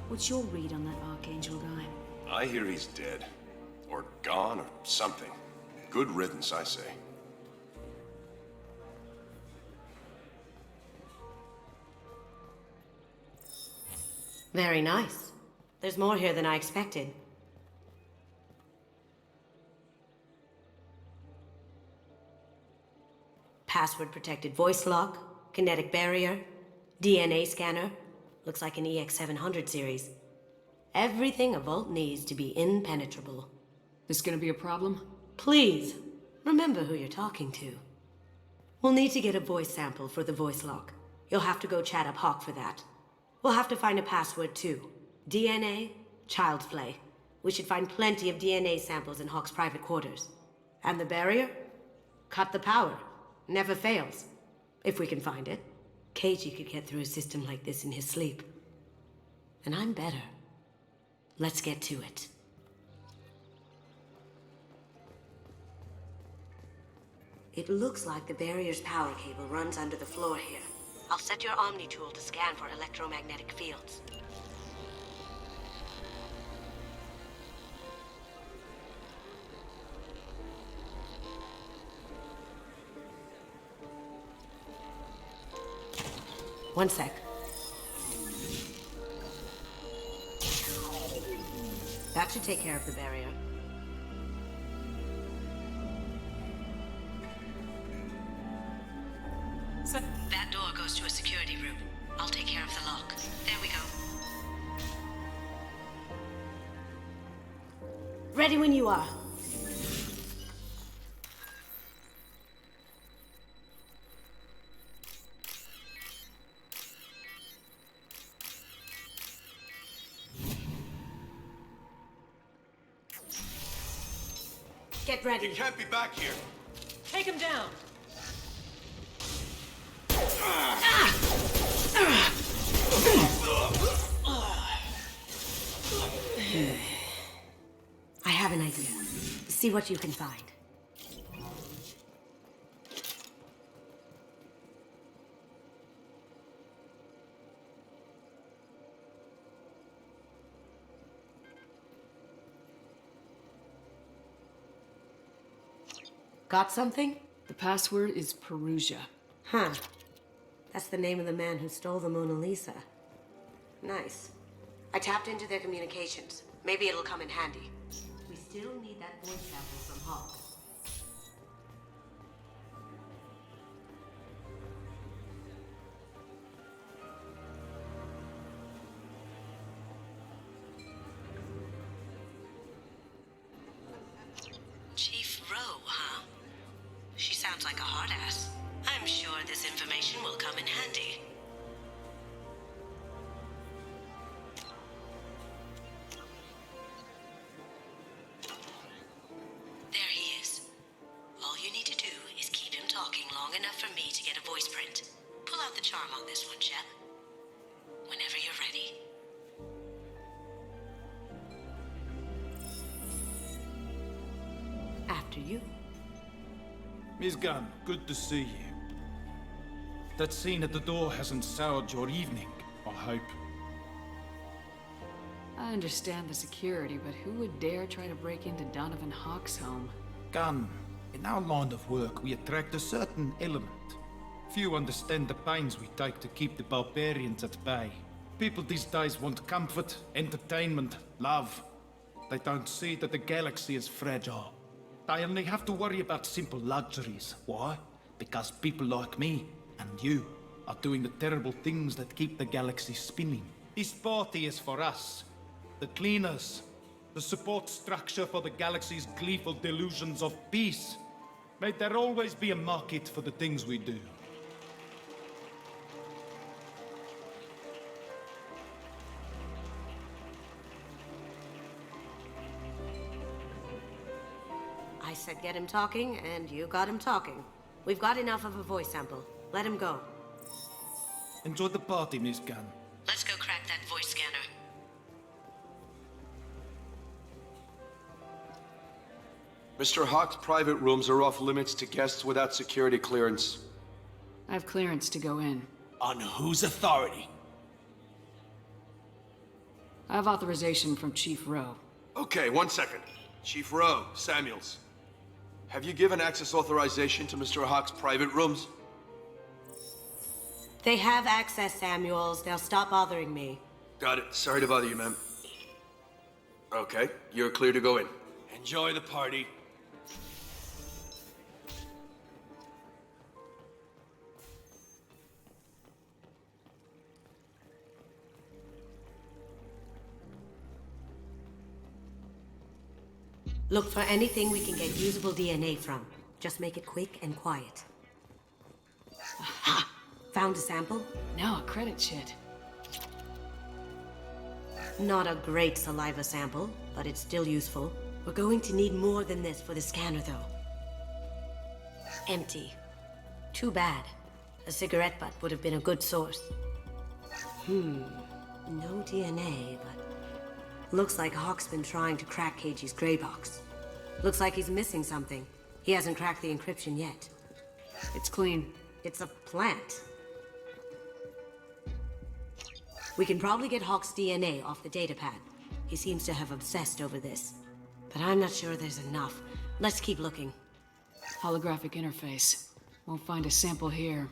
What's your read on that Archangel guy? I hear he's dead. Or gone, or something. Good riddance, I say. Very nice. There's more here than I expected. Password-protected voice lock, kinetic barrier, DNA scanner. Looks like an EX700 series. Everything a vault needs to be impenetrable. This gonna be a problem? Please, remember who you're talking to. We'll need to get a voice sample for the voice lock. You'll have to go chat up Hawk for that. We'll have to find a password too. DNA, child's play. We should find plenty of DNA samples in Hawk's private quarters. And the barrier? Cut the power. Never fails. If we can find it. Keiji could get through a system like this in his sleep. And I'm better. Let's get to it. It looks like the barrier's power cable runs under the floor here. I'll set your Omni tool to scan for electromagnetic fields. One sec. That should take care of the barrier. That door goes to a security room. I'll take care of the lock. There we go. Ready when you are. Get ready. You can't be back here. Take him down. I have an idea. See what you can find. Got something? The password is Perugia. Huh. That's the name of the man who stole the Mona Lisa. Nice. I tapped into their communications. Maybe it'll come in handy. We still need that voice sample from Hawk. Chief Rowe, huh? She sounds like a hard ass. I'm sure this information will come in handy. There he is. All you need to do is keep him talking long enough for me to get a voice print. Pull out the charm on this one, Shep. Whenever you're ready. After you. Miss Gunn, good to see you. That scene at the door hasn't soured your evening, I hope. I understand the security, but who would dare try to break into Donovan Hawk's home? Gunn, in our line of work, we attract a certain element. Few understand the pains we take to keep the barbarians at bay. People these days want comfort, entertainment, love. They don't see that the galaxy is fragile. They only have to worry about simple luxuries. Why? Because people like me and you are doing the terrible things that keep the galaxy spinning. This party is for us. The cleaners. The support structure for the galaxy's gleeful delusions of peace. May there always be a market for the things we do. I said get him talking, and you got him talking. We've got enough of a voice sample. Let him go. Enjoy the party, Miss Gunn. Let's go crack that voice scanner. Mr. Hawk's private rooms are off limits to guests without security clearance. I have clearance to go in. On whose authority? I have authorization from Chief Rowe. Okay, 1 second. Chief Rowe, Samuels. Have you given access authorization to Mr. Hawk's private rooms? They have access, Samuels. They'll stop bothering me. Got it. Sorry to bother you, ma'am. Okay, you're clear to go in. Enjoy the party. Look for anything we can get usable DNA from. Just make it quick and quiet. Aha! Found a sample? Now a credit sheet. Not a great saliva sample, but it's still useful. We're going to need more than this for the scanner, though. Empty. Too bad. A cigarette butt would have been a good source. No DNA, but... Looks like Hawk's been trying to crack Keiji's gray box. Looks like he's missing something. He hasn't cracked the encryption yet. It's clean. It's a plant. We can probably get Hawk's DNA off the datapad. He seems to have obsessed over this. But I'm not sure there's enough. Let's keep looking. Holographic interface. Won't find a sample here.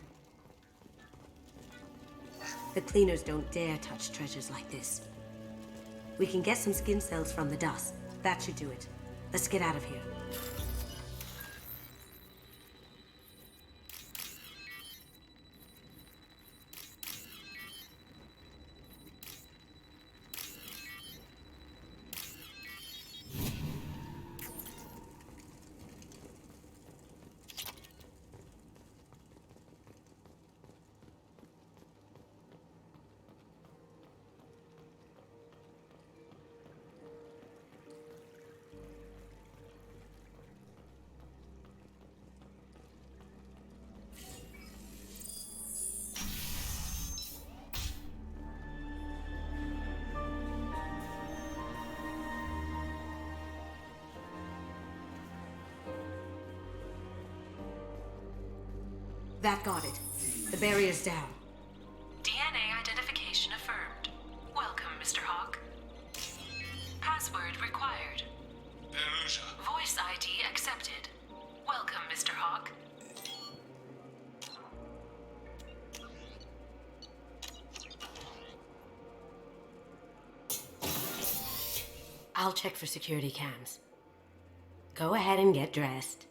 The cleaners don't dare touch treasures like this. We can get some skin cells from the dust. That should do it. Let's get out of here. That got it. The barrier's down. DNA identification affirmed. Welcome, Mr. Hawk. Password required. Perusa. Voice ID accepted. Welcome, Mr. Hawk. I'll check for security cams. Go ahead and get dressed.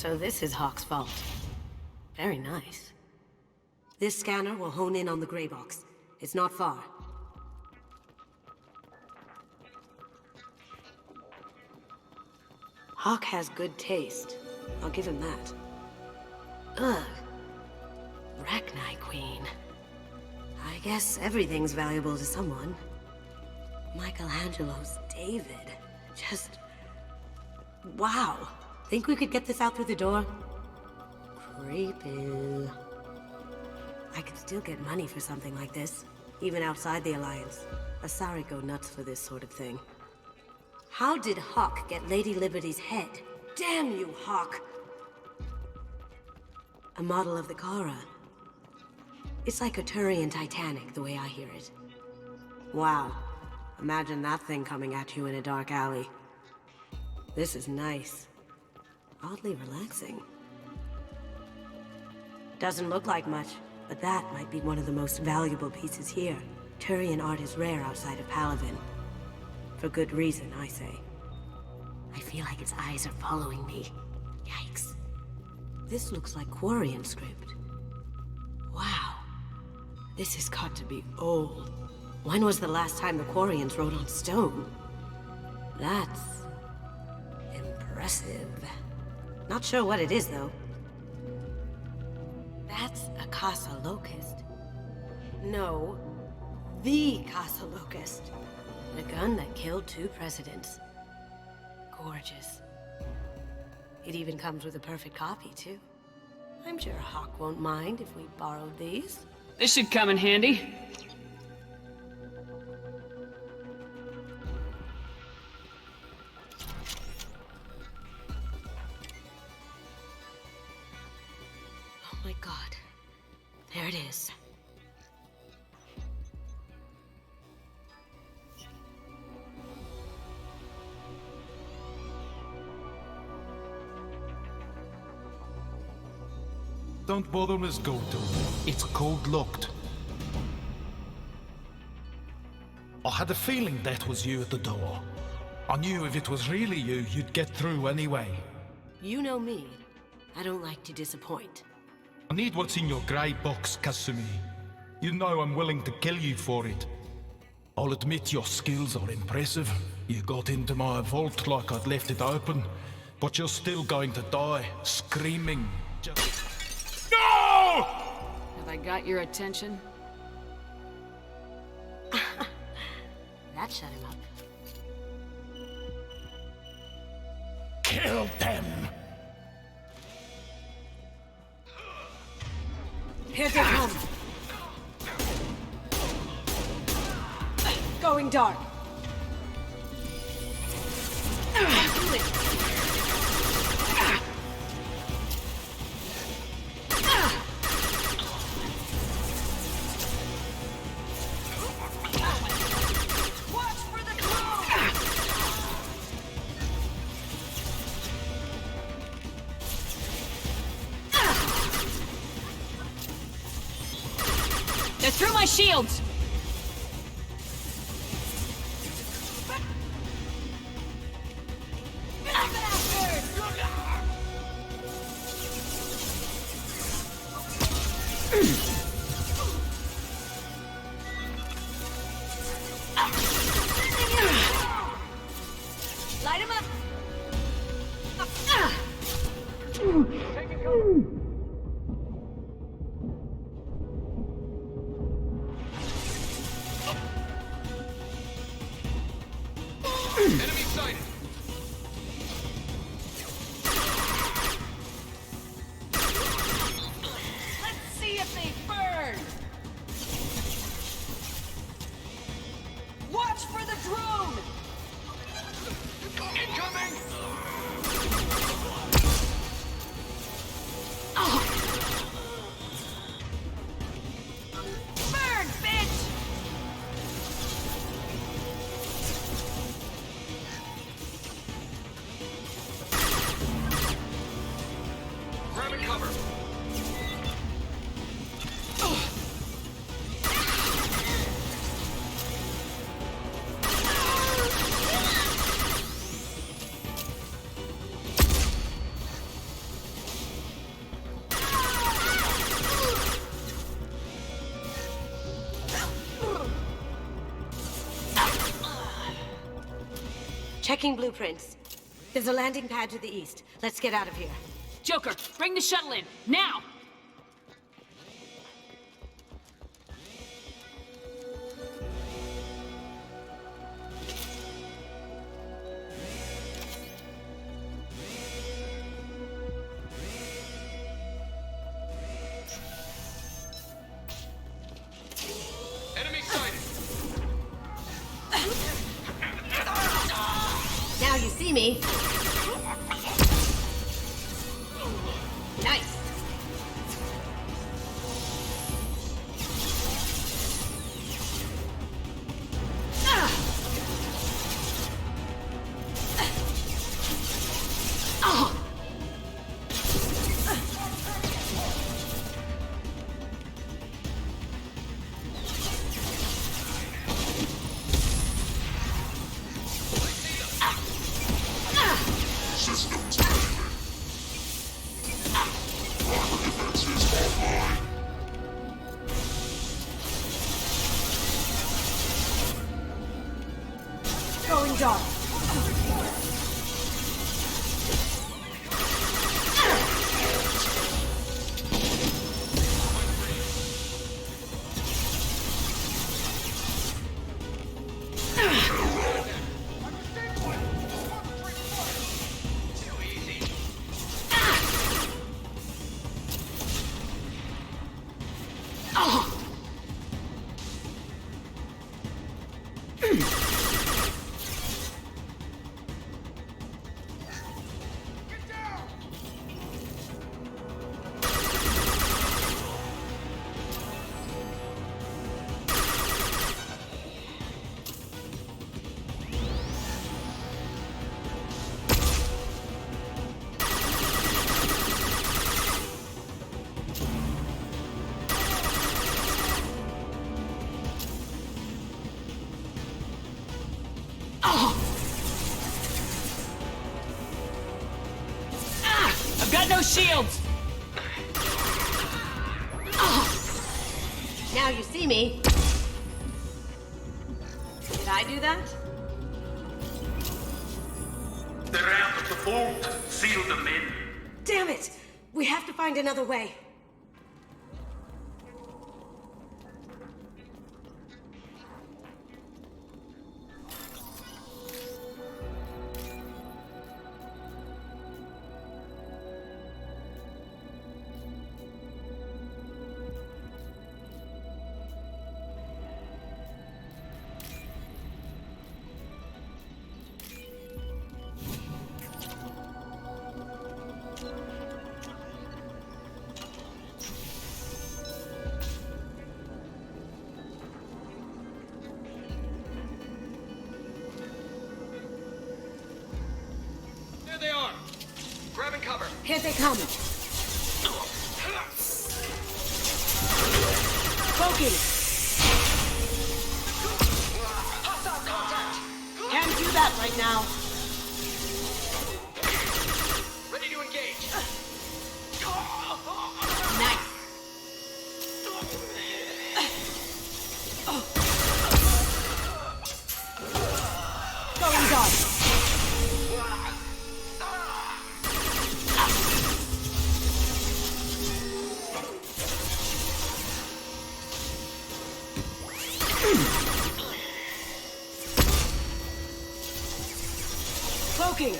So this is Hawk's vault. Very nice. This scanner will hone in on the gray box. It's not far. Hawk has good taste. I'll give him that. Ugh. Rachni Queen. I guess everything's valuable to someone. Michelangelo's David. Just... wow. Think we could get this out through the door? Creepy. I could still get money for something like this, even outside the Alliance. Asari go nuts for this sort of thing. How did Hawk get Lady Liberty's head? Damn you, Hawk! A model of the Kara. It's like a Turian Titanic, the way I hear it. Wow. Imagine that thing coming at you in a dark alley. This is nice. Oddly relaxing. Doesn't look like much, but that might be one of the most valuable pieces here. Turian art is rare outside of Palavin. For good reason, I say. I feel like its eyes are following me. Yikes. This looks like Quarian script. Wow. This has got to be old. When was the last time the Quarians wrote on stone? That's impressive. Not sure what it is, though. That's a Casa Locust. No, the Casa Locust. The gun that killed 2 presidents. Gorgeous. It even comes with a perfect copy, too. I'm sure Hawk won't mind if we borrowed these. This should come in handy. Oh my god. There it is. Don't bother, Miss Goto. It's code-locked. I had a feeling that was you at the door. I knew if it was really you, you'd get through anyway. You know me. I don't like to disappoint. I need what's in your grey box, Kasumi. You know I'm willing to kill you for it. I'll admit your skills are impressive. You got into my vault like I'd left it open, but you're still going to die, screaming. No! Have I got your attention? That shut him up. Kill them! Here they come! Going dark! Do it! They're through my shields! Light him up! Enemy sighted! Let's see if they burn! Watch for the drone! Incoming! Burn, bitch! Grabbing cover! Checking blueprints. There's a landing pad to the east. Let's get out of here. Joker, bring the shuttle in, now! Enemy sighted! Now you see me. Nice. dark. I've got no shields! Now you see me. Did I do that? They're out of the vault. Seal them in. Damn it! We have to find another way. There they are. Grabbing cover. Here they come. Poking. Can't do that right now. Ready to engage. Nice. Going dark. Poking.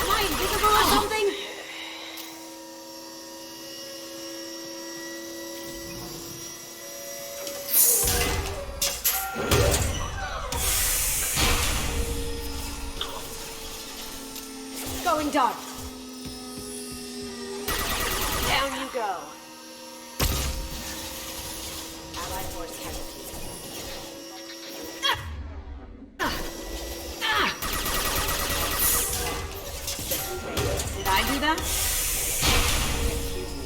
Am I invisible or something? Going dark. Down you go. Allied force casualty. Did I do that? Excuse me.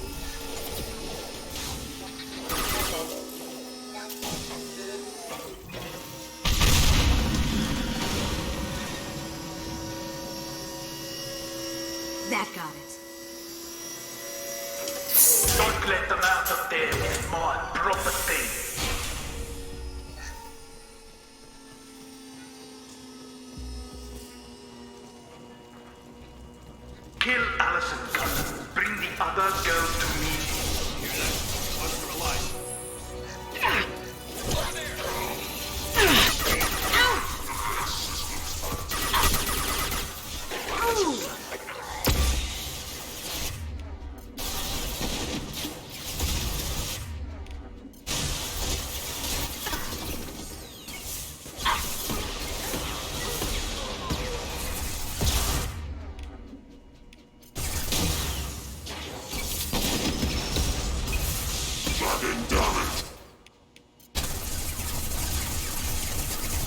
That got it. Don't let them out of there. It's my property. Kill Allison's cousin. Bring the other girls to me. Hear that? One for life.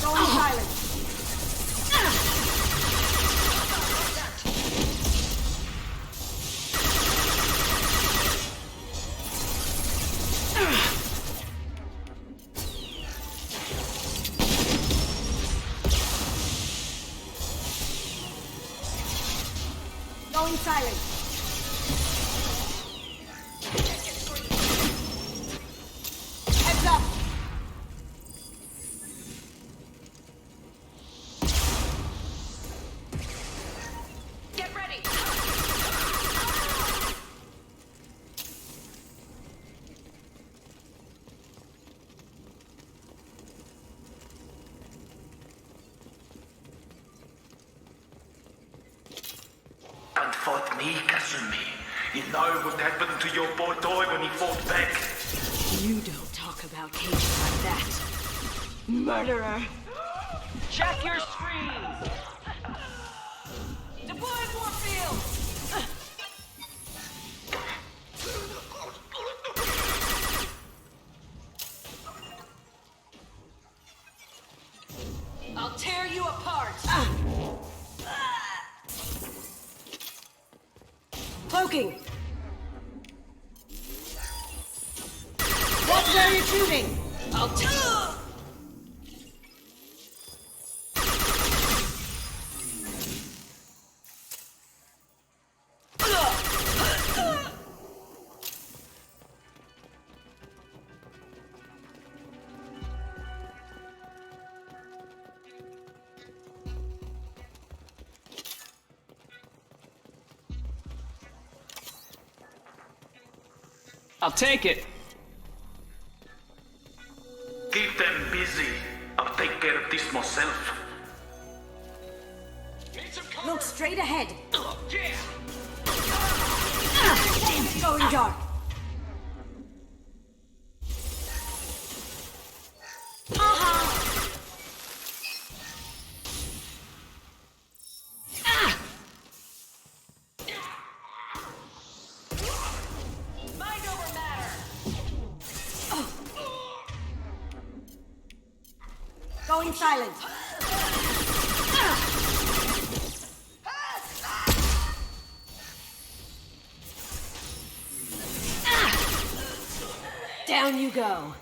Going silent. silent. Heads up. Get ready! And fought me, Kasumi. You know what happened to your boy Toy when he fought back? You don't talk about Cage like that. Murderer. Check your screens! Deploying Warfield! I'll tear you apart! Cloaking. Watch where you're shooting. I'll I'll take it. Keep them busy. I'll take care of this myself. Look straight ahead. Yeah. Going dark. Mind over matter! Going silent. Down you go.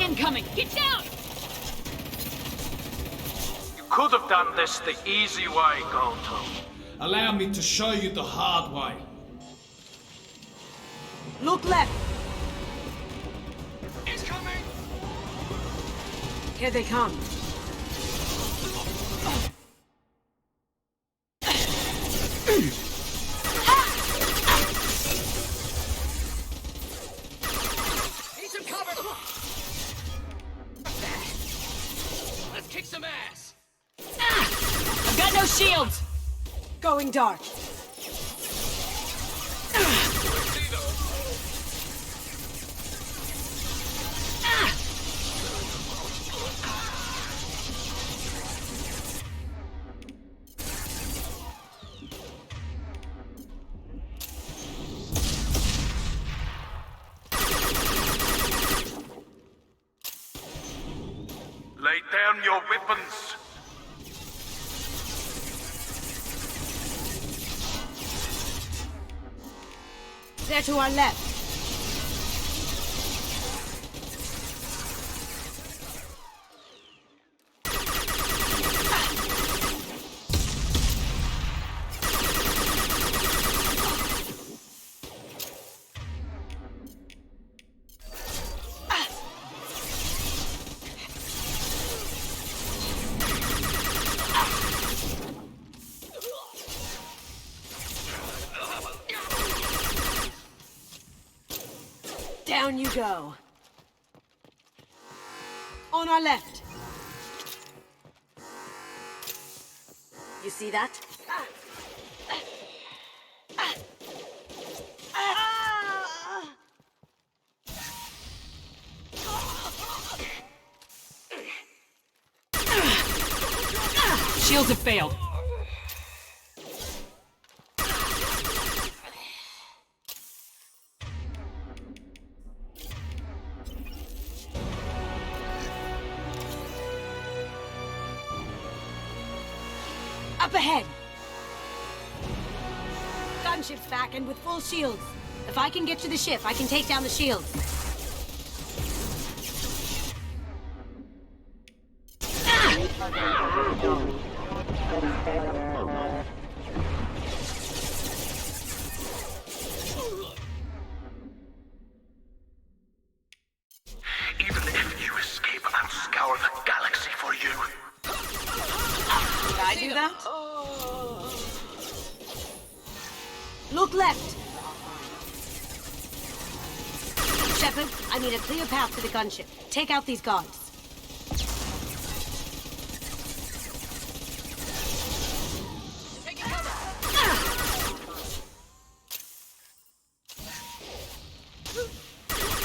Incoming! Get down! You could have done this the easy way, Goto. Allow me to show you the hard way. Look left. Incoming! Here they come. Need some cover! Let's kick some ass! I've got no shields! Going dark. Lay down your weapons. They're to our left. Down you go. On our left. You see that? Shields have failed. Up ahead! Gunship's back and with full shields. If I can get to the ship, I can take down the shields. Even if you escape, I'll scour the galaxy for you. Did I do that? Look left! Shepard, I need a clear path to the gunship. Take out these guards.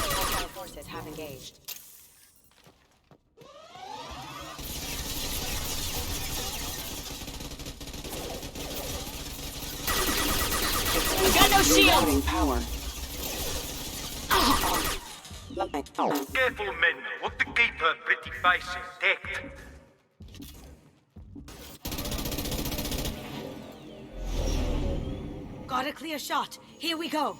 Hostile forces have engaged. I got no shield! Power. Careful, men. Want to keep her pretty face intact. Got a clear shot. Here we go.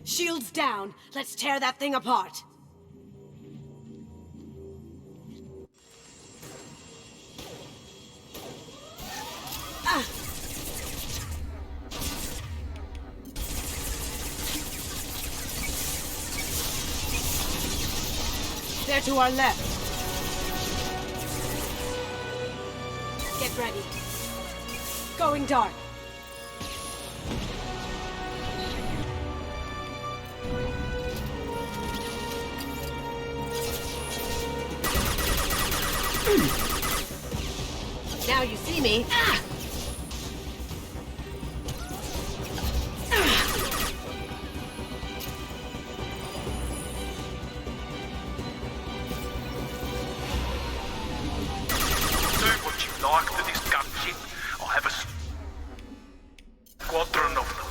Shields down. Let's tear that thing apart. They're to our left. Get ready. Going dark. Now you see me. Do what you like to this gunship. I'll have a squadron of them.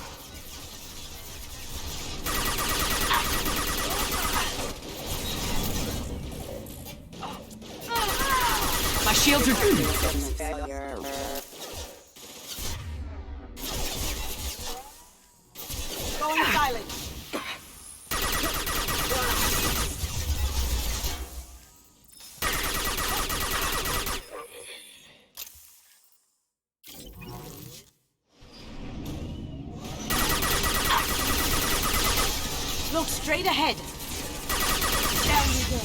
My shields are... Going silent. Look straight ahead. Down you go.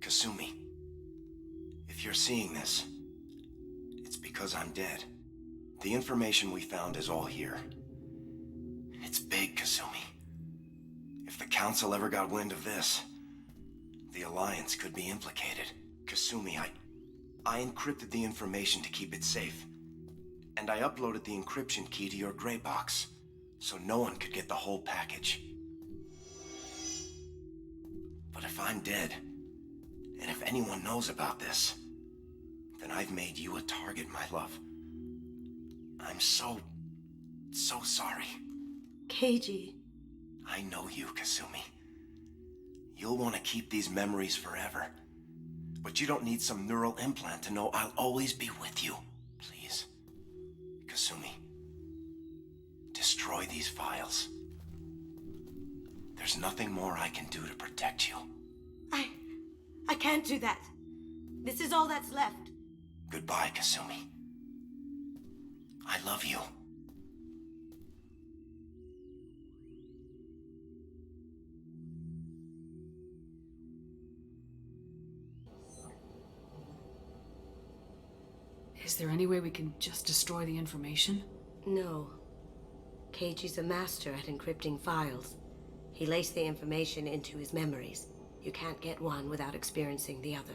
Kasumi, if you're seeing this, it's because I'm dead. The information we found is all here. It's big, Kasumi. If the Council ever got wind of this, the Alliance could be implicated. Kasumi, I encrypted the information to keep it safe. And I uploaded the encryption key to your gray box, so no one could get the whole package. But if I'm dead, and if anyone knows about this, then I've made you a target, my love. I'm so sorry. Keiji. I know you, Kasumi. You'll want to keep these memories forever. But you don't need some neural implant to know I'll always be with you. Please. Kasumi. Destroy these files. There's nothing more I can do to protect you. I can't do that. This is all that's left. Goodbye, Kasumi. I love you. Is there any way we can just destroy the information? No. Keiji's a master at encrypting files. He laced the information into his memories. You can't get one without experiencing the other.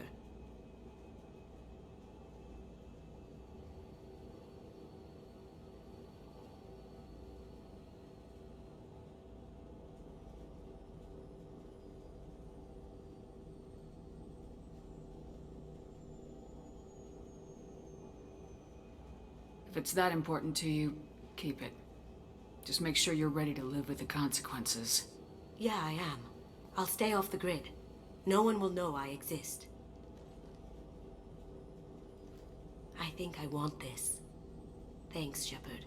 If it's that important to you, keep it. Just make sure you're ready to live with the consequences. Yeah, I am. I'll stay off the grid. No one will know I exist. I think I want this. Thanks, Shepard.